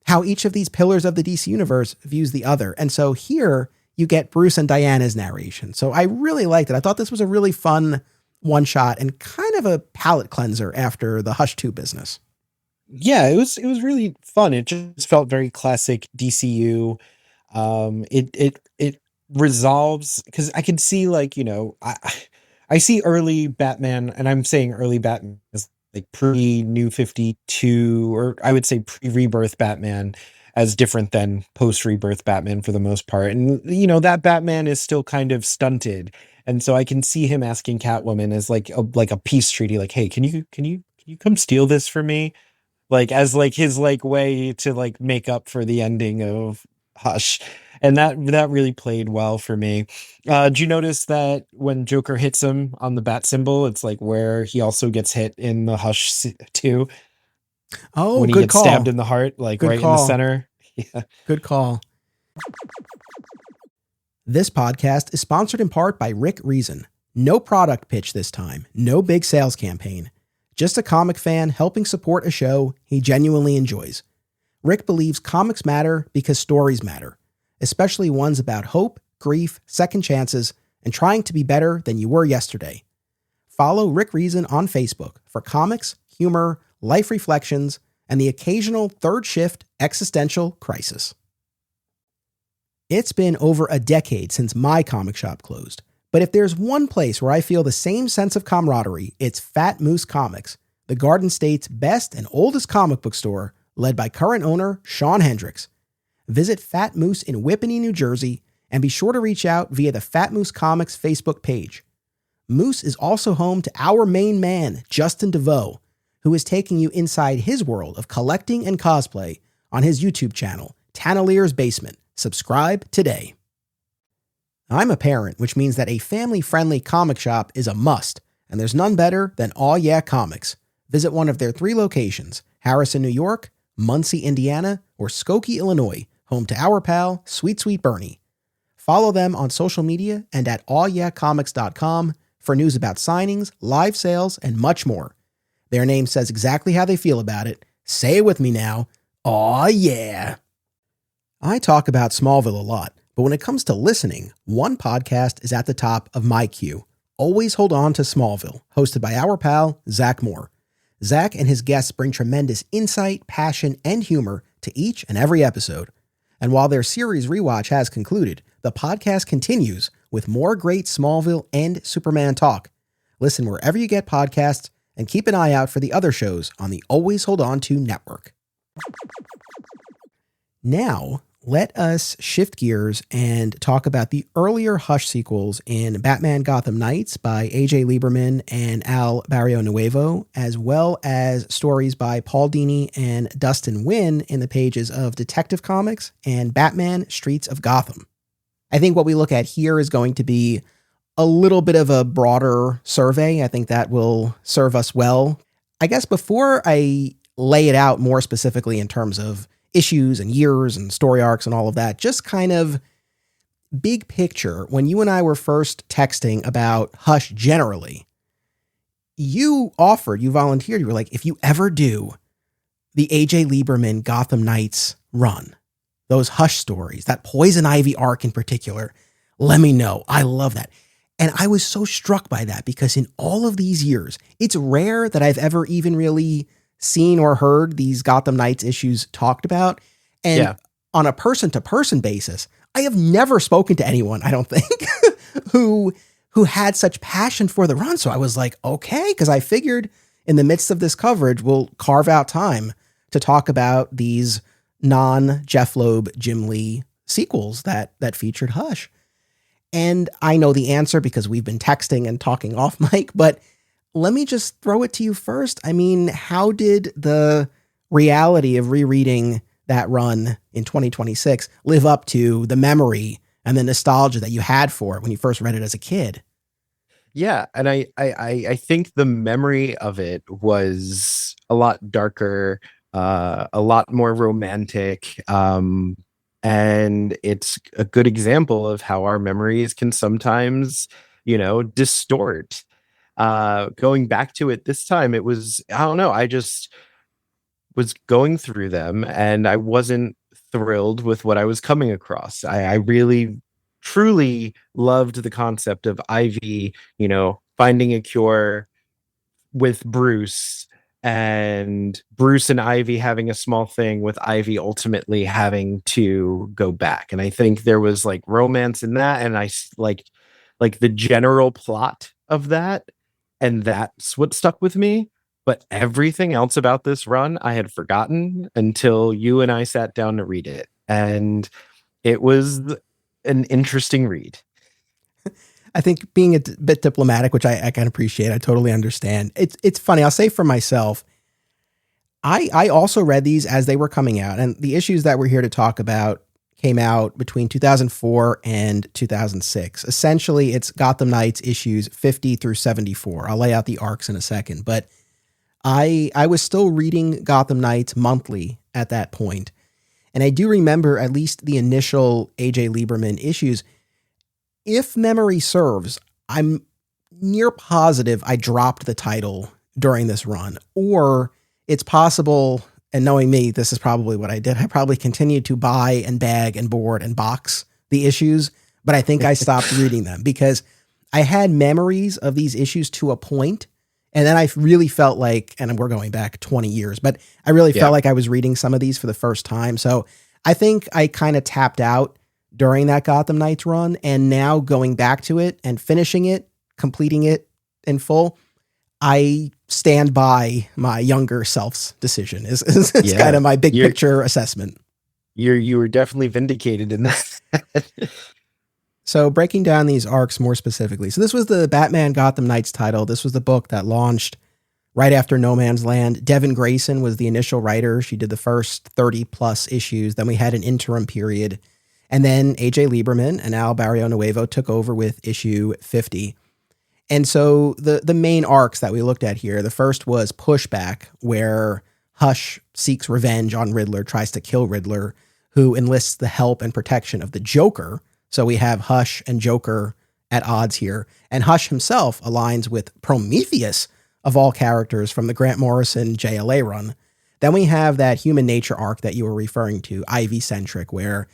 how each of these pillars of the DC universe views the other. And so here you get Bruce and Diana's narration. So I really liked it. I thought this was a really fun one shot and kind of a palate cleanser after the Hush 2 business. Yeah, it was really fun. It just felt very classic DCU. It resolves, because I can see, like, I see early Batman, and I'm saying early Batman as like pre-New 52, or I would say pre-Rebirth Batman, as different than post-Rebirth Batman for the most part. And that Batman is still kind of stunted, and so I can see him asking Catwoman as like a peace treaty, like, hey, can you come steal this for me, like as like his like way to like make up for the ending of Hush. And that really played well for me. Did you notice that when Joker hits him on the bat symbol, it's like where he also gets hit in the Hush too? Oh, when he good gets call. stabbed in the heart, like good right call. in the center. Yeah. Good call. This podcast is sponsored in part by Rick Reason. No product pitch this time. No big sales campaign. Just a comic fan helping support a show he genuinely enjoys. Rick believes comics matter because stories matter, especially ones about hope, grief, second chances, and trying to be better than you were yesterday. Follow Rick Reason on Facebook for comics, humor, life reflections, and the occasional third shift existential crisis. It's been over a decade since my comic shop closed, but if there's one place where I feel the same sense of camaraderie, it's Fat Moose Comics, the Garden State's best and oldest comic book store, led by current owner Sean Hendricks. Visit Fat Moose in Whippany, New Jersey, and be sure to reach out via the Fat Moose Comics Facebook page. Moose is also home to our main man, Justin DeVoe, who is taking you inside his world of collecting and cosplay on his YouTube channel, Tannelier's Basement. Subscribe today. I'm a parent, which means that a family-friendly comic shop is a must, and there's none better than Aw Yeah Comics. Visit one of their 3 locations, Harrison, New York, Muncie, Indiana, or Skokie, Illinois, home to our pal, Sweet Bernie. Follow them on social media and at awyeahcomics.com for news about signings, live sales, and much more. Their name says exactly how they feel about it. Say it with me now. Aw, yeah. I talk about Smallville a lot, but when it comes to listening, one podcast is at the top of my queue. Always Hold On to Smallville, hosted by our pal, Zach Moore. Zach and his guests bring tremendous insight, passion, and humor to each and every episode. And while their series rewatch has concluded, the podcast continues with more great Smallville and Superman talk. Listen wherever you get podcasts, and keep an eye out for the other shows on the Always Hold On To network. Now, let us shift gears and talk about the earlier Hush sequels in Batman Gotham Knights by A.J. Lieberman and Al Barrionuevo, as well as stories by Paul Dini and Dustin Nguyen in the pages of Detective Comics and Batman Streets of Gotham. I think what we look at here is going to be a little bit of a broader survey. I think that will serve us well. I guess before I lay it out more specifically in terms of issues and years and story arcs and all of that, just kind of big picture, when you and I were first texting about Hush generally, you volunteered, you were like, if you ever do the AJ Lieberman Gotham Knights run, those Hush stories, that Poison Ivy arc in particular, let me know. I love that. And I was so struck by that because in all of these years, it's rare that I've ever even really seen or heard these Gotham Knights issues talked about. And on a person-to-person basis, I have never spoken to anyone, I don't think, who had such passion for the run. So I was like, okay, because I figured in the midst of this coverage, we'll carve out time to talk about these non-Jeff Loeb, Jim Lee sequels that featured Hush. And I know the answer because we've been texting and talking off mic, but let me just throw it to you first. I mean, how did the reality of rereading that run in 2026 live up to the memory and the nostalgia that you had for it when you first read it as a kid? Yeah, and I think the memory of it was a lot darker, a lot more romantic, and it's a good example of how our memories can sometimes, distort. Going back to it this time, it was, I don't know, I just was going through them and I wasn't thrilled with what I was coming across. I really, truly loved the concept of Ivy, finding a cure with Bruce, and Bruce and Ivy having a small thing with Ivy ultimately having to go back. And I think there was like romance in that, and I like the general plot of that, and that's what stuck with me. But everything else about this run I had forgotten until you and I sat down to read it, and it was an interesting read. I think being a bit diplomatic, which I can appreciate, I totally understand. It's funny. I'll say for myself, I also read these as they were coming out, and the issues that we're here to talk about came out between 2004 and 2006. Essentially, it's Gotham Knights issues 50 through 74. I'll lay out the arcs in a second, but I was still reading Gotham Knights monthly at that point, and I do remember at least the initial AJ Lieberman issues. If memory serves, I'm near positive I dropped the title during this run, or it's possible, and knowing me, this is probably what I did. I probably continued to buy and bag and board and box the issues, but I think I stopped reading them because I had memories of these issues to a point, and then I really felt like, and we're going back 20 years, but I really felt like I was reading some of these for the first time. So I think I kind of tapped out during that Gotham Knights run, and now going back to it and finishing it, completing it in full, I stand by my younger self's decision. Is kind of my big picture assessment. You were definitely vindicated in that. So breaking down these arcs more specifically. So this was the Batman Gotham Knights title. This was the book that launched right after No Man's Land. Devin Grayson was the initial writer. She did the first 30 plus issues. Then we had an interim period. And then AJ Lieberman and Al Barrionuevo took over with issue 50. And so the main arcs that we looked at here, the first was Pushback, where Hush seeks revenge on Riddler, tries to kill Riddler, who enlists the help and protection of the Joker. So we have Hush and Joker at odds here. And Hush himself aligns with Prometheus, of all characters, from the Grant Morrison JLA run. Then we have that human nature arc that you were referring to, Ivy-centric, where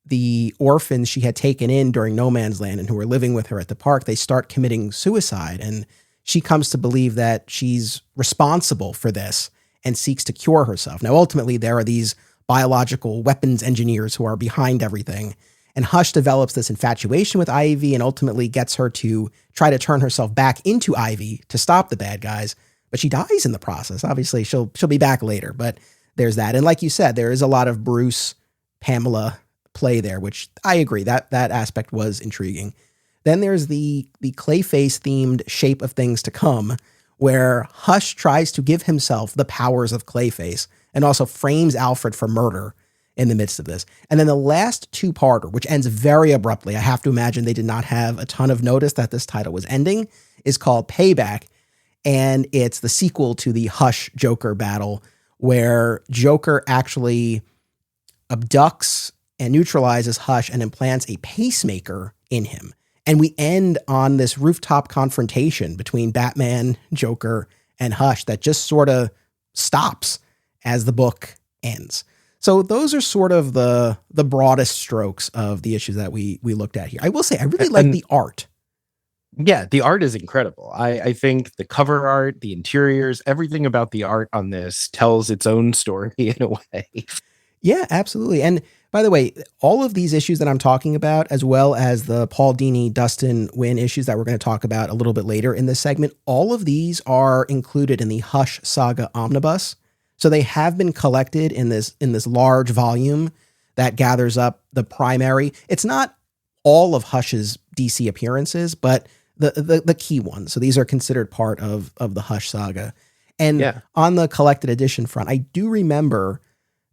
the orphans she had taken in during No Man's Land and who were living with her at the park, they start committing suicide. And she comes to believe that she's responsible for this and seeks to cure herself. Now, ultimately, there are these biological weapons engineers who are behind everything. And Hush develops this infatuation with Ivy and ultimately gets her to try to turn herself back into Ivy to stop the bad guys. But she dies in the process. Obviously, she'll be back later. But there's that. And like you said, there is a lot of Bruce, Pamela play there, which I agree, that aspect was intriguing. Then there's the Clayface themed Shape of Things to Come, where Hush tries to give himself the powers of Clayface and also frames Alfred for murder in the midst of this. And then the last two-parter, which ends very abruptly, I have to imagine they did not have a ton of notice that this title was ending, is called Payback. And it's the sequel to the Hush Joker battle, where Joker actually abducts and neutralizes Hush and implants a pacemaker in him. And we end on this rooftop confrontation between Batman, Joker, and Hush that just sort of stops as the book ends. So those are sort of the broadest strokes of the issues that we looked at here. I will say, I really like the art. Yeah, the art is incredible. I think the cover art, the interiors, everything about the art on this tells its own story in a way. Yeah, absolutely. And by the way, all of these issues that I'm talking about, as well as the Paul Dini Dustin Nguyen issues that we're going to talk about a little bit later in this segment, all of these are included in the Hush Saga Omnibus. So they have been collected in this large volume that gathers up the primary. It's not all of Hush's DC appearances, but the key ones. So these are considered part of the Hush Saga. And on the collected edition front, I do remember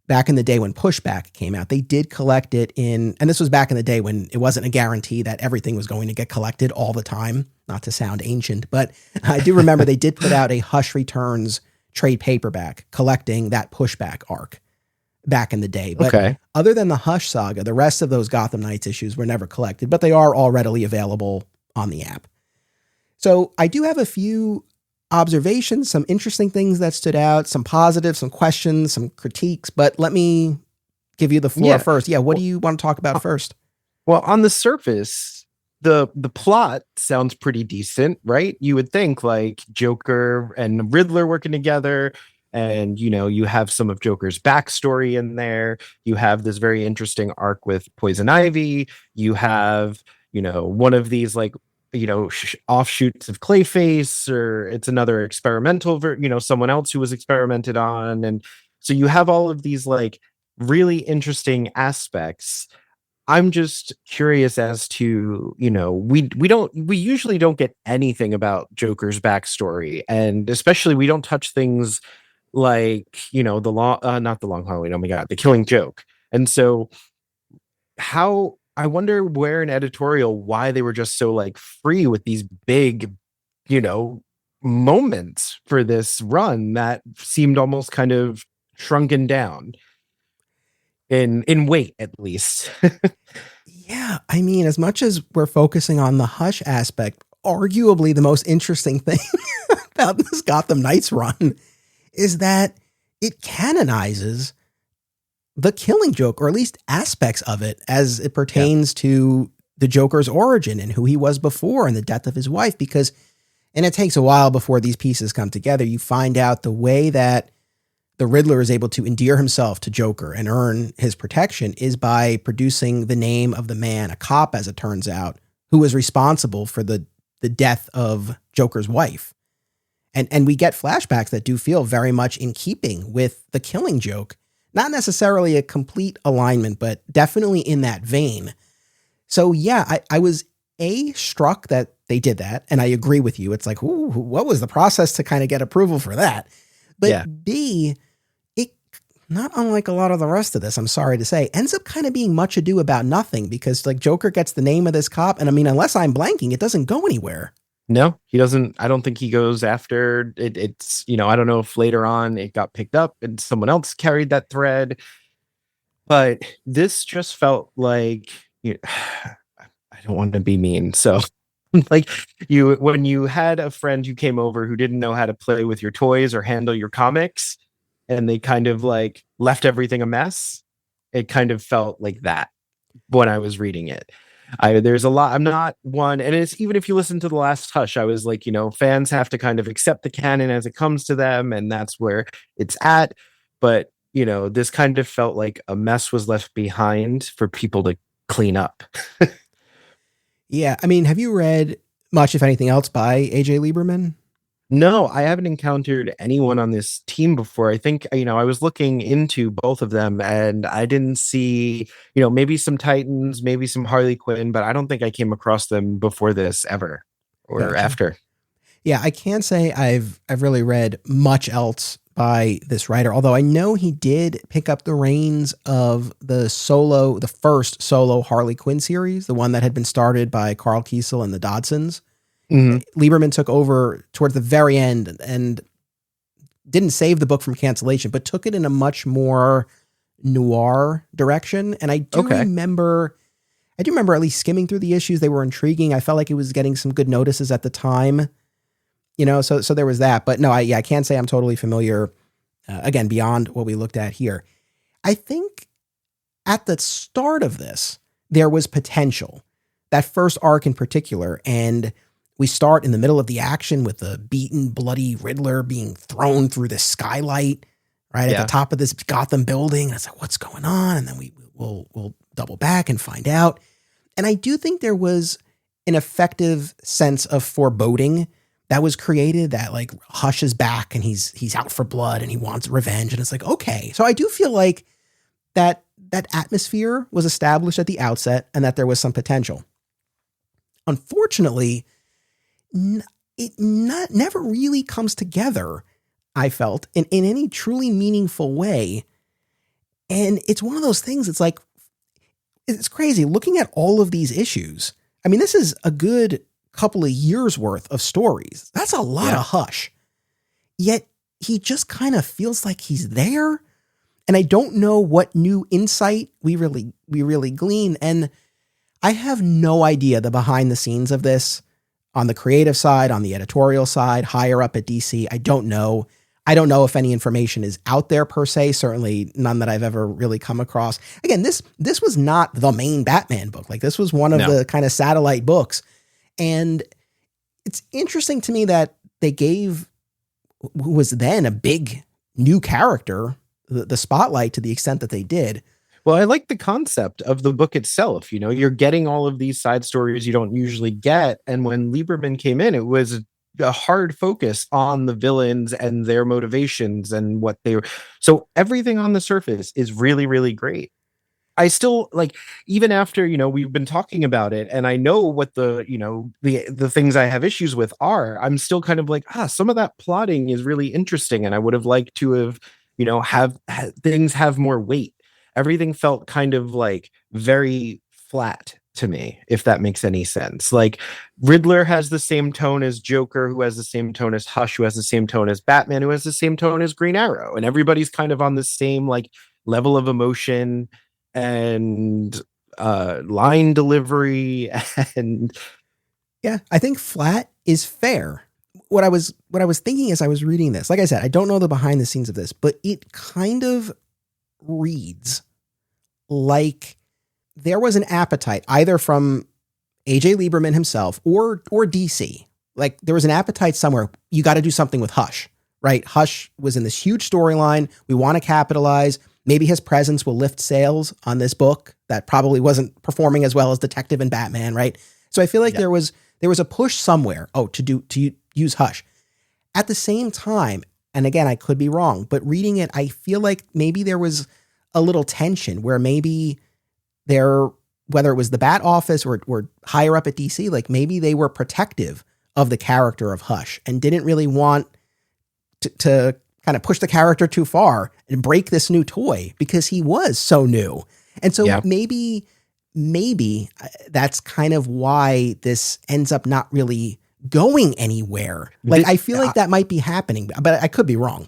back in the day when Pushback came out, they did collect it in, and this was back in the day when it wasn't a guarantee that everything was going to get collected all the time, not to sound ancient, but I do remember they did put out a Hush Returns trade paperback collecting that Pushback arc back in the day. But other than the Hush Saga, the rest of those Gotham Knights issues were never collected, but they are all readily available on the app. So I do have a few observations, some interesting things that stood out, some positives, some questions, some critiques, but let me give you the floor first. Yeah, what do you want to talk about first? Well, on the surface, the plot sounds pretty decent, right? You would think like Joker and Riddler working together, and you have some of Joker's backstory in there. You have this very interesting arc with Poison Ivy. You have, one of these like offshoots of Clayface, or it's another experimental someone else who was experimented on. And so you have all of these like really interesting aspects. I'm just curious as to, we usually don't get anything about Joker's backstory, and especially we don't touch things like, not the Long Halloween. Oh my God, the Killing Joke. And so I wonder where in editorial, why they were just so like free with these big, moments for this run that seemed almost kind of shrunken down in weight, at least. Yeah. I mean, as much as we're focusing on the Hush aspect, arguably the most interesting thing about this Gotham Knights run is that it canonizes the Killing Joke, or at least aspects of it, as it pertains to the Joker's origin and who he was before and the death of his wife. Because, and it takes a while before these pieces come together, you find out the way that the Riddler is able to endear himself to Joker and earn his protection is by producing the name of the man, a cop, as it turns out, who was responsible for the death of Joker's wife. And we get flashbacks that do feel very much in keeping with the Killing Joke. Not necessarily a complete alignment, but definitely in that vein. So yeah, I was struck that they did that. And I agree with you. It's like, ooh, what was the process to kind of get approval for that? But B, it, not unlike a lot of the rest of this, I'm sorry to say, ends up kind of being much ado about nothing, because like Joker gets the name of this cop. And I mean, unless I'm blanking, it doesn't go anywhere. No, he doesn't. I don't think he goes after it. It's, I don't know if later on it got picked up and someone else carried that thread, but this just felt like, I don't want to be mean. So like when you had a friend who came over who didn't know how to play with your toys or handle your comics, and they kind of like left everything a mess. It kind of felt like that when I was reading it. There's a lot. I'm not one, and it's even if you listen to the last Hush, I was like, fans have to kind of accept the canon as it comes to them, and that's where it's at. But this kind of felt like a mess was left behind for people to clean up. Yeah, I mean, have you read much, if anything else, by A.J. Lieberman? No, I haven't encountered anyone on this team before. I think, I was looking into both of them and I didn't see, maybe some Titans, maybe some Harley Quinn, but I don't think I came across them before this ever or Gotcha. after. Yeah, I can't say I've really read much else by this writer, although I know he did pick up the reins of the first solo Harley Quinn series, the one that had been started by Carl Kiesel and the Dodsons. Mm-hmm. Lieberman took over towards the very end and didn't save the book from cancellation, but took it in a much more noir direction. And I do remember at least skimming through the issues. They were intriguing. I felt like it was getting some good notices at the time, so there was that. But no, I can't say I'm totally familiar, again, beyond what we looked at here. I think at the start of this, there was potential, that first arc in particular, and we start in the middle of the action with the beaten, bloody Riddler being thrown through the skylight, right at the top of this Gotham building. And it's like, what's going on? And then we'll double back and find out. And I do think there was an effective sense of foreboding that was created, that like Hush is back and he's out for blood and he wants revenge. And it's like, okay. So I do feel like that atmosphere was established at the outset and that there was some potential. Unfortunately, it never really comes together, I felt, in any truly meaningful way. And it's one of those things, it's like, it's crazy looking at all of these issues. I mean, this is a good couple of years worth of stories. That's a lot of Hush. Yet he just kind of feels like he's there. And I don't know what new insight we really glean. And I have no idea the behind the scenes of this on the creative side, on the editorial side, higher up at DC. I don't know. I don't know if any information is out there per se, certainly none that I've ever really come across. Again, this was not the main Batman book. Like, this was one of the kind of satellite books. And it's interesting to me that they gave who was then a big new character the spotlight to the extent that they did. Well, I like the concept of the book itself. You're getting all of these side stories you don't usually get. And when Lieberman came in, it was a hard focus on the villains and their motivations and what they were. So everything on the surface is really, really great. I still like, even after, we've been talking about it and I know what the things I have issues with are, I'm still kind of like, some of that plotting is really interesting. And I would have liked to have, have things have more weight. Everything felt kind of like very flat to me, if that makes any sense. Like, Riddler has the same tone as Joker, who has the same tone as Hush, who has the same tone as Batman, who has the same tone as Green Arrow. And everybody's kind of on the same like level of emotion and line delivery. And yeah, I think flat is fair. What I was thinking as I was reading this, like I said, I don't know the behind the scenes of this, but it kind of reads like there was an appetite either from A.J. Lieberman himself or DC. Like, there was an appetite somewhere. You got to do something with Hush, right? Hush was in this huge storyline. We want to capitalize. Maybe his presence will lift sales on this book that probably wasn't performing as well as Detective and Batman, right? So I feel like there was a push somewhere. To use Hush. At the same time, and again, I could be wrong, but reading it, I feel like maybe there was a little tension where maybe whether it was the Bat office or higher up at DC, like maybe they were protective of the character of Hush and didn't really want to kind of push the character too far and break this new toy because he was so new. And so maybe that's kind of why this ends up not really going anywhere. Like, I feel like that might be happening, but I could be wrong.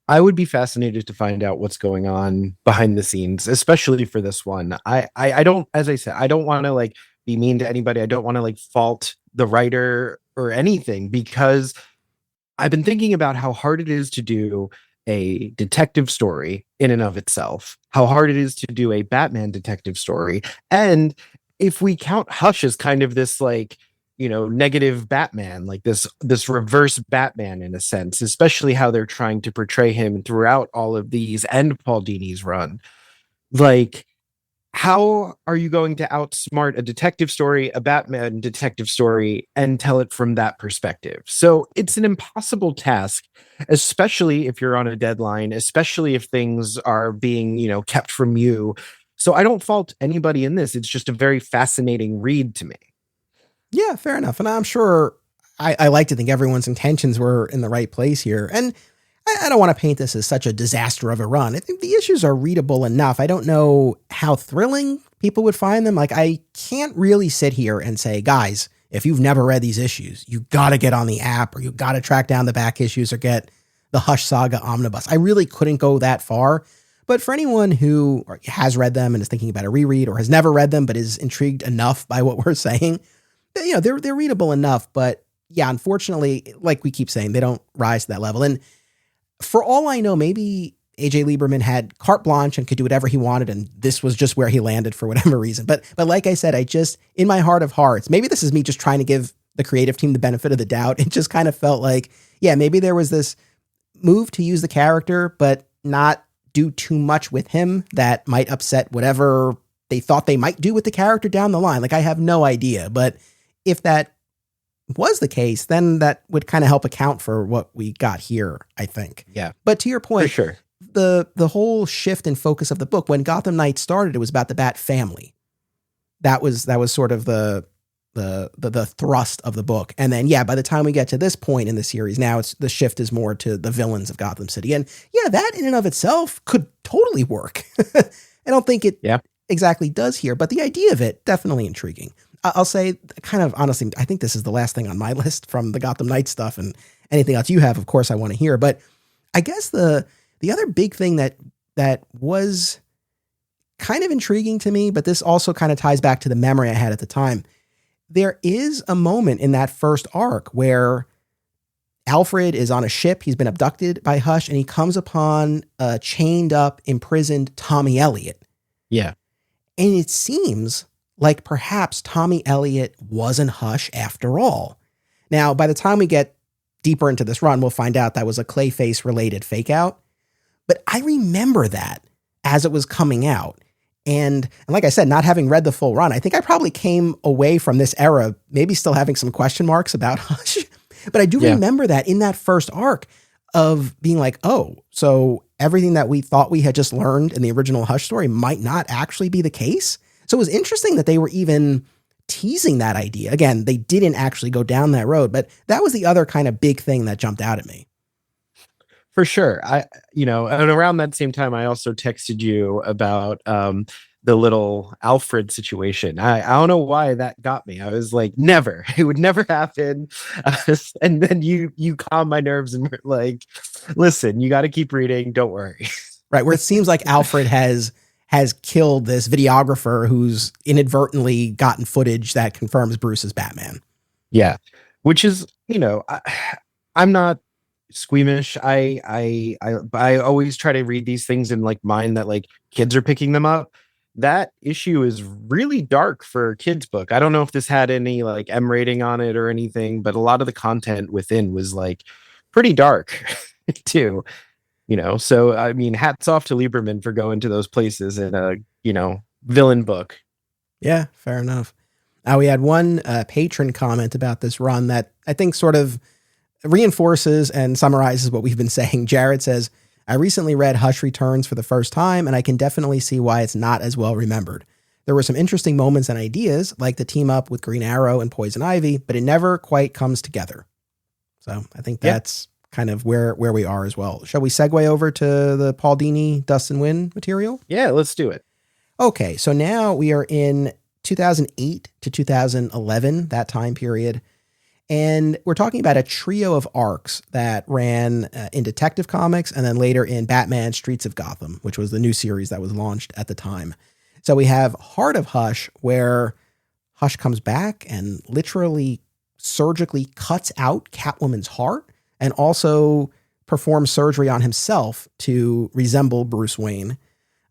I would be fascinated to find out what's going on behind the scenes, especially for this one. I don't, as I said, I don't want to like be mean to anybody. I don't want to like fault the writer or anything, because I've been thinking about how hard it is to do a detective story in and of itself, how hard it is to do a Batman detective story. And if we count Hush as kind of this like, negative Batman, like this reverse Batman in a sense, especially how they're trying to portray him throughout all of these and Paul Dini's run, like, how are you going to outsmart a detective story, a Batman detective story, and tell it from that perspective? So it's an impossible task, especially if you're on a deadline, especially if things are being, kept from you. So I don't fault anybody in this. It's just a very fascinating read to me. Yeah, fair enough. And I'm sure I like to think everyone's intentions were in the right place here. And I don't want to paint this as such a disaster of a run. I think the issues are readable enough. I don't know how thrilling people would find them. Like, I can't really sit here and say, guys, if you've never read these issues, you got to get on the app, or you got to track down the back issues, or get the Hush Saga omnibus. I really couldn't go that far. But for anyone who has read them and is thinking about a reread, or has never read them but is intrigued enough by what we're saying, they're readable enough. But yeah, unfortunately, like we keep saying, they don't rise to that level. And for all I know, maybe AJ Lieberman had carte blanche and could do whatever he wanted, and this was just where he landed for whatever reason. But like I said, I just, in my heart of hearts, maybe this is me just trying to give the creative team the benefit of the doubt. It just kind of felt like, yeah, maybe there was this move to use the character, but not do too much with him that might upset whatever they thought they might do with the character down the line. Like, I have no idea. But if that was the case, then that would kind of help account for what we got here, I think. Yeah. But to your point, for sure, the whole shift in focus of the book, when Gotham Knights started, it was about the Bat family. That was sort of the thrust of the book. And then, yeah, by the time we get to this point in the series, now the shift is more to the villains of Gotham City. And yeah, that in and of itself could totally work. I don't think it exactly does here, but the idea of it, definitely intriguing. I'll say, kind of honestly, I think this is the last thing on my list from the Gotham Knights stuff, and anything else you have, of course, I want to hear. But I guess the other big thing that was kind of intriguing to me, but this also kind of ties back to the memory I had at the time. There is a moment in that first arc where Alfred is on a ship. He's been abducted by Hush, and he comes upon a chained up, imprisoned Tommy Elliot. Yeah. And it seems like perhaps Tommy Elliot wasn't Hush after all. Now, by the time we get deeper into this run, we'll find out that was a Clayface related fake out. But I remember that as it was coming out. And like I said, not having read the full run, I think I probably came away from this era maybe still having some question marks about Hush. But I do remember that in that first arc of being like, oh, so everything that we thought we had just learned in the original Hush story might not actually be the case. So it was interesting that they were even teasing that idea. Again, they didn't actually go down that road, but that was the other kind of big thing that jumped out at me. For sure. And around that same time, I also texted you about the little Alfred situation. I don't know why that got me. I was like, never, it would never happen. And then you calm my nerves and were like, listen, you got to keep reading. Don't worry. Right. Where it seems like Alfred has killed this videographer who's inadvertently gotten footage that confirms Bruce is Batman. Yeah. Which is, I'm not squeamish. I always try to read these things in like mind that like kids are picking them up. That issue is really dark for a kid's book. I don't know if this had any like M rating on it or anything, but a lot of the content within was like pretty dark too. So I mean, hats off to Lieberman for going to those places in a villain book. Yeah, fair enough. We had one patron comment about this run that I think sort of reinforces and summarizes what we've been saying. Jared says, I recently read Hush Returns for the first time, and I can definitely see why it's not as well remembered. There were some interesting moments and ideas, like the team up with Green Arrow and Poison Ivy, but it never quite comes together. So I think that's kind of where we are as well. Shall we segue over to the Paul Dini Dustin Nguyen material? Yeah, let's do it. Okay, so now we are in 2008 to 2011, that time period. And we're talking about a trio of arcs that ran in Detective Comics and then later in Batman Streets of Gotham, which was the new series that was launched at the time. So we have Heart of Hush, where Hush comes back and literally surgically cuts out Catwoman's heart and also performs surgery on himself to resemble Bruce Wayne.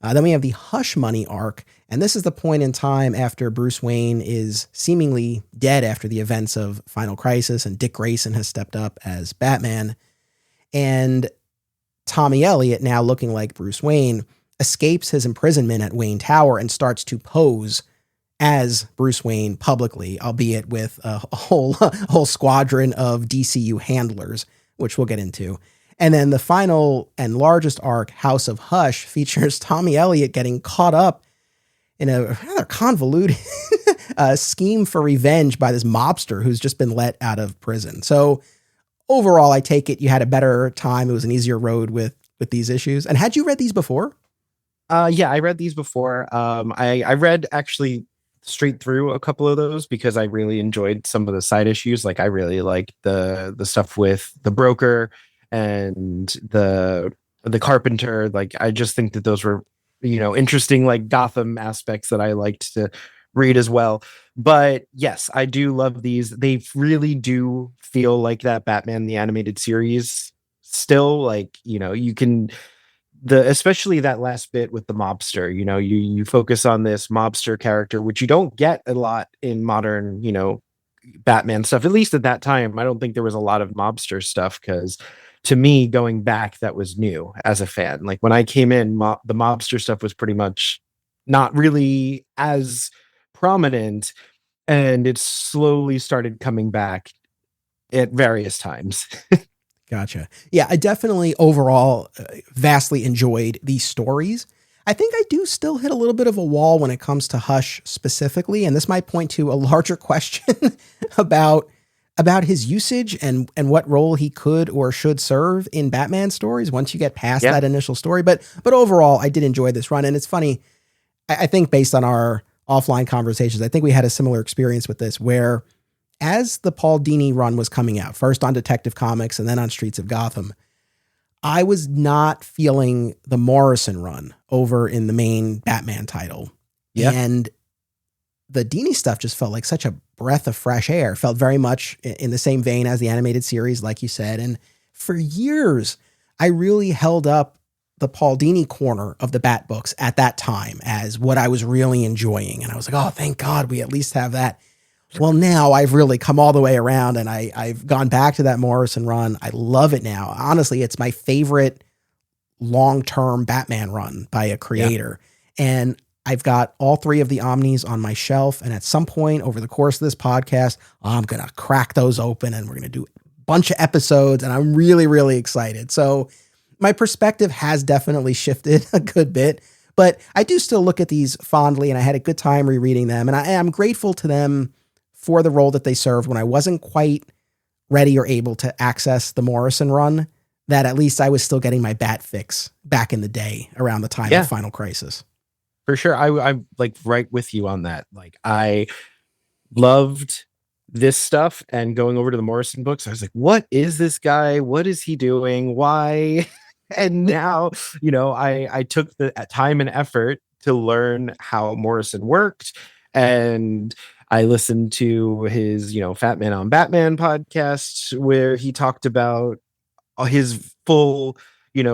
Then we have the Hush Money arc, and this is the point in time after Bruce Wayne is seemingly dead after the events of Final Crisis, and Dick Grayson has stepped up as Batman. And Tommy Elliott, now looking like Bruce Wayne, escapes his imprisonment at Wayne Tower and starts to pose as Bruce Wayne publicly, albeit with a whole squadron of DCU handlers, which we'll get into. And then the final and largest arc, House of Hush, features Tommy Elliott getting caught up in a rather convoluted scheme for revenge by this mobster who's just been let out of prison. So overall, I take it you had a better time. It was an easier road with these issues. And had you read these before? Yeah, I read these before. I read actually straight through a couple of those because I really enjoyed some of the side issues. Like I really liked the stuff with the broker and the carpenter. Like I just think that those were, interesting, like Gotham aspects that I liked to read as well. But yes, I do love these. They really do feel like that Batman the Animated Series still. Like, you can especially that last bit with the mobster, you focus on this mobster character, which you don't get a lot in modern, Batman stuff. At least at that time, I don't think there was a lot of mobster stuff, because to me, going back, that was new as a fan. Like when I came in, the mobster stuff was pretty much not really as prominent, and it slowly started coming back at various times. Gotcha. Yeah, I definitely overall vastly enjoyed these stories. I think I do still hit a little bit of a wall when it comes to Hush specifically, and this might point to a larger question about his usage and what role he could or should serve in Batman stories once you get past that initial story. But overall, I did enjoy this run, and it's funny. I think based on our offline conversations, I think we had a similar experience with this, where as the Paul Dini run was coming out, first on Detective Comics and then on Streets of Gotham, I was not feeling the Morrison run over in the main Batman title. Yep. And the Dini stuff just felt like such a breath of fresh air. Felt very much in the same vein as the animated series, like you said. And for years, I really held up the Paul Dini corner of the Bat books at that time as what I was really enjoying. And I was like, oh, thank God we at least have that. Well, now I've really come all the way around, and I've gone back to that Morrison run. I love it now. Honestly, it's my favorite long-term Batman run by a creator. Yeah. And I've got all three of the Omnis on my shelf. And at some point over the course of this podcast, I'm going to crack those open, and we're going to do a bunch of episodes. And I'm really, really excited. So my perspective has definitely shifted a good bit, but I do still look at these fondly, and I had a good time rereading them. And I am grateful to them for the role that they served when I wasn't quite ready or able to access the Morrison run, that at least I was still getting my Bat fix back in the day around the time of Final Crisis. For sure. I'm like right with you on that. Like I loved this stuff, and going over to the Morrison books, I was like, what is this guy? What is he doing? Why? And now, I took the time and effort to learn how Morrison worked, and I listened to his, Fat Man on Batman podcast, where he talked about his full,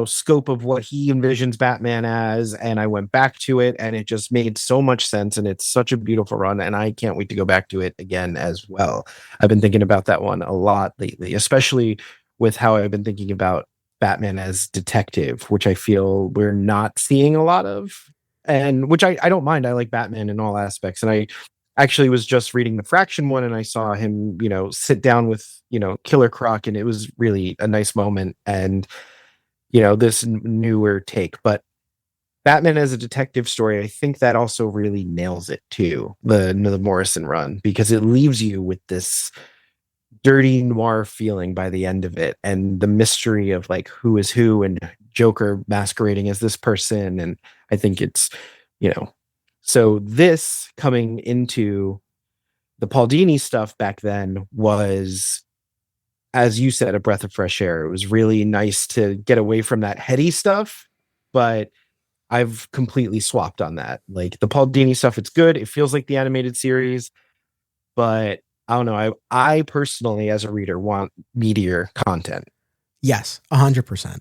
scope of what he envisions Batman as. And I went back to it, and it just made so much sense. And it's such a beautiful run. And I can't wait to go back to it again as well. I've been thinking about that one a lot lately, especially with how I've been thinking about Batman as detective, which I feel we're not seeing a lot of, and which I don't mind. I like Batman in all aspects. And I actually was just reading the Fraction one, and I saw him, sit down with, Killer Croc, and it was really a nice moment, and, this newer take. But Batman as a detective story, I think that also really nails it too, the Morrison run, because it leaves you with this dirty noir feeling by the end of it, and the mystery of like who is who, and Joker masquerading as this person. And I think it's, so this coming into the Paul Dini stuff back then was, as you said, a breath of fresh air. It was really nice to get away from that heady stuff, but I've completely swapped on that. Like the Paul Dini stuff, it's good. It feels like the animated series, but I don't know. I personally, as a reader, want meatier content. Yes, 100%.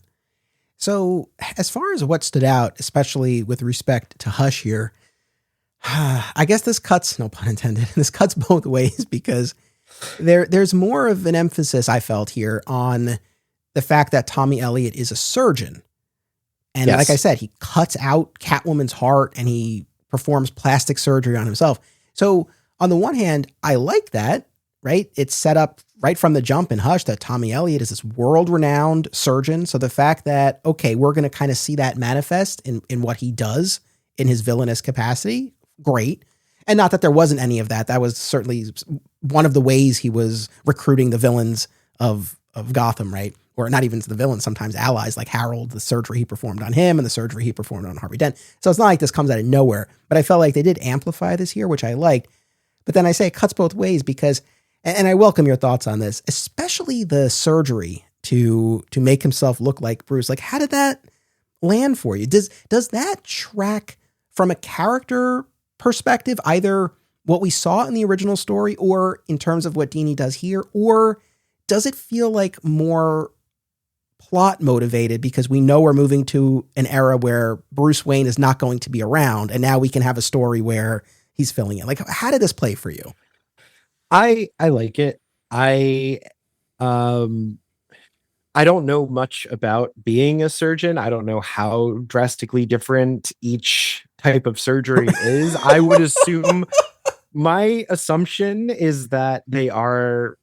So as far as what stood out, especially with respect to Hush here, I guess this cuts, no pun intended, this cuts both ways because there's more of an emphasis I felt here on the fact that Tommy Elliott is a surgeon. And like I Yes. said, he cuts out Catwoman's heart and he performs plastic surgery on himself. So on the one hand, I like that, right? It's set up right from the jump in Hush that Tommy Elliott is this world-renowned surgeon. So the fact that, okay, we're going to kind of see that manifest in what he does in his villainous capacity, great. And not that there wasn't any of that. That was certainly one of the ways he was recruiting the villains of Gotham, right? Or not even the villains, sometimes allies like Harold, the surgery he performed on him and the surgery he performed on Harvey Dent. So it's not like this comes out of nowhere, but I felt like they did amplify this here, which I liked. But then I say it cuts both ways because, and I welcome your thoughts on this, especially the surgery to make himself look like Bruce. Like, how did that land for you? Does that track from a character perspective, either what we saw in the original story or in terms of what Dini does here? Or does it feel like more plot motivated because we know we're moving to an era where Bruce Wayne is not going to be around and now we can have a story where he's filling in? Like, how did this play for you? I like it. I don't know much about being a surgeon. I don't know how drastically different each type of surgery is. I would assume my assumption is that they are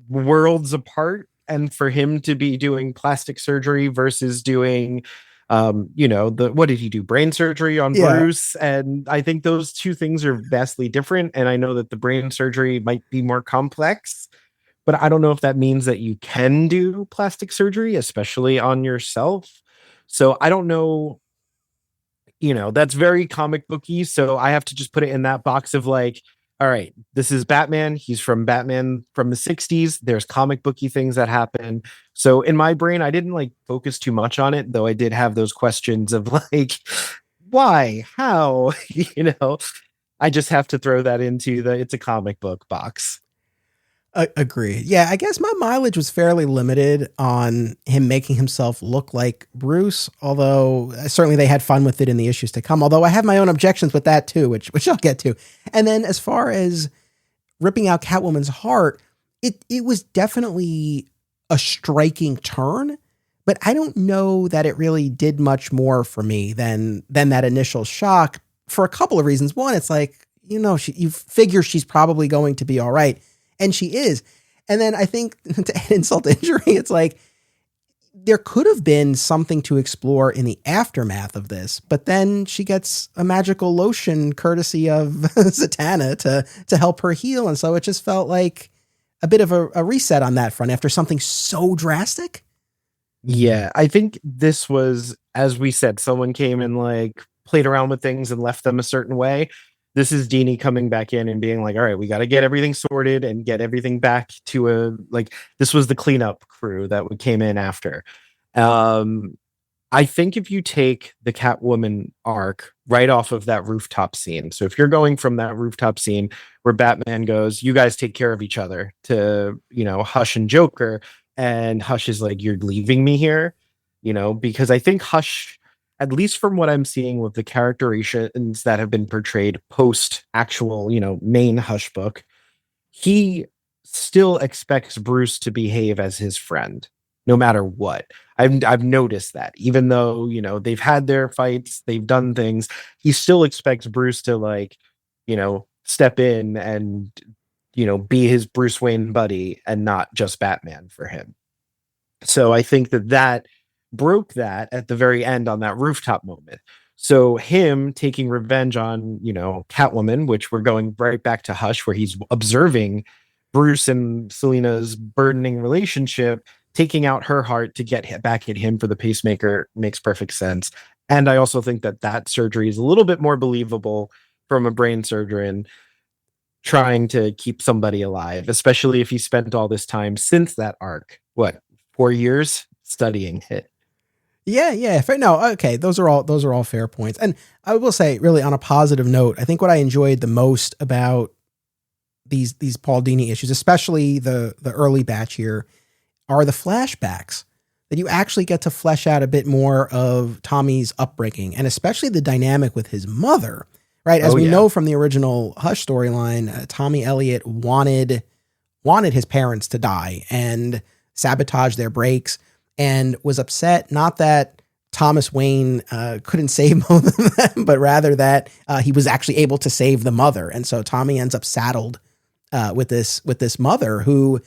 worlds apart, and for him to be doing plastic surgery versus doing what did he do, brain surgery on Bruce, and I think those two things are vastly different, and I know that the brain surgery might be more complex, but I don't know if that means that you can do plastic surgery, especially on yourself. So I don't know, that's very comic booky. So I have to just put it in that box of like, all right, this is Batman. He's from Batman from the 60s. There's comic booky things that happen. So in my brain, I didn't like focus too much on it, though I did have those questions of like, why, how, I just have to throw that into it's a comic book box. Agree. Yeah, I guess my mileage was fairly limited on him making himself look like Bruce, although certainly they had fun with it in the issues to come, although I have my own objections with that too, which I'll get to. And then as far as ripping out Catwoman's heart, it was definitely a striking turn, but I don't know that it really did much more for me than that initial shock for a couple of reasons. One, it's like, you figure she's probably going to be all right. And she is. And then I think to add insult to injury, it's like there could have been something to explore in the aftermath of this, but then she gets a magical lotion courtesy of Zatanna to help her heal. And so it just felt like a bit of a reset on that front after something so drastic. Yeah, I think this was, as we said, someone came and like played around with things and left them a certain way. This is Dini coming back in and being like, all right, we got to get everything sorted and get everything back to this was the cleanup crew that came in after. I think if you take the Catwoman arc right off of that rooftop scene, so if you're going from that rooftop scene where Batman goes, you guys take care of each other, to, Hush and Joker, and Hush is like, you're leaving me here, because I think Hush, at least from what I'm seeing with the characterizations that have been portrayed post actual, main Hush book, he still expects Bruce to behave as his friend, no matter what. I've noticed that, even though, they've had their fights, they've done things, he still expects Bruce to step in and, be his Bruce Wayne buddy and not just Batman for him. So I think that broke that at the very end on that rooftop moment. So him taking revenge on, Catwoman, which we're going right back to Hush, where he's observing Bruce and Selina's burdening relationship, taking out her heart to get back at him for the pacemaker, makes perfect sense. And I also think that surgery is a little bit more believable from a brain surgeon trying to keep somebody alive, especially if he spent all this time since that arc, 4 years studying it. Yeah. No, okay. Those are all fair points. And I will say, really, on a positive note, I think what I enjoyed the most about these Paul Dini issues, especially the early batch here, are the flashbacks that you actually get to flesh out a bit more of Tommy's upbringing, and especially the dynamic with his mother, right? As we know from the original Hush storyline, Tommy Elliott wanted his parents to die and sabotage their breaks, and was upset not that Thomas Wayne couldn't save both of them, but rather that he was actually able to save the mother. And so Tommy ends up saddled with this mother who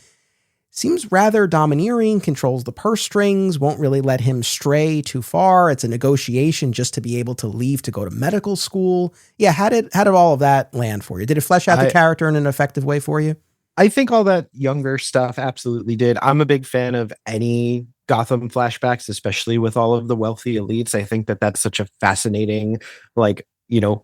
seems rather domineering, controls the purse strings, won't really let him stray too far. It's a negotiation just to be able to leave to go to medical school. Yeah, how did all of that land for you? Did it flesh out the character in an effective way for you? I think all that younger stuff absolutely did. I'm a big fan of any Gotham flashbacks, especially with all of the wealthy elites. I think that that's such a fascinating,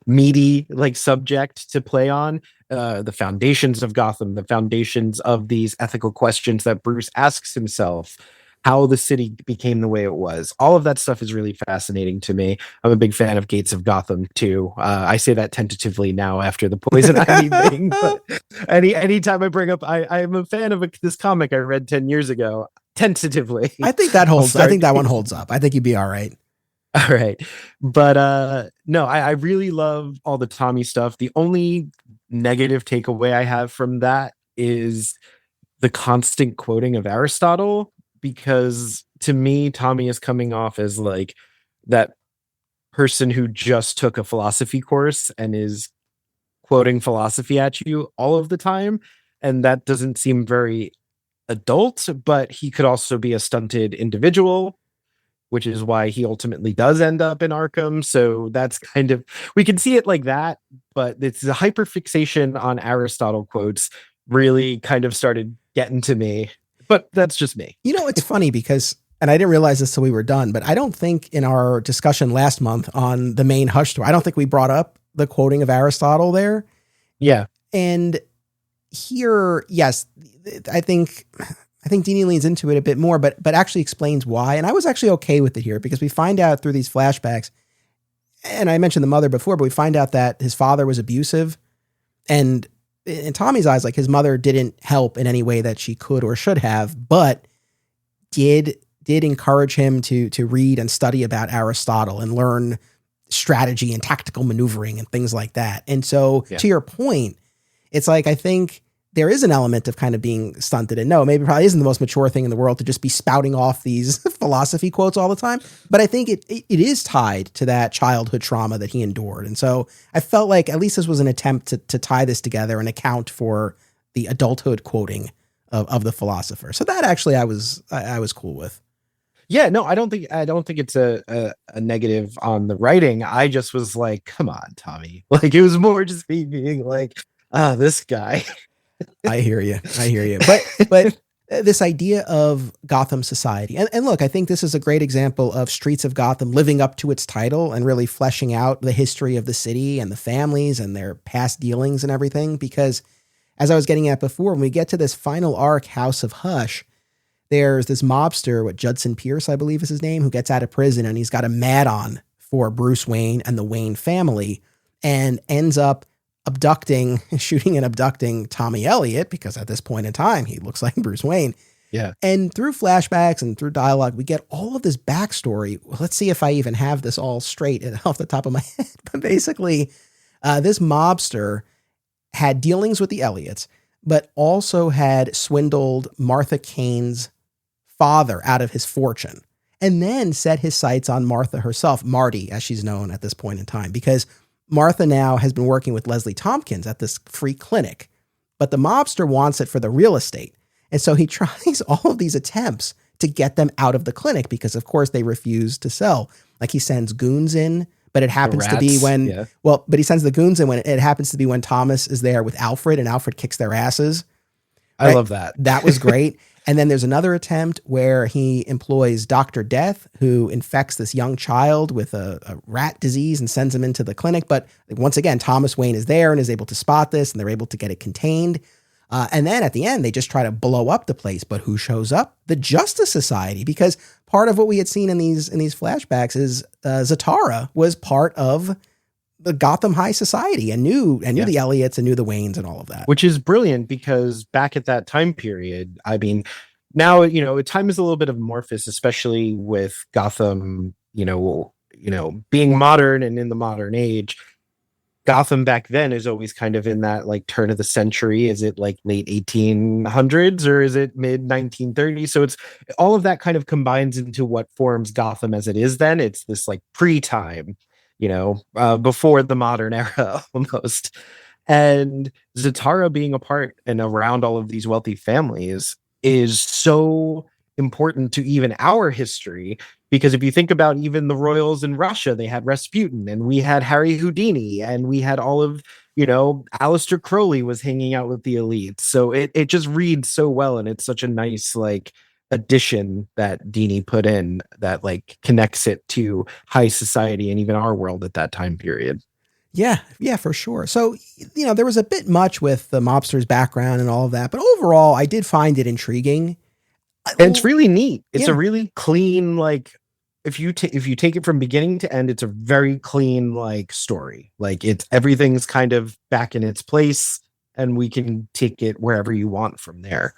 meaty, subject to play on. The foundations of Gotham, the foundations of these ethical questions that Bruce asks himself, how the city became the way it was. All of that stuff is really fascinating to me. I'm a big fan of Gates of Gotham too. I say that tentatively now after the Poison Ivy thing, but anytime I bring up, I'm a fan of this comic I read 10 years ago, tentatively. I think that holds. I think that one holds up. I think you'd be all right. All right. But no, I really love all the Tommy stuff. The only negative takeaway I have from that is the constant quoting of Aristotle, because to me, Tommy is coming off as like that person who just took a philosophy course and is quoting philosophy at you all of the time. And that doesn't seem very adult, but he could also be a stunted individual, which is why he ultimately does end up in Arkham. So that's kind of, we can see it like that, but it's the hyperfixation on Aristotle quotes really kind of started getting to me. But that's just me. It's funny because, and I didn't realize this till we were done, but I don't think in our discussion last month on the main Hush story, I don't think we brought up the quoting of Aristotle there. Yeah. And here, yes, I think Dini leans into it a bit more, but actually explains why. And I was actually okay with it here because we find out through these flashbacks, and I mentioned the mother before, but we find out that his father was abusive, and in Tommy's eyes, like his mother didn't help in any way that she could or should have, but did encourage him to read and study about Aristotle and learn strategy and tactical maneuvering and things like that. And so to your point, it's like, I think there is an element of kind of being stunted, and no, maybe probably isn't the most mature thing in the world to just be spouting off these philosophy quotes all the time. But I think it is tied to that childhood trauma that he endured. And so I felt like at least this was an attempt to tie this together and account for the adulthood quoting of the philosopher. So that actually I was cool with. Yeah, no, I don't think it's a negative on the writing. I just was like, come on, Tommy. Like, it was more just me being like, this guy. I hear you. But this idea of Gotham society, and look, I think this is a great example of Streets of Gotham living up to its title and really fleshing out the history of the city and the families and their past dealings and everything. Because as I was getting at before, when we get to this final arc, House of Hush, there's this mobster, Judson Pierce, I believe is his name, who gets out of prison, and he's got a mad on for Bruce Wayne and the Wayne family, and ends up shooting and abducting Tommy Elliott, because at this point in time, he looks like Bruce Wayne. Yeah. And through flashbacks and through dialogue, we get all of this backstory. Well, let's see if I even have this all straight off the top of my head. But basically, this mobster had dealings with the Elliots, but also had swindled Martha Kane's father out of his fortune, and then set his sights on Martha herself, Marty, as she's known at this point in time, because Martha now has been working with Leslie Tompkins at this free clinic, but the mobster wants it for the real estate. And so he tries all of these attempts to get them out of the clinic because, of course, they refuse to sell. Like, he sends goons in, but it happens to be when, but he sends the goons in when it happens to be when Thomas is there with Alfred, and Alfred kicks their asses. Right? I love that. That was great. And then there's another attempt where he employs Dr. Death, who infects this young child with a rat disease and sends him into the clinic. But once again, Thomas Wayne is there and is able to spot this, and they're able to get it contained. And then at the end, they just try to blow up the place. But who shows up? The Justice Society, because part of what we had seen in these flashbacks is Zatara was part of the Gotham High Society and knew the Elliots and knew the Waynes and all of that. Which is brilliant, because back at that time period, I mean, now, time is a little bit amorphous, especially with Gotham, being modern and in the modern age. Gotham back then is always kind of in that like turn of the century. Is it like late 1800s or is it mid 1930s? So it's all of that kind of combines into what forms Gotham as it is then. It's this like pre-time, before the modern era almost. And Zatara being a part and around all of these wealthy families is so important to even our history, because if you think about even the royals in Russia, they had Rasputin and we had Harry Houdini and we had all of, Aleister Crowley was hanging out with the elites. So it just reads so well. And it's such a nice, like, addition that Dini put in that like connects it to high society and even our world at that time period. Yeah, for sure. So, there was a bit much with the mobster's background and all of that, but overall, I did find it intriguing. And it's really neat. It's Yeah. a really clean, like, if you take it from beginning to end, it's a very clean, like, story. Like, everything's kind of back in its place, and we can take it wherever you want from there.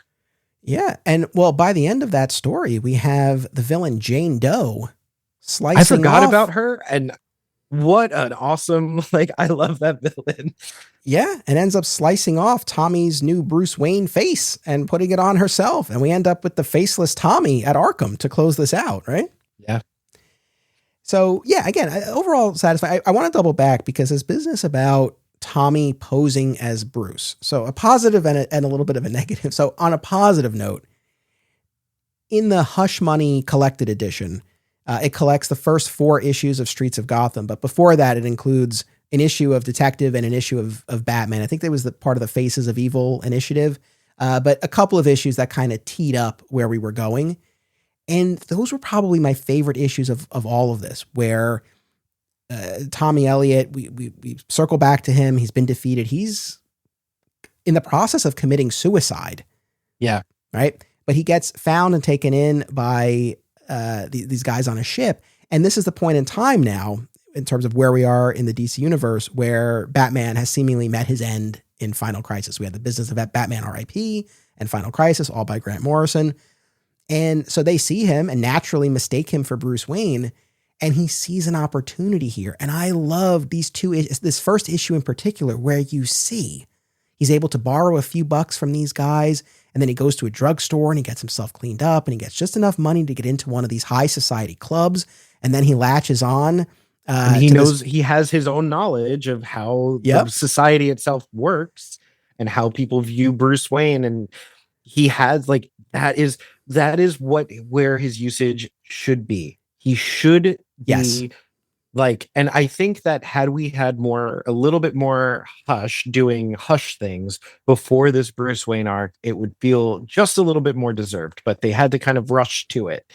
Yeah, and well, by the end of that story, we have the villain Jane Doe slicing. I forgot off. about her, and what an awesome, like, I love that villain. Yeah, and ends up slicing off Tommy's new Bruce Wayne face and putting it on herself. And we end up with the faceless Tommy at Arkham to close this out, right? Yeah. So, yeah, again, overall satisfied. I want to double back because this business about Tommy posing as Bruce. So a positive and a little bit of a negative. So on a positive note, in the Hush Money Collected Edition, it collects the first 4 issues of Streets of Gotham. But before that, it includes an issue of Detective and an issue of Batman. I think that was the part of the Faces of Evil initiative. But a couple of issues that kind of teed up where we were going. And those were probably my favorite issues of all of this, where Tommy Elliott, we circle back to him. He's been defeated. He's in the process of committing suicide. Yeah. Right. But he gets found and taken in by these guys on a ship. And this is the point in time now, in terms of where we are in the DC universe, where Batman has seemingly met his end in Final Crisis. We had the business of Batman R.I.P. and Final Crisis, all by Grant Morrison. And so they see him and naturally mistake him for Bruce Wayne. And he sees an opportunity here. And I love this first issue in particular, where you see he's able to borrow a few bucks from these guys. And then he goes to a drugstore and he gets himself cleaned up and he gets just enough money to get into one of these high society clubs. And then he latches on. And he knows he has his own knowledge of how the society itself works and how people view Bruce Wayne. And he has like, that is where his usage should be. He should be like, and I think that had we had a little bit more Hush doing Hush things before this Bruce Wayne arc, it would feel just a little bit more deserved, but they had to kind of rush to it.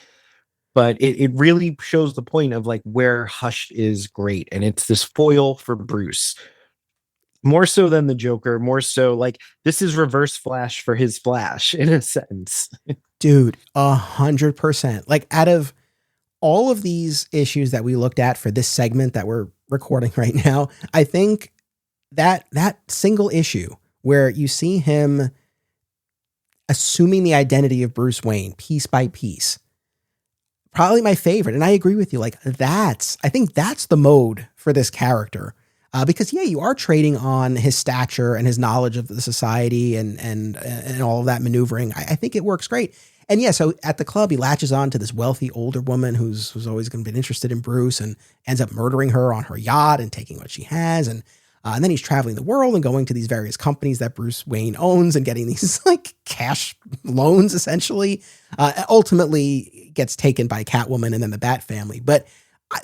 But it really shows the point of like where Hush is great. And it's this foil for Bruce. More so than the Joker, more so like this is Reverse Flash for his Flash in a sense. Dude, 100%. Like out of all of these issues that we looked at for this segment that we're recording right now, I think that single issue where you see him assuming the identity of Bruce Wayne piece by piece, probably my favorite. And I agree with you. Like I think that's the mode for this character. Because you are trading on his stature and his knowledge of the society and all of that maneuvering. I think it works great. And so at the club, he latches on to this wealthy older woman who's always going to be interested in Bruce and ends up murdering her on her yacht and taking what she has. And then he's traveling the world and going to these various companies that Bruce Wayne owns and getting these like cash loans, essentially. Ultimately gets taken by Catwoman and then the Bat family. But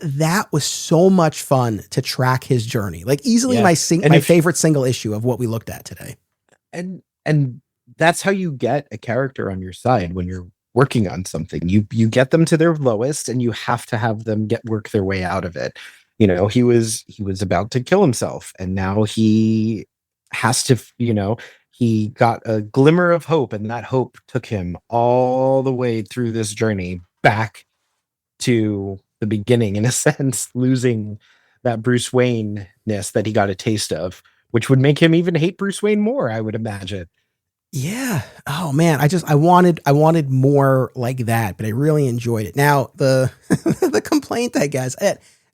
that was so much fun to track his journey. Like easily my favorite single issue of what we looked at today. And that's how you get a character on your side when you're working on something. You get them to their lowest and you have to have them work their way out of it. He was about to kill himself and now he has to, he got a glimmer of hope and that hope took him all the way through this journey back to the beginning, in a sense, losing that Bruce Wayne-ness that he got a taste of, which would make him even hate Bruce Wayne more, I would imagine. Yeah. Oh man, I wanted more like that, but I really enjoyed it. Now the the complaint, I guess,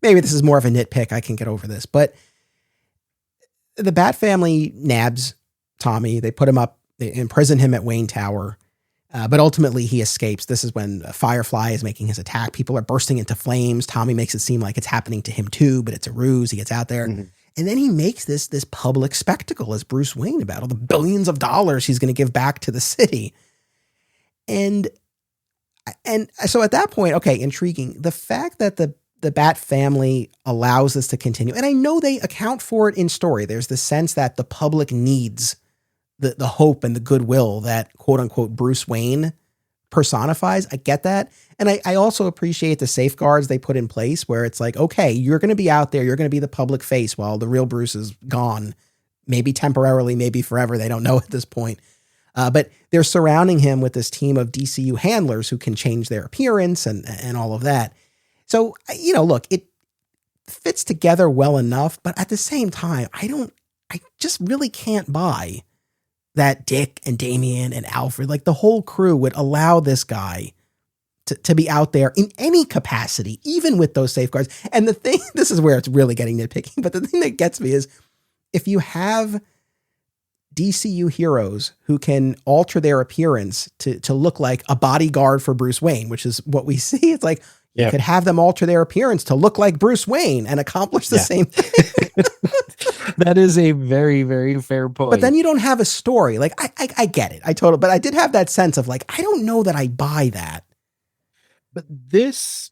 maybe this is more of a nitpick. I can get over this, but the Bat family nabs Tommy. They put him up, they imprison him at Wayne Tower. But ultimately, he escapes. This is when Firefly is making his attack. People are bursting into flames. Tommy makes it seem like it's happening to him too, but it's a ruse. He gets out there. Mhm. And then he makes this public spectacle as Bruce Wayne about all the billions of dollars he's going to give back to the city. And so at that point, okay, intriguing. The fact that the Bat family allows this to continue, and I know they account for it in story. There's the sense that the public needs the hope and the goodwill that quote unquote Bruce Wayne personifies. I get that. And I also appreciate the safeguards they put in place where it's like, okay, you're going to be out there. You're going to be the public face while the real Bruce is gone, maybe temporarily, maybe forever. They don't know at this point. But they're surrounding him with this team of DCU handlers who can change their appearance and all of that. So, look, it fits together well enough, but at the same time, I just really can't buy that Dick and Damian and Alfred, like the whole crew, would allow this guy to be out there in any capacity, even with those safeguards. And the thing, this is where it's really getting nitpicky, but the thing that gets me is if you have DCU heroes who can alter their appearance to look like a bodyguard for Bruce Wayne, which is what we see. It's like, you could have them alter their appearance to look like Bruce Wayne and accomplish the same thing. That is a very, very fair point. But then you don't have a story. Like, I get it. But I did have that sense of like, I don't know that I buy that. But this,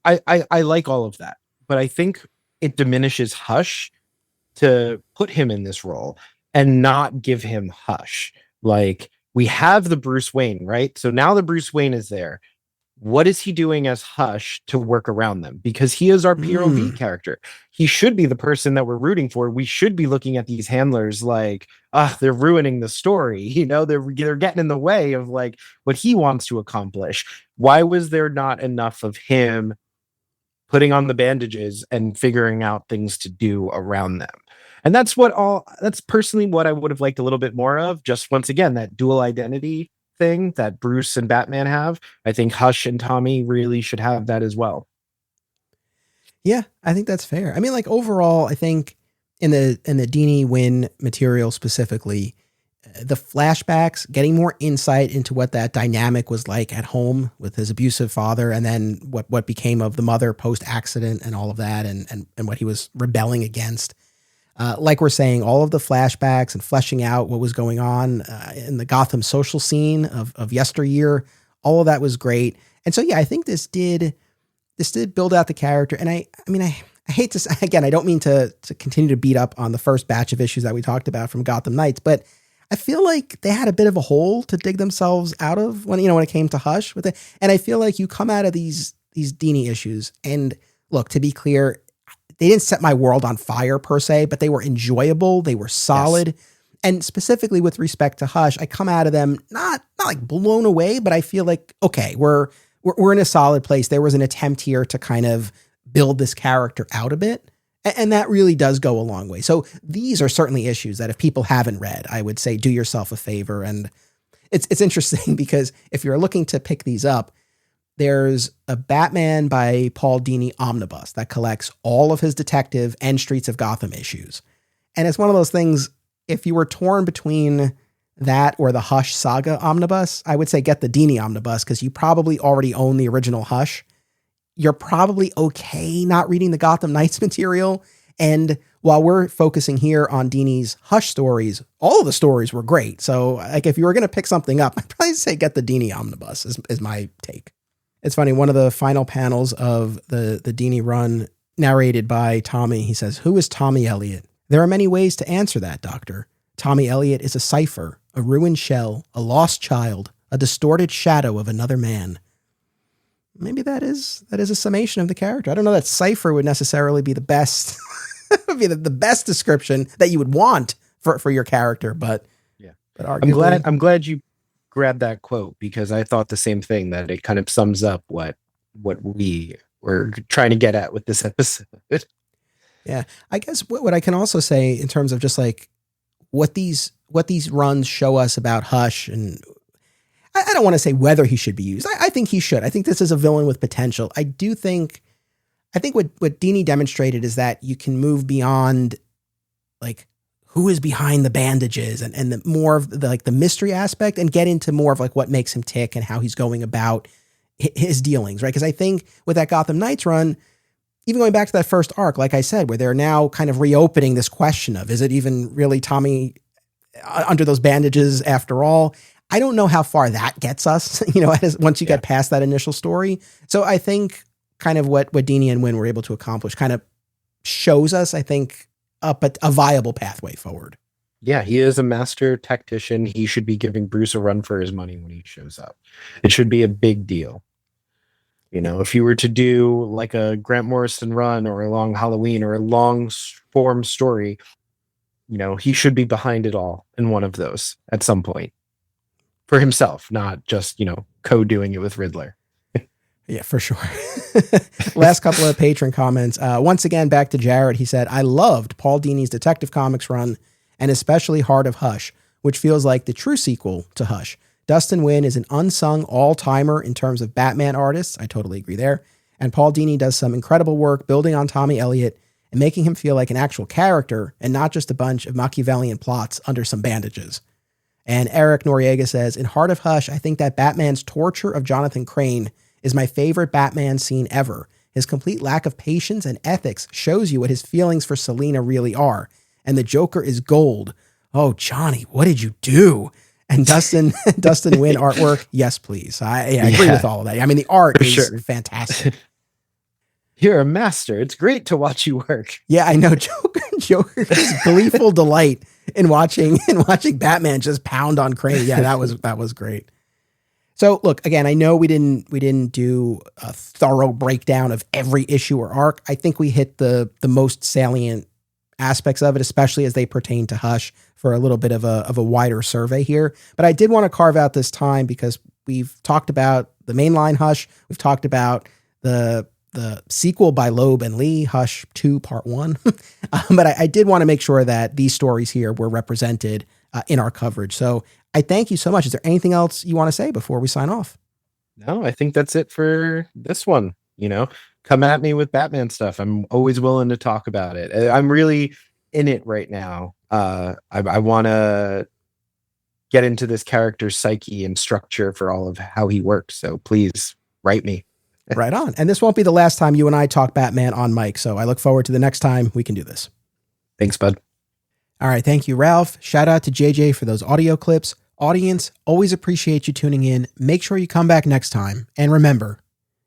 I like all of that. But I think it diminishes Hush to put him in this role and not give him Hush. Like, we have the Bruce Wayne, right? So now the Bruce Wayne is there. What is he doing as Hush to work around them? Because he is our POV character. He should be the person that we're rooting for. We should be looking at these handlers like, they're ruining the story. They're getting in the way of like what he wants to accomplish. Why was there not enough of him putting on the bandages and figuring out things to do around them? And that's personally what I would have liked a little bit more of. Just once again, that dual identity thing that Bruce and Batman have. I think Hush and Tommy really should have that as well. Yeah, I think that's fair. I mean, like overall, I think in the Dini Nguyen material specifically, the flashbacks, getting more insight into what that dynamic was like at home with his abusive father, and then what became of the mother post accident and all of that, and what he was rebelling against. Like we're saying, all of the flashbacks and fleshing out what was going on in the Gotham social scene of yesteryear, all of that was great. And so, yeah, I think this did build out the character. And I hate to say, again, I don't mean to continue to beat up on the first batch of issues that we talked about from Gotham Knights, but I feel like they had a bit of a hole to dig themselves out of when it came to Hush with it. And I feel like you come out of these Dini issues, and look, to be clear, they didn't set my world on fire per se, but they were enjoyable. They were solid. Yes. And specifically with respect to Hush, I come out of them not like blown away, but I feel like, okay, we're in a solid place. There was an attempt here to kind of build this character out a bit. And that really does go a long way. So these are certainly issues that if people haven't read, I would say do yourself a favor. And it's interesting because if you're looking to pick these up, there's a Batman by Paul Dini omnibus that collects all of his detective and Streets of Gotham issues. And it's one of those things, if you were torn between that or the Hush Saga omnibus, I would say get the Dini omnibus because you probably already own the original Hush. You're probably okay not reading the Gotham Knights material. And while we're focusing here on Dini's Hush stories, all of the stories were great. So like if you were going to pick something up, I'd probably say get the Dini omnibus is my take. It's funny, one of the final panels of the Dini run, narrated by Tommy, he says, "Who is Tommy Elliot? There are many ways to answer that, Doctor. Tommy Elliot is a cipher, a ruined shell, a lost child, a distorted shadow of another man." Maybe that is a summation of the character. I don't know that cipher would necessarily be the best, would be the best description that you would want for your character, but yeah. But arguably, I'm glad you grabbed that quote because I thought the same thing, that it kind of sums up what we were trying to get at with this episode. Yeah. I guess what I can also say in terms of just like what these what these runs show us about Hush, and I don't want to say whether he should be used. I think he should. I think this is a villain with potential. I think what Dini demonstrated is that you can move beyond like who is behind the bandages and the more of the, like the mystery aspect, and get into more of like what makes him tick and how he's going about his dealings, right? Because I think with that Gotham Knights run, even going back to that first arc, like I said, where they're now kind of reopening this question of, is it even really Tommy under those bandages after all? I don't know how far that gets us, once you get past that initial story. So I think kind of what Dini and Nguyen were able to accomplish kind of shows us, I think, up a viable pathway forward. Yeah, he is a master tactician. He should be giving Bruce a run for his money when he shows up. It should be a big deal. If you were to do like a Grant Morrison run or a Long Halloween or a long form story, he should be behind it all in one of those at some point for himself, not just, co-doing it with Riddler. Yeah, for sure. Last couple of patron comments. Once again, back to Jared. He said, I loved Paul Dini's Detective Comics run, and especially Heart of Hush, which feels like the true sequel to Hush. Dustin Nguyen is an unsung all-timer in terms of Batman artists. I totally agree there. And Paul Dini does some incredible work building on Tommy Elliott and making him feel like an actual character and not just a bunch of Machiavellian plots under some bandages. And Eric Noriega says, in Heart of Hush, I think that Batman's torture of Jonathan Crane is my favorite Batman scene ever. His complete lack of patience and ethics shows you what his feelings for Selina really are. And the Joker is gold. Oh, Johnny, what did you do? And Dustin Nguyen artwork, yes, please. I agree with all of that. I mean, the art is fantastic. You're a master. It's great to watch you work. Yeah, I know. Joker's gleeful delight in watching Batman just pound on Crane. Yeah, that was great. So look, again, I know we didn't do a thorough breakdown of every issue or arc. I think we hit the most salient aspects of it, especially as they pertain to Hush, for a little bit of a wider survey here. But I did want to carve out this time because we've talked about the mainline Hush. We've talked about the sequel by Loeb and Lee, Hush 2 Part 1. But I did want to make sure that these stories here were represented in our coverage. So I thank you so much. Is there anything else you want to say before we sign off? No, I think that's it for this one. Come at me with Batman stuff. I'm always willing to talk about it. I'm really in it right now. I want to get into this character's psyche and structure for all of how he works. So please write me. Right on. And this won't be the last time you and I talk Batman on mic. So I look forward to the next time we can do this. Thanks, bud. All right. Thank you, Ralph. Shout out to JJ for those audio clips. Audience, always appreciate you tuning in. Make sure you come back next time. And remember,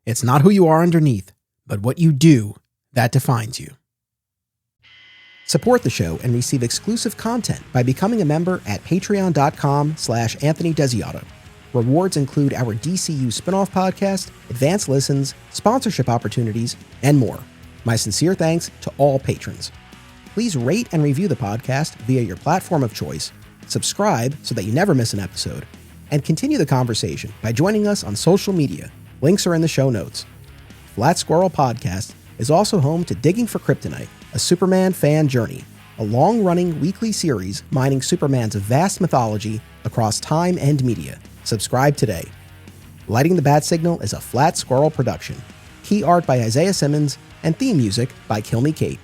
it's not who you are underneath, but what you do that defines you. Support the show and receive exclusive content by becoming a member at patreon.com/Anthony Desiato. Rewards include our DCU spinoff podcast, advanced listens, sponsorship opportunities, and more. My sincere thanks to all patrons. Please rate and review the podcast via your platform of choice, subscribe so that you never miss an episode, and continue the conversation by joining us on social media. Links are in the show notes. Flat Squirrel Podcast is also home to Digging for Kryptonite, a Superman fan journey, a long-running weekly series mining Superman's vast mythology across time and media. Subscribe today. Lighting the Bat Signal is a Flat Squirrel production. Key art by Isaiah Simmons and theme music by Kill Me Kate.